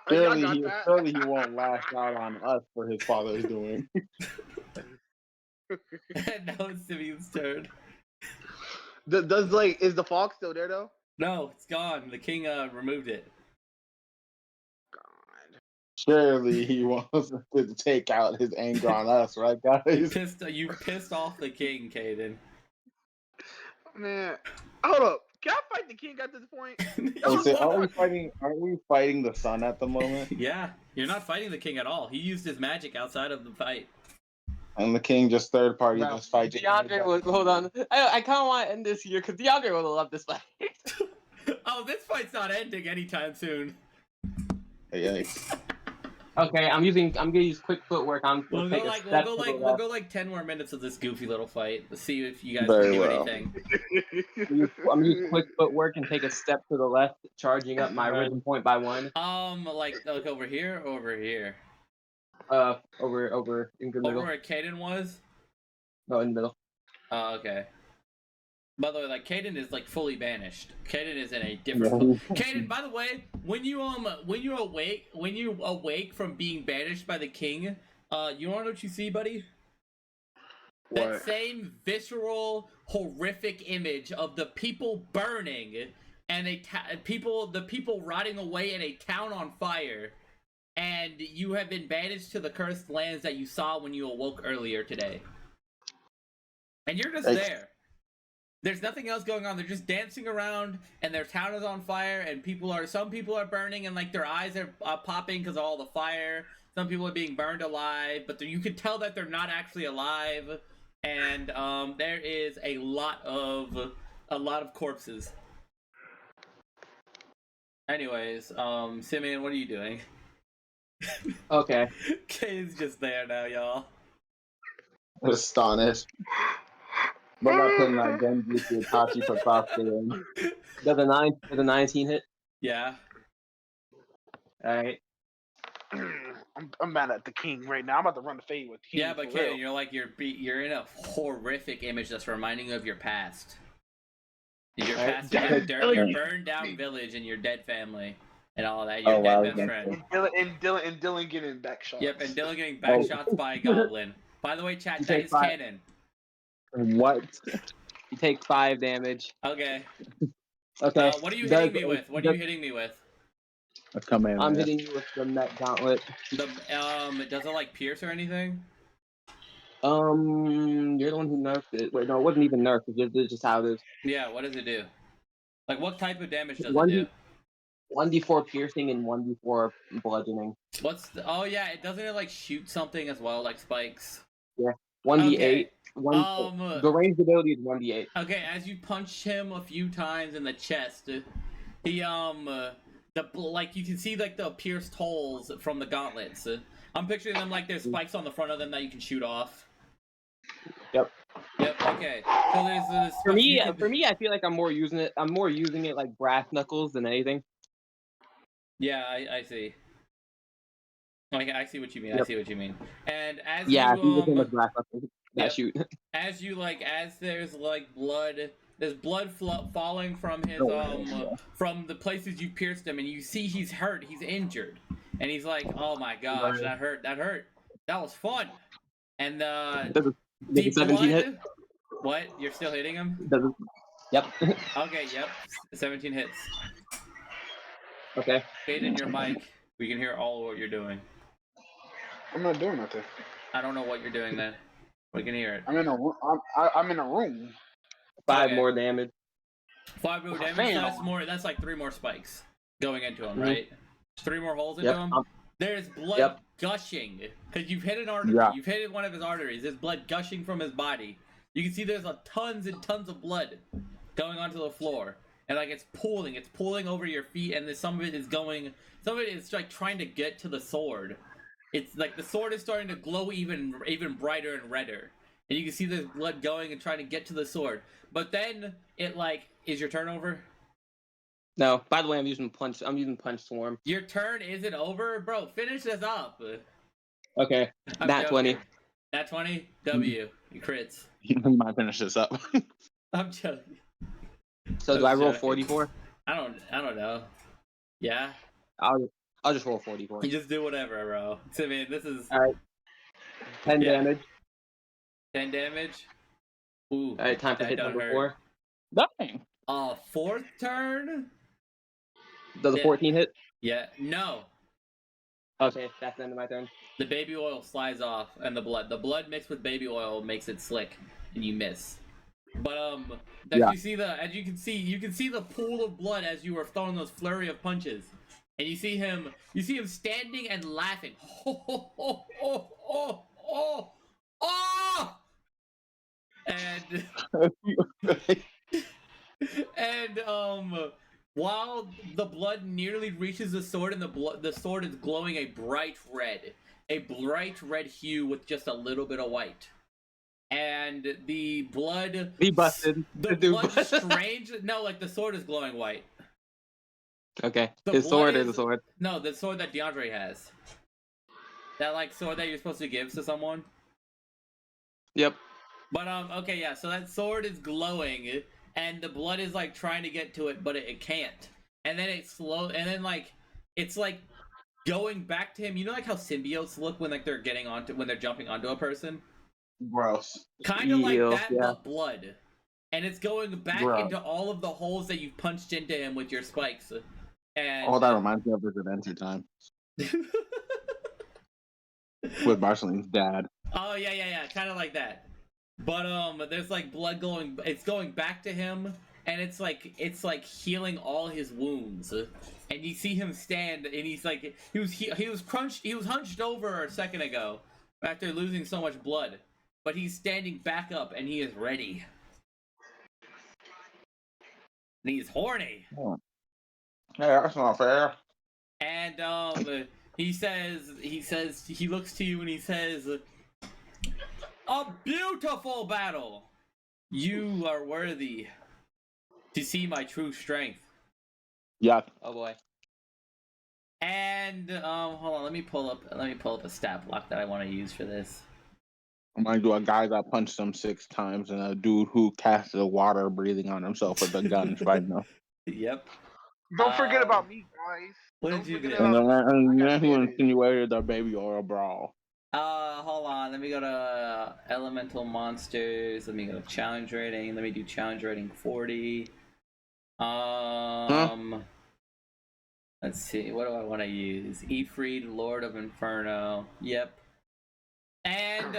Surely he won't lash out on us for his father's doing. And now it's Simeon's turn. Is the fog still there though? No, it's gone. The king removed it. God. Surely he wants to take out his anger on us, right, guys? You pissed off the king, Caden. Man, hold up. Can I fight the king at this point? Aren't we fighting the sun at the moment? Yeah, you're not fighting the king at all. He used his magic outside of the fight. And the king just third party just fighting. DeAndre was hold on. I kind of want to end this here because DeAndre would have loved this fight. Oh, this fight's not ending anytime soon. Yikes. Okay, I'm gonna use quick footwork. We'll go like 10 more minutes of this goofy little fight. Let's see if you guys can do anything. I'm gonna use quick footwork and take a step to the left, charging up my rhythm point by 1. Like over here or over here? Over in the middle. Over where Caden was? No, in the middle. Oh, okay. By the way, like Caden is like fully banished. Caden is in a different. Caden, by the way, when you awake from being banished by the king, you wanna know what you see, buddy? What? That same visceral, horrific image of the people burning and the people rotting away in a town on fire, and you have been banished to the cursed lands that you saw when you awoke earlier today. And you're just there. There's nothing else going on. They're just dancing around, and their town is on fire, and some people are burning, and like their eyes are popping because of all the fire. Some people are being burned alive, but you can tell that they're not actually alive. And there is a lot of corpses. Anyways, Simeon, what are you doing? Okay. Kay's just there now, y'all. Astonished. But not putting that Genji to Itachi for prospering. Does the 19 hit? Yeah. Alright. I'm mad at the king right now. I'm about to run the fade with the king. Yeah, but for real. Kay, you're in a horrific image that's reminding you of your past. Your past, your burned down village and your dead family and all that. Your dead best friend. And Dylan getting back shots. Yep, and Dylan getting back shots by a goblin. By the way, chat, that is canon. What? You take 5 damage. Okay. Okay. What are you hitting me with? What are you hitting me with? A command. I'm hitting you with the Met Gauntlet. It doesn't like pierce or anything? You're the one who nerfed it. Wait, no, it wasn't even nerfed. It's just how it is. Yeah, what does it do? Like, what type of damage does it 1d do? 1d4 piercing and 1d4 bludgeoning. Oh yeah, doesn't it like shoot something as well, like spikes? Yeah, 1d8. Okay. The ranged ability is 1d8. Okay, as you punch him a few times in the chest, he like you can see like the pierced holes from the gauntlets. I'm picturing them like there's spikes on the front of them that you can shoot off. Yep. Yep. Okay. So there's this. For me, I feel like I'm more using it like brass knuckles than anything. Yeah, I see. Like I see what you mean. Yep. I see what you mean. And as yeah, you brass knuckles. That yep. shoot. As there's like blood. There's blood falling from his from the places you pierced him, and you see he's hurt, he's injured, and he's like, "Oh my gosh, that hurt, that was fun." And Does a 17 hit? What? You're still hitting him? Yep. Okay, yep. 17 hits. Okay. Fade in your mic. We can hear all of what you're doing. I'm not doing nothing. I don't know what you're doing then. We can hear it. I'm in a room. I'm in a room. 5 more damage. 5 more damage. That's like 3 more spikes going into him, right? 3 more holes into him. There's blood gushing because you've hit an artery. Yeah. You've hit one of his arteries. There's blood gushing from his body. You can see there's tons and tons of blood going onto the floor, and like it's pooling over your feet, and some of it is like trying to get to the sword. It's like the sword is starting to glow even brighter and redder. And you can see there's blood going and trying to get to the sword. But then it is your turn over? No. By the way, I'm using punch swarm. Your turn isn't over? Bro, finish this up. Okay. Nat 20. Nat 20? W. You crits. You might finish this up. I'm joking. So do I roll 44? I don't know. Yeah? I'll just roll 44. You just do whatever, bro. I mean, this is... Alright. 10 damage. 10 damage? Ooh. Alright, time for hit number 4. Nothing. 4th turn? Does a 14 hit? Yeah. No. Okay, that's the end of my turn. The baby oil slides off, and the blood mixed with baby oil makes it slick, and you miss. But you can see the pool of blood as you were throwing those flurry of punches, and you see him standing and laughing. And while the blood nearly reaches the sword, and the sword is glowing a bright red hue with just a little bit of white. And the blood... He busted. The blood strange... No, like the sword is glowing white. Okay. His sword is a sword. No, the sword that DeAndre has. That sword that you're supposed to give to someone? Yep. But okay, yeah, so that sword is glowing, and the blood is trying to get to it, but it can't. And then it's it's going back to him. You know how symbiotes look when when they're jumping onto a person? Gross. Kind of like that, but blood. And it's going back into all of the holes that you punched into him with your spikes. And that reminds me of his Adventure Time. With Marceline's dad. Oh yeah, kind of like that. But there's blood going. It's going back to him, and it's like healing all his wounds. And you see him stand, and he's like he was hunched over a second ago after losing so much blood, but he's standing back up and he is ready. And he's horny. Yeah, that's not fair. And he looks to you and he says, "A beautiful battle. You are worthy to see my true strength." Yeah. Oh boy. And hold on, let me pull up a stat block that I want to use for this. I'm gonna do a guy that punched him 6 times and a dude who cast the water breathing on himself with a gun right now. Yep. Don't forget about me, guys. What Don't did you forget do? about me. And I then who got it. insinuated the baby oil brawl. Hold on. Let me go to elemental monsters. Let me go to challenge rating. Let me do challenge rating 40. Let's see. What do I want to use? Ifrit, Lord of Inferno. Yep. And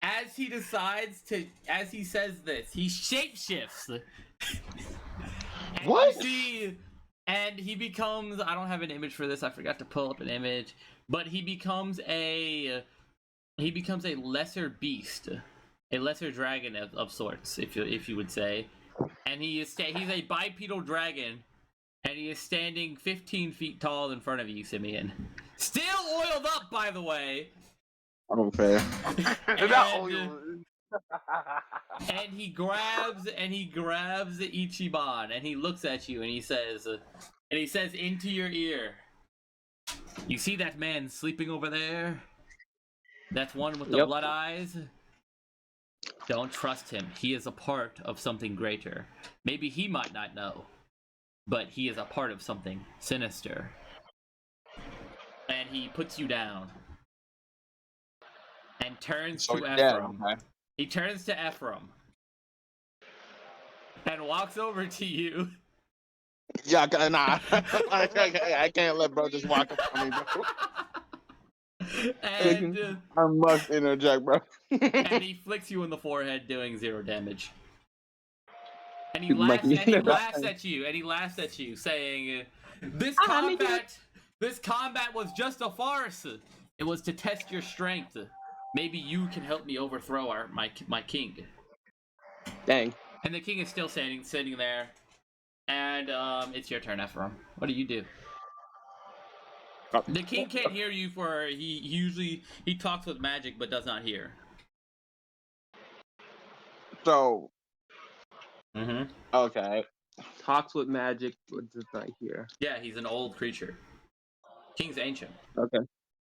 as he says this, he shapeshifts. And What? you see, and he becomes. I don't have an image for this. I forgot to pull up an image. But he becomes a lesser beast, a lesser dragon of sorts, if you would say, and he's a bipedal dragon, and he is standing 15 feet tall in front of you, Simeon. Still oiled up, by the way. Okay. Not oil. And he grabs Ichiban, and he looks at you, and he says into your ear, "You see that man sleeping over there? That's one with the blood eyes? Don't trust him. He is a part of something greater. Maybe he might not know, but he is a part of something sinister." And he puts you down and turns to Ephraim. Okay. He turns to Ephraim and walks over to you. Yeah, nah. I can't let bro just walk up on me, bro. And I must interject, bro. and he flicks you in the forehead, doing 0 damage. And he Like, laughs at you, saying, This combat was just a farce. It was to test your strength. Maybe you can help me overthrow my king." Dang. And the king is still sitting there. And it's your turn, Ephraim. What do you do? The king can't hear you he talks with magic but does not hear. So. Mm-hmm. Okay. Talks with magic, but does not hear. Yeah, he's an old creature. King's ancient. Okay.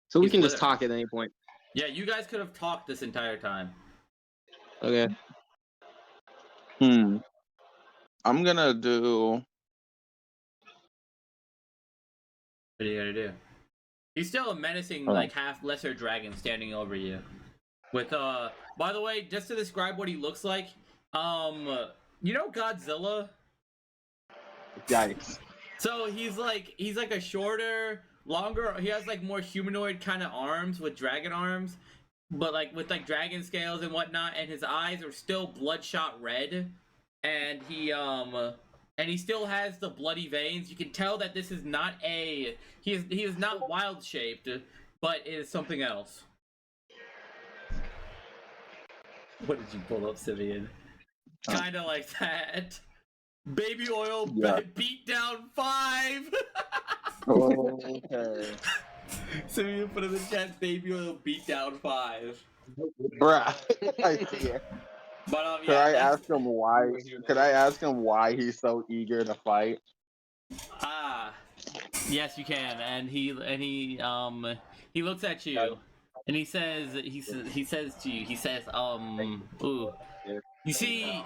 So we He's can just withering. talk at any point. Yeah, you guys could have talked this entire time. Okay. I'm gonna do. What are you gonna do? He's still a menacing, half lesser dragon standing over you. With by the way, just to describe what he looks like, you know Godzilla? Yikes. So he's like a shorter, longer. He has more humanoid kind of arms with dragon arms, but with dragon scales and whatnot. And his eyes are still bloodshot red, and he still has the bloody veins. You can tell that this is not he is not wild shaped, but it is something else. What did you pull up, Simeon? Kind of like that. Baby oil beat down 5. Okay. Simeon put in the chat. Baby oil beat down 5. Bruh. I see it. But Could I ask him why? Could I ask him why he's so eager to fight? Yes, you can. And he looks at you, and he says to you, ooh, you see,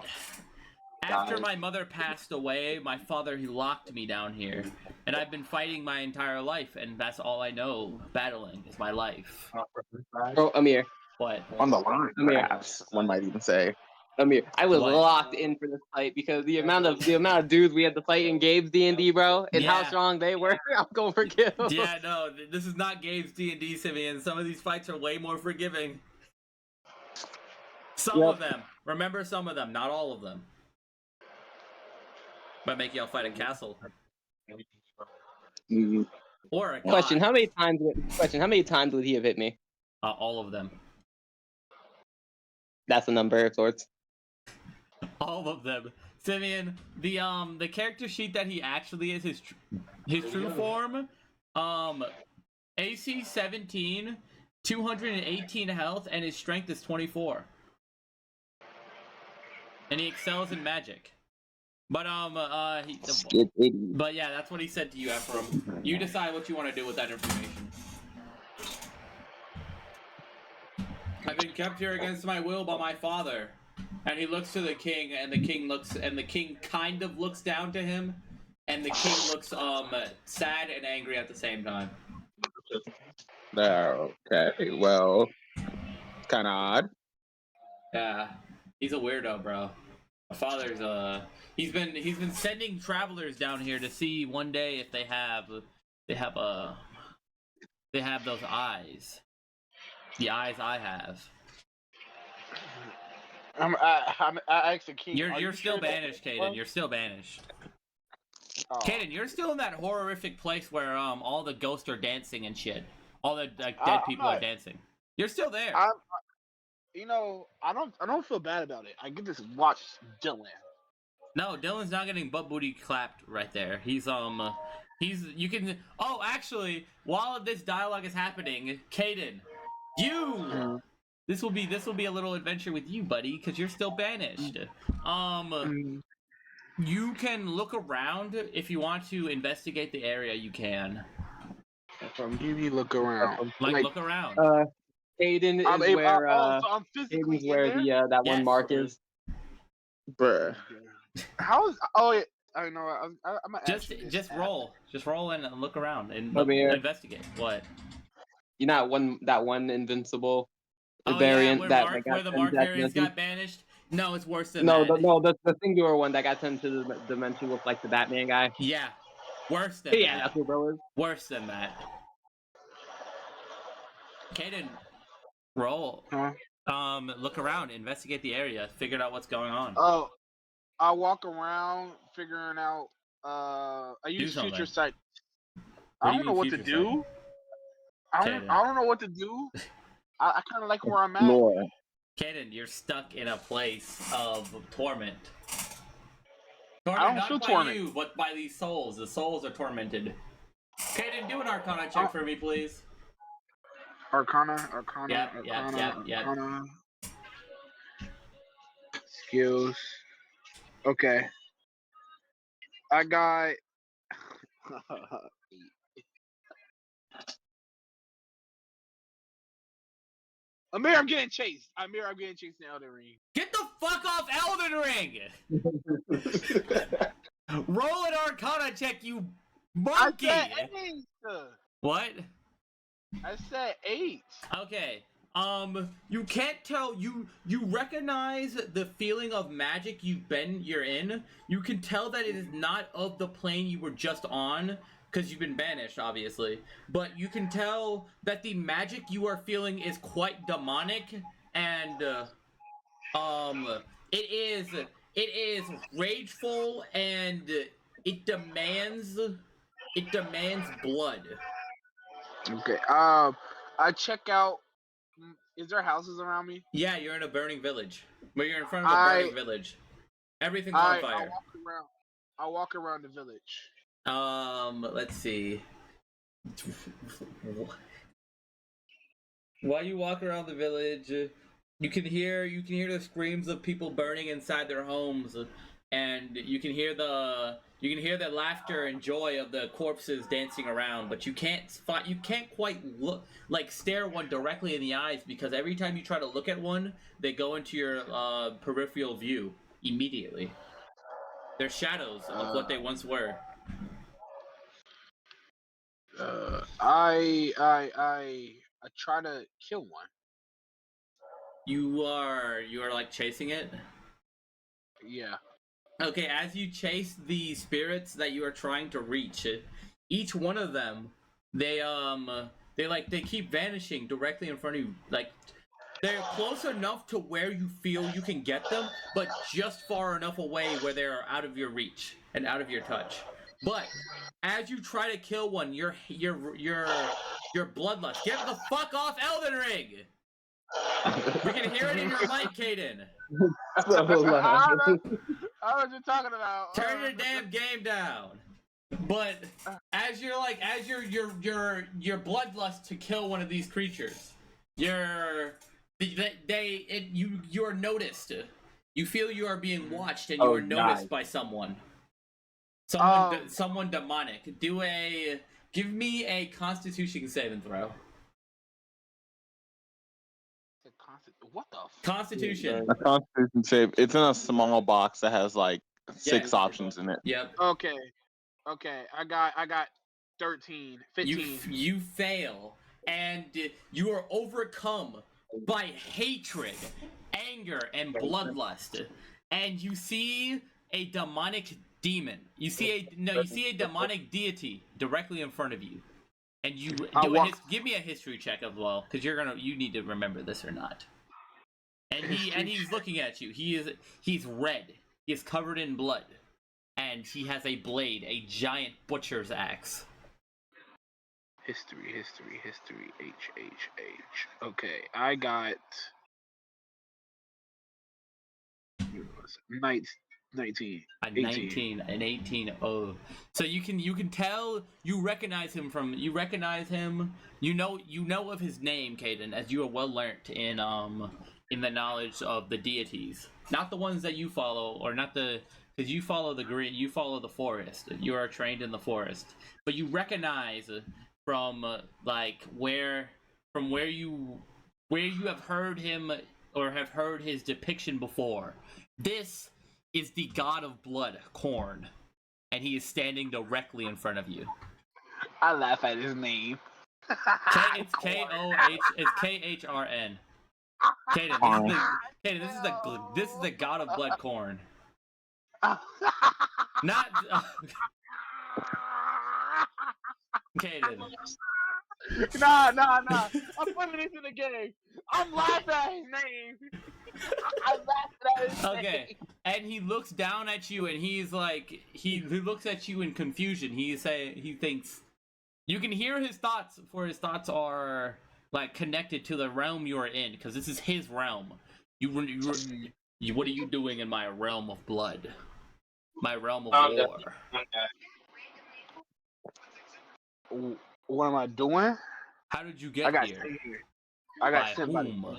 after my mother passed away, my father, he locked me down here, and I've been fighting my entire life, and that's all I know. Battling is my life. Oh, Amir. What? On the line, Amir. perhaps one might even say. Amir, I was What? locked in for this fight because the amount of dudes we had to fight in Gabe's D&D, bro, and how Yeah. strong they were. I'm going for kills. Yeah, no, this is not Gabe's D&D, Simeon. Some of these fights are way more forgiving. Some of them. Remember some of them, not all of them. Might make y'all fight a castle Mm, or a god. Question: How many times would he have hit me? All of them. That's a number of sorts. All of them. Simeon, the character sheet that he actually is his true form, AC 17, 218 health, and his strength is 24. And he excels in magic. But but yeah, that's what he said to you, Ephraim. You decide what you want to do with that information. I've been kept here against my will by my father. And he looks to the king, and the king kind of looks down to him, and the king looks sad and angry at the same time. Okay, well, it's kind of odd. Yeah, he's a weirdo, bro. My father's he's been sending travelers down here to see one day if they have those eyes, the eyes I have. I asked the king. You're still banished, Caden. You're still banished. Oh. Caden, you're still in that horrific place where all the ghosts are dancing and shit. All the dead people are dancing. You're still there. I don't feel bad about it. I get to watch Dylan. No, Dylan's not getting butt booty clapped right there. You can. Oh, actually, while this dialogue is happening, Caden, This will be a little adventure with you, buddy, because you're still banished. You can look around if you want to investigate the area. You can. You need to look around. Look around. Aiden is I'm physically Aiden's where there? that one mark is. Bruh. How is? Oh, yeah. I know. I'm gonna Just roll. Just roll and look around and investigate. What? You know that one invincible where variant the Mark variants got banished. No, it's worse than that. that. No, the singular one that got sent to the dimension with like the Batman guy. Yeah, worse than Yeah, that. that's what bro is. Worse than that. Caden, roll. Huh? Look around, investigate the area, figure out what's going on. Oh, I walk around figuring out. I use future sight. I don't know what to do. I don't know what to do. I kind of like where I'm at. Lord. Caden, you're stuck in a place of torment. I don't feel Not by torment. you, but by these souls. The souls are tormented. Caden, do an Arcana check for me, please. Arcana. Yep. Skills. Okay. I got. Amir, I'm getting chased. I'm getting chased in Elden Ring. Get the fuck off Elden Ring! Roll an Arcana check, you monkey! I said 8. What? I said 8. Okay. You can't tell. You recognize the feeling of magic you're in. You can tell that it is not of the plane you were just on, because you've been banished, obviously. But you can tell that the magic you are feeling is quite demonic, and it is rageful, and it demands blood. Okay. I check out. Is there houses around me? Yeah, you're in a burning village. Well, you're in front of a burning village. Everything's on fire. I walk around the village. Let's see. While you walk around the village, you can hear the screams of people burning inside their homes, and you can hear the laughter and joy of the corpses dancing around, but you can't quite stare one directly in the eyes, because every time you try to look at one, they go into your peripheral view immediately. They're shadows of what they once were. I try to kill one. You are like chasing it? Yeah. Okay, as you chase the spirits that you are trying to reach, each one of them, they keep vanishing directly in front of you. Like, they're close enough to where you feel you can get them, but just far enough away where they're out of your reach. and out of your touch. But as you try to kill one, your bloodlust. Get the fuck off Elden Ring! We can hear it in your mic, Caden. So loud. I was just talking about. Turn your damn game down. But as your bloodlust to kill one of these creatures, you are noticed. You feel you are being watched, and you are noticed by someone. Someone demonic. Give me a Constitution saving throw. What the? Constitution. A Constitution save. It's in a small box that has like 6 options in it. Yep. Okay. I got 13, 15. You fail, and you are overcome by hatred, anger, and bloodlust, and you see a demonic demon. You see a demonic deity directly in front of you, and give me a history check as well, because you need to remember this or not. And he's looking at you. He's red. He is covered in blood, and he has a blade, a giant butcher's axe. History, H. Okay, I got 19. A 19, an 18. Oh, so you can tell, you recognize him. You know of his name, Caden, as you are well learnt in the knowledge of the deities, not the ones that you follow, or not because you follow you follow the forest. You are trained in the forest, but you recognize from where you have heard him or have heard his depiction before. This is the god of blood, Khorne, and he is standing directly in front of you. I laugh at his name. It's K-O-H. It's K-H-R-N. Caden, this is the god of blood, Khorne. Not. Caden. Nah. I'm putting this in the game. I'm laughing at his name. I laughed at his name. Okay, and he looks down at you, and he's like, he looks at you in confusion. He thinks, you can hear his thoughts, for his thoughts are like connected to the realm you are in, because this is his realm. What are you doing in my realm of blood? My realm of war. What am I doing? How did you get here? I got sent by whom?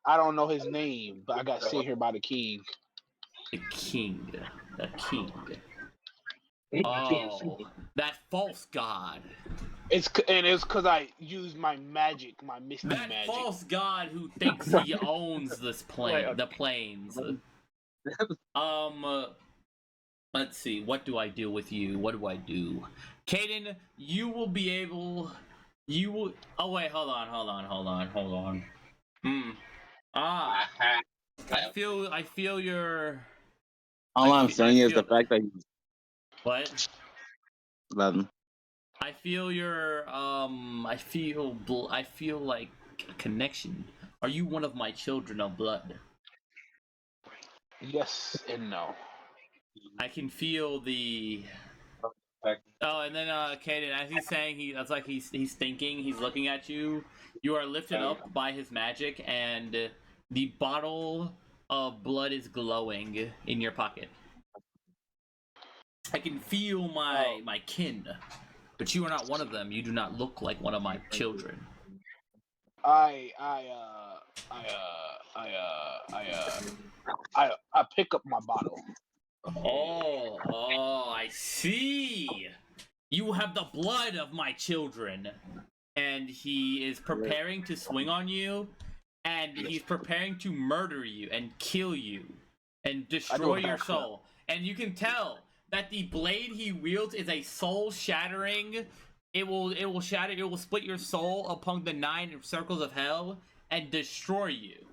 I don't know his name, but I got sent here by the king. The king. Oh, that false god. It's because I used my magic, my mystic magic. That false god who thinks he owns this the plains. Let's see. What do I do with you? What do I do? Caden, you will be able. You will. Oh wait, hold on. I feel your. All I'm saying is the fact that he's. What? 11. I feel your I feel like a connection. Are you one of my children of blood? Yes and no. I can feel the. Oh, and then Caden, as he's saying, that's like he's thinking, he's looking at you. You are lifted up by his magic, and the bottle of blood is glowing in your pocket. I can feel my kin, but you are not one of them. You do not look like one of my children. I pick up my bottle. Oh, I see. You have the blood of my children. And he is preparing to swing on you, and he's preparing to murder you and kill you and destroy your soul. And you can tell that the blade he wields is a soul-shattering. It will shatter. It will split your soul upon the 9 circles of hell and destroy you.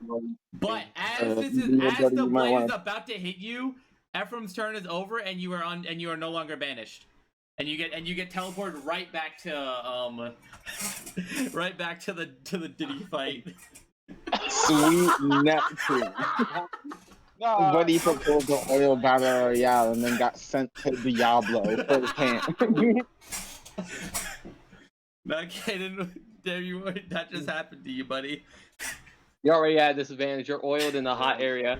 But as the blade is about to hit you, Ephraim's turn is over, and you are no longer banished, and you get teleported right back to the Diddy fight. Sweet Neptune. Nah, Buddy proposed the oil battle royale and then got sent to Diablo firsthand. Not kidding. There you were. That just happened to you, buddy. You already had disadvantage. You're oiled in a hot area.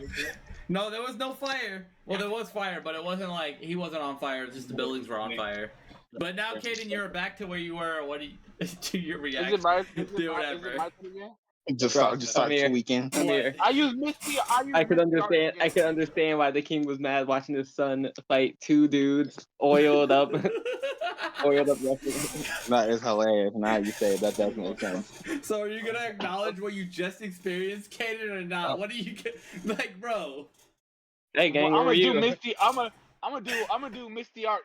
No, there was no fire. Well, there was fire, but it wasn't like he wasn't on fire. Just the buildings were on fire. But now, Caden, you're back to where you were. What do you do? Your is reaction? it my Do is it whatever. my turn again? just Bro, start I'm here. tweaking. I'm here. I use Misty. I could Misty Art understand. I again. could understand why the king was mad watching his son fight two dudes oiled up, oiled up wrestling. That is hilarious. Now you say it, that does make sense. So are you gonna acknowledge what you just experienced, Caden, or not? What do you get? Like, bro? Hey, gang, Well, I'm where gonna are do you? Misty. I'm gonna do Misty Art.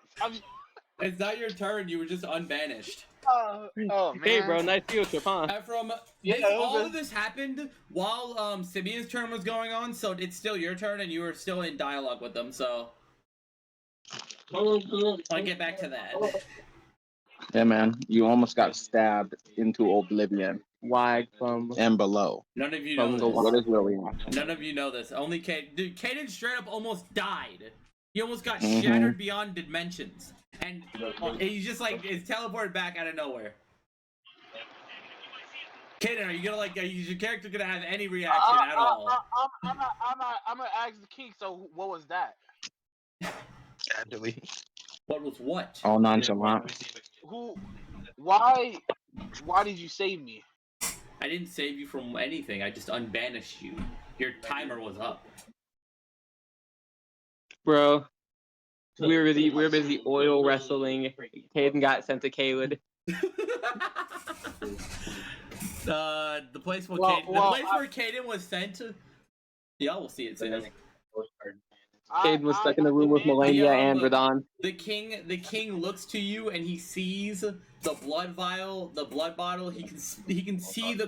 It's not your turn. You were just unbanished. Oh man. Hey, bro, nice field trip, huh? And from Yeah, this, it was all a- of this happened while Simeon's turn was going on, so it's still your turn, and you were still in dialogue with them. So I'll get back to that. Yeah, man. You almost got stabbed into oblivion Why from? and below. None of you know From the this. What is your reaction? None of you know this. Only Caden. Dude, Caden straight up almost died. He almost got Mhm. shattered beyond dimensions, and he just like is teleported back out of nowhere. Caden, are you gonna like? Is your character gonna have any reaction at all? I'm gonna ask the king. So what was that? Actually. What was what? All nonchalant. Who? Why? Why did you save me? I didn't save you from anything. I just unbanished you. Your timer was up. Bro, we were busy oil wrestling. Caden got sent to Caled. The place where Well, Caden, well, the place where Caden was sent to. Y'all will see it soon. Caden was stuck in the room with Melania and Radon. The king looks to you and he sees the blood vial, the blood bottle. He can see the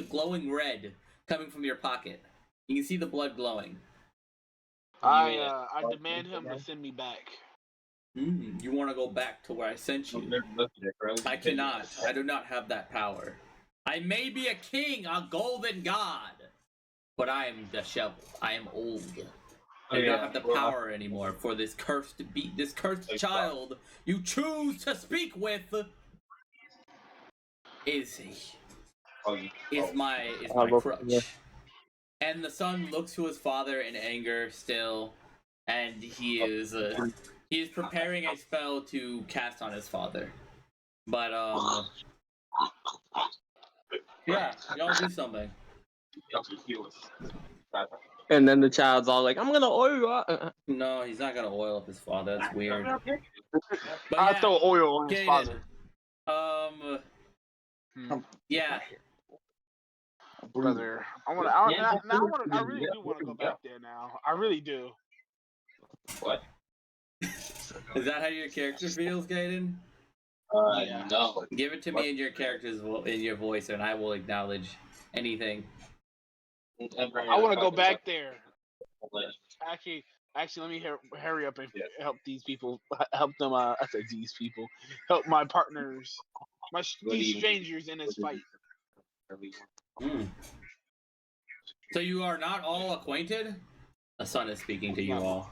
glowing red coming from your pocket. You can see the blood glowing. I demand him to send me back. You want to go back to where I sent you? I cannot. I do not have that power. I may be a king, a golden god, but I am the shovel. I am old. I do not have the power anymore for this cursed child you choose to speak with. Is my crutch. And the son looks to his father in anger still, and he is preparing a spell to cast on his father. But yeah, y'all do something. And then the child's all like, "I'm gonna oil you up." No, he's not gonna oil up his father. That's weird. But I yeah, throw oil on his Caden, father. Yeah. Brother, I really do want to go back there now. I really do. Is that how your character feels, Caden? Yeah. No. Give it to me in your character's in your voice, and I will acknowledge anything. I want to go back there. Actually, let me hurry up and help these people. Help them. I said these people. Help my partners. These strangers in this fight. So you are not all acquainted? The son is speaking to you all.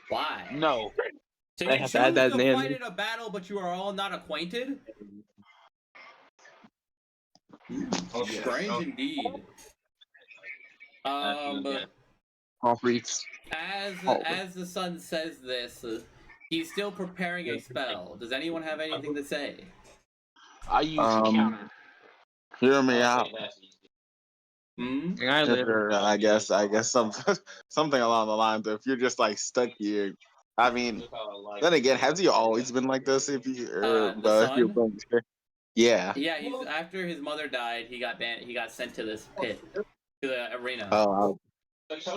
Why? No. So I you have choose to add that to name. fight in a battle, but you are all not acquainted? Strange indeed. All freaks. As the son says this, he's still preparing a spell. Does anyone have anything to say? I use counter. Hear me out. I guess something along the lines of if you're just like stuck here. I mean, then again, has he always been like this? If you, if you're playing this character? Yeah. Yeah, he's after his mother died, he got banned. He got sent to this pit, to the arena. Oh,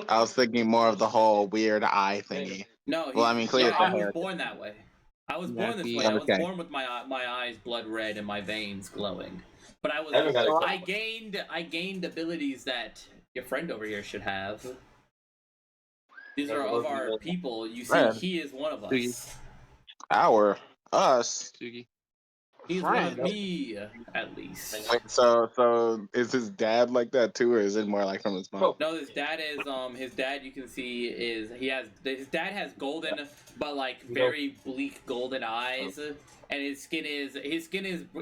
I was thinking more of the whole weird eye thingy. No, well, I mean, clearly, I was born that way. I was born this way. I was Okay. born with my eyes blood red and my veins glowing. But I gained abilities that your friend over here should have. These are of our people. You see, Red. he is one of us. Us. He's one friend. of me, at least. Wait, so is his dad like that too, or is it more like from his mom? No, his dad is his dad you can see is his dad has golden but like very bleak golden eyes, and his skin is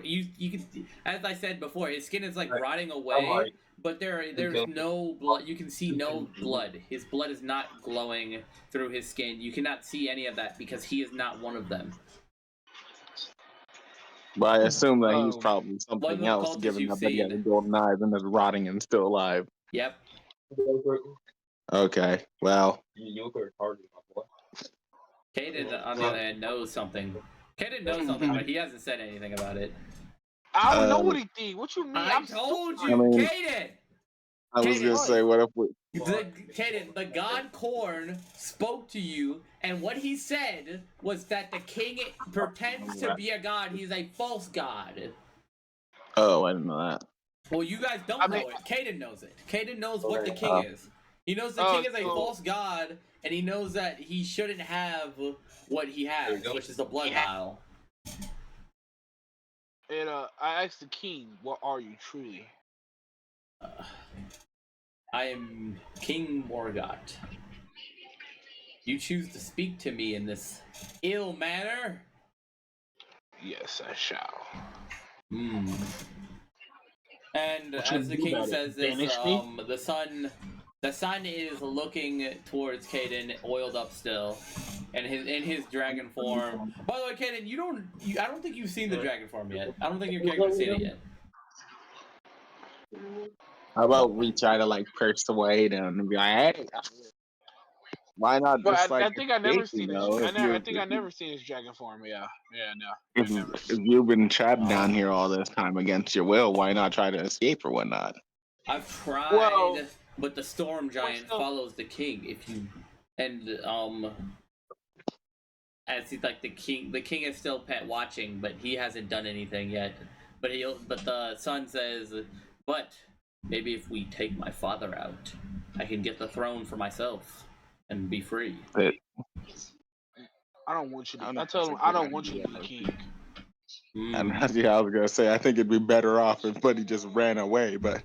you can, as I said before, his skin is like rotting away, but there's no blood. You can see no blood. His blood is not glowing through his skin. You cannot see any of that because he is not one of them. But I assume that he's Oh. probably One of something the else, cultists given you've that he has seen. golden eyes and is rotting and still alive. Yep. Okay, well, Caden, on the other hand, knows something. Caden knows something, but he hasn't said anything about it. I don't know what he think. What you mean? I told you, I mean- Caden! I was Caden, gonna say, what if we? Caden, the god Korn spoke to you, and what he said was that the king pretends to be a god. He's a false god. Oh, I didn't know that. Well, you guys don't know it. Caden knows it. Caden knows what the king is. He knows the king is a false god, and he knows that he shouldn't have what he has, which is the blood vial. And I asked the king, "What are you truly?" I am King Morgott. You choose to speak to me in this ill manner? Yes, I shall. Hmm. And as the king says this, the sun is looking towards Caden, oiled up still, and in his dragon form. By the way, Caden, I don't think you've seen the dragon form yet. I don't think your character's seen it yet. How about we try to like persuade him and be like, hey, why not But just I think I never escape, seen you it. know? I think I never seen his dragon form. Yeah, no. If you've been trapped down here all this time against your will, why not try to escape or whatnot? I've tried, Well, but the storm giant follows the king. As he's like the king is still watching, but he hasn't done anything yet. But the sun says, but maybe if we take my father out, I can get the throne for myself and be free. But I don't want you to. don't know I if tell that's him a I good don't want you to be idea. king. and yeah, I was gonna say I think it'd be better off if Buddy just ran away, but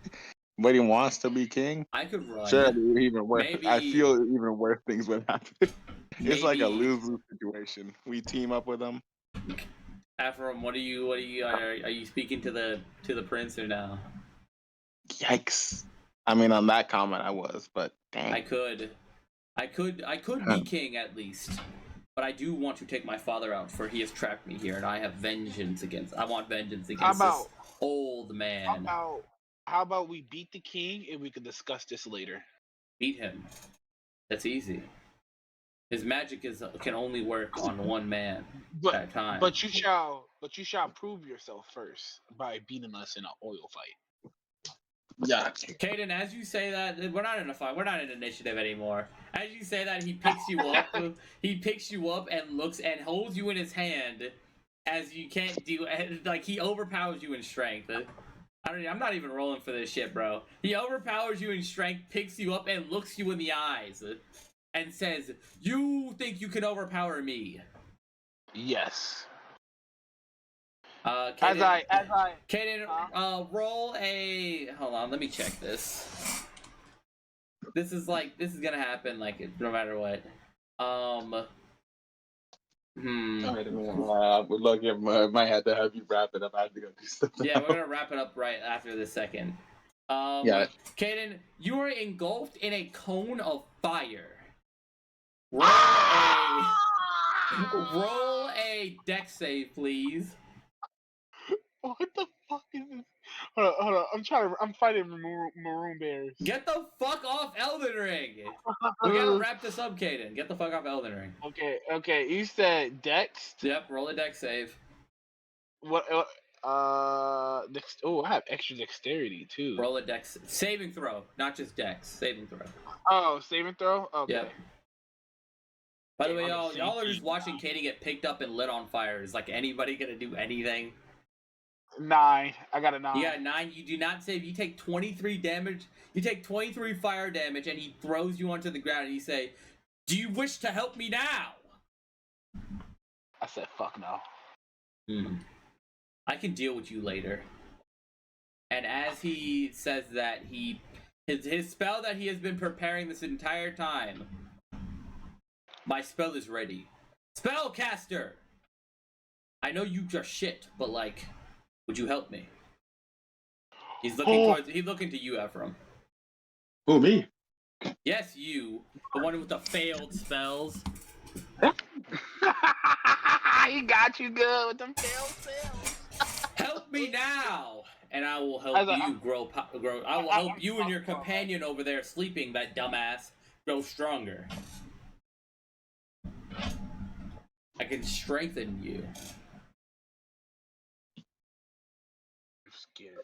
Buddy wants to be king. I could run. Sure, even worse. Maybe- I feel even worse things would happen. It's like a Maybe- lose-lose situation. We team up with them. Ephraim, what are you speaking to the prince or no? Yikes! I mean, on that comment, I was, but dang. I could be king at least, but I do want to take my father out, for he has trapped me here, and I want vengeance against this old man. How about we beat the king and we can discuss this later? Beat him. That's easy. His magic can only work on one man at a time. But you shall prove yourself first by beating us in an oil fight. Yeah. Caden, as you say that, we're not in a fight. We're not in initiative anymore. As you say that, he picks you up. He picks you up and looks and holds you in his hand, as you can't do. Like he overpowers you in strength. I'm not even rolling for this shit, bro. He overpowers you in strength, picks you up, and looks you in the eyes, and says, "You think you can overpower me?" Yes. Caden, As I roll a. Hold on, let me check this. This is gonna happen, like no matter what. We're lucky. I might have to have you wrap it up. I have to go do something. Yeah, we're gonna wrap it up right after this second. Yeah. Caden, you are engulfed in a cone of fire. Roll a dex save, please. What the fuck is this? Hold on. I'm fighting maroon bears. Get the fuck off Elden Ring! We gotta wrap this up, Caden. Get the fuck off Elden Ring. Okay. You said dex. Yep, roll a dex save. What? I have extra dexterity too. Roll a dex saving throw, not just dex. Saving throw. Oh, saving throw. Okay. Yep. By the way, I'm a y'all are just watching Caden get picked up and lit on fire. Is like anybody gonna do anything? 9. I got a 9. You got a 9. You do not save. You take 23 damage. You take 23 fire damage, and he throws you onto the ground. And you say, "Do you wish to help me now?" I said, "Fuck no." I can deal with you later. And as he says that, his spell that he has been preparing this entire time, my spell is ready. Spellcaster! I know you just shit, but like, would you help me? He's looking to you, Ephraim. Who, me? Yes, you. The one with the failed spells. He got you good with them failed spells. Help me now! And I will help you grow. I will help you and your companion over there sleeping, that dumbass, grow stronger. I can strengthen you.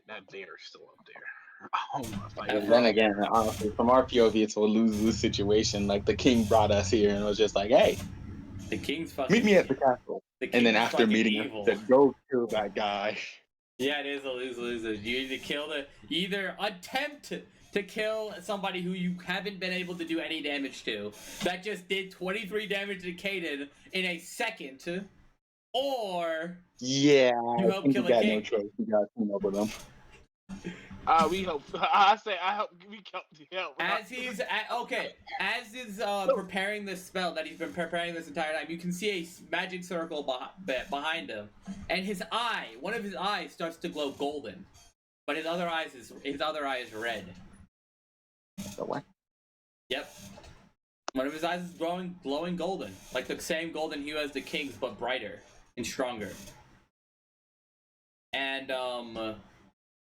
That bear's still up there. Oh my And then again, honestly, from our POV, it's a lose-lose situation. Like, the king brought us here and was just like, hey, the king's fucking meet me at the castle. And then after meeting him, said, go kill that guy. Yeah, it is a lose-lose. You either attempt to kill somebody who you haven't been able to do any damage to, that just did 23 damage to Caden in a second, or yeah, you help kill a king. No choice. We got to team up with him. We hope. I hope we help. As he's preparing this spell that he's been preparing this entire time, you can see a magic circle behind him, and one of his eyes starts to glow golden, but his other eye is red. So what? Yep. One of his eyes is glowing golden, like the same golden hue as the king's, but brighter and stronger. And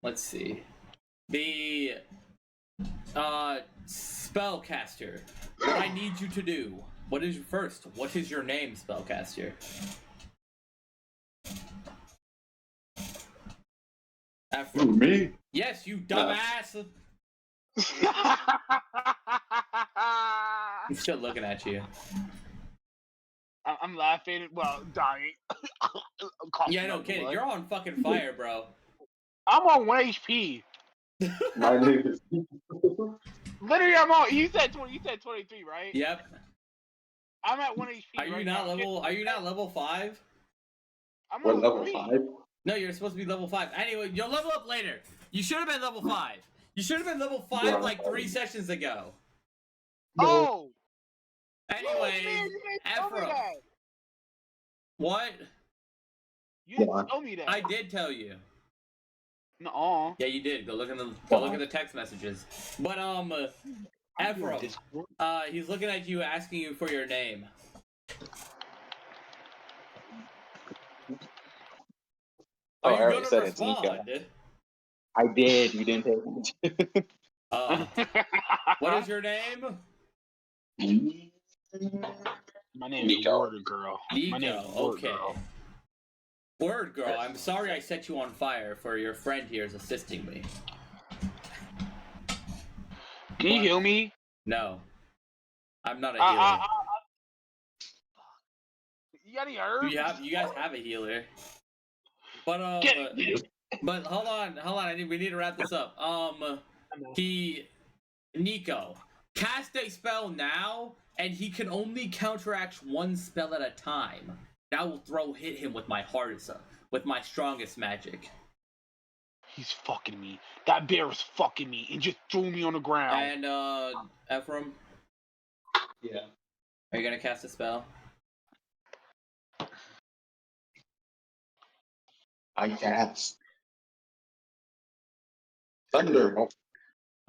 let's see. The spellcaster. What I need you to do. What is your name, spellcaster? Who, me? Yes, you dumbass. I'm still looking at you. I'm laughing. Well, dying. Yeah, no kidding. You're on fucking fire, bro. I'm on 1 HP. My name is. Literally, I'm on. You said 23, right? Yep. I'm at 1 HP. Are you not level 5? I'm What, on level 3. 5? No, you're supposed to be level 5. Anyway, you'll level up later. You should have been level 5. You should have been level 5 like 3 sessions ago. Oh. Anyway, Ephraim. What? You didn't tell me that. I did tell you. No. Yeah, you did. Go look at the text messages. But Ephraim, he's looking at you, asking you for your name. Oh, Are I you gonna respond? I did. You didn't pay attention. What is your name? My name is Word Girl. Nico, okay. Word Girl, I'm sorry I set you on fire for your friend here is assisting me. Can you heal me? No. I'm not a healer. You got any herbs? You guys have a healer. But hold on, we need to wrap this up. Nico, cast a spell now, and he can only counteract one spell at a time. I will hit him with my strongest magic. He's fucking me. That bear is fucking me and just threw me on the ground. And Ephraim? Yeah. Are you gonna cast a spell? I cast Thunderbolt.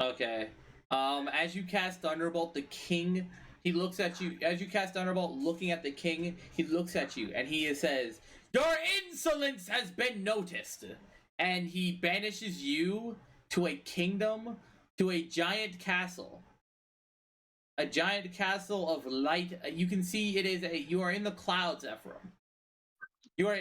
Okay. As you cast Thunderbolt, the king, he looks at you. As you cast Thunderbolt, looking at the king, he looks at you and he says, "Your insolence has been noticed." And he banishes you to a kingdom, to a giant castle. A giant castle of light. You can see you are in the clouds, Ephraim. You are,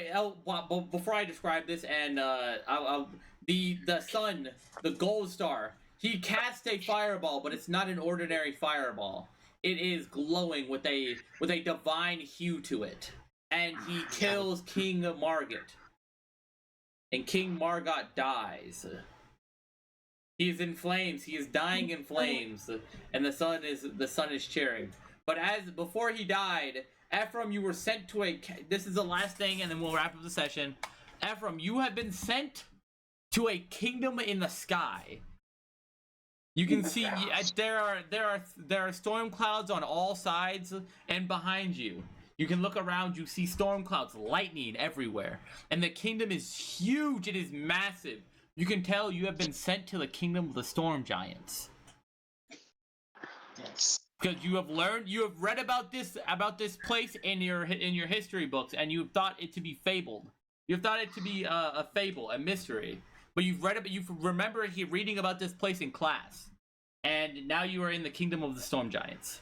before I describe this, and the sun, the gold star, he cast a fireball, but it's not an ordinary fireball. It is glowing with a divine hue to it. And he kills King Margot. And King Margot dies. He is in flames. He is dying in flames, and the sun is cheering. But before he died, Ephraim, you were sent to this is the last thing, and then we'll wrap up the session. Ephraim, you have been sent to a kingdom in the sky. You can see there are storm clouds on all sides and behind you. You can look around, you see storm clouds, lightning everywhere. And the kingdom is huge, it is massive. You can tell you have been sent to the kingdom of the storm giants. Yes. Because you have read about this place in your history books, and you've thought it to be fabled. You've thought it to be a fable, a mystery. But you remember reading about this place in class. And now you are in the kingdom of the storm giants.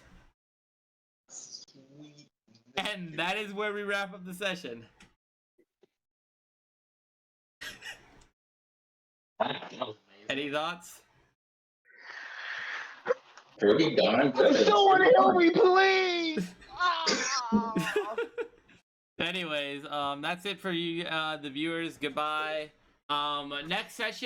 Sweet. And that is where we wrap up the session. Any thoughts? Pretty darn good. Someone help me, please! Ah! Anyways, that's it for you, the viewers. Goodbye. Next session.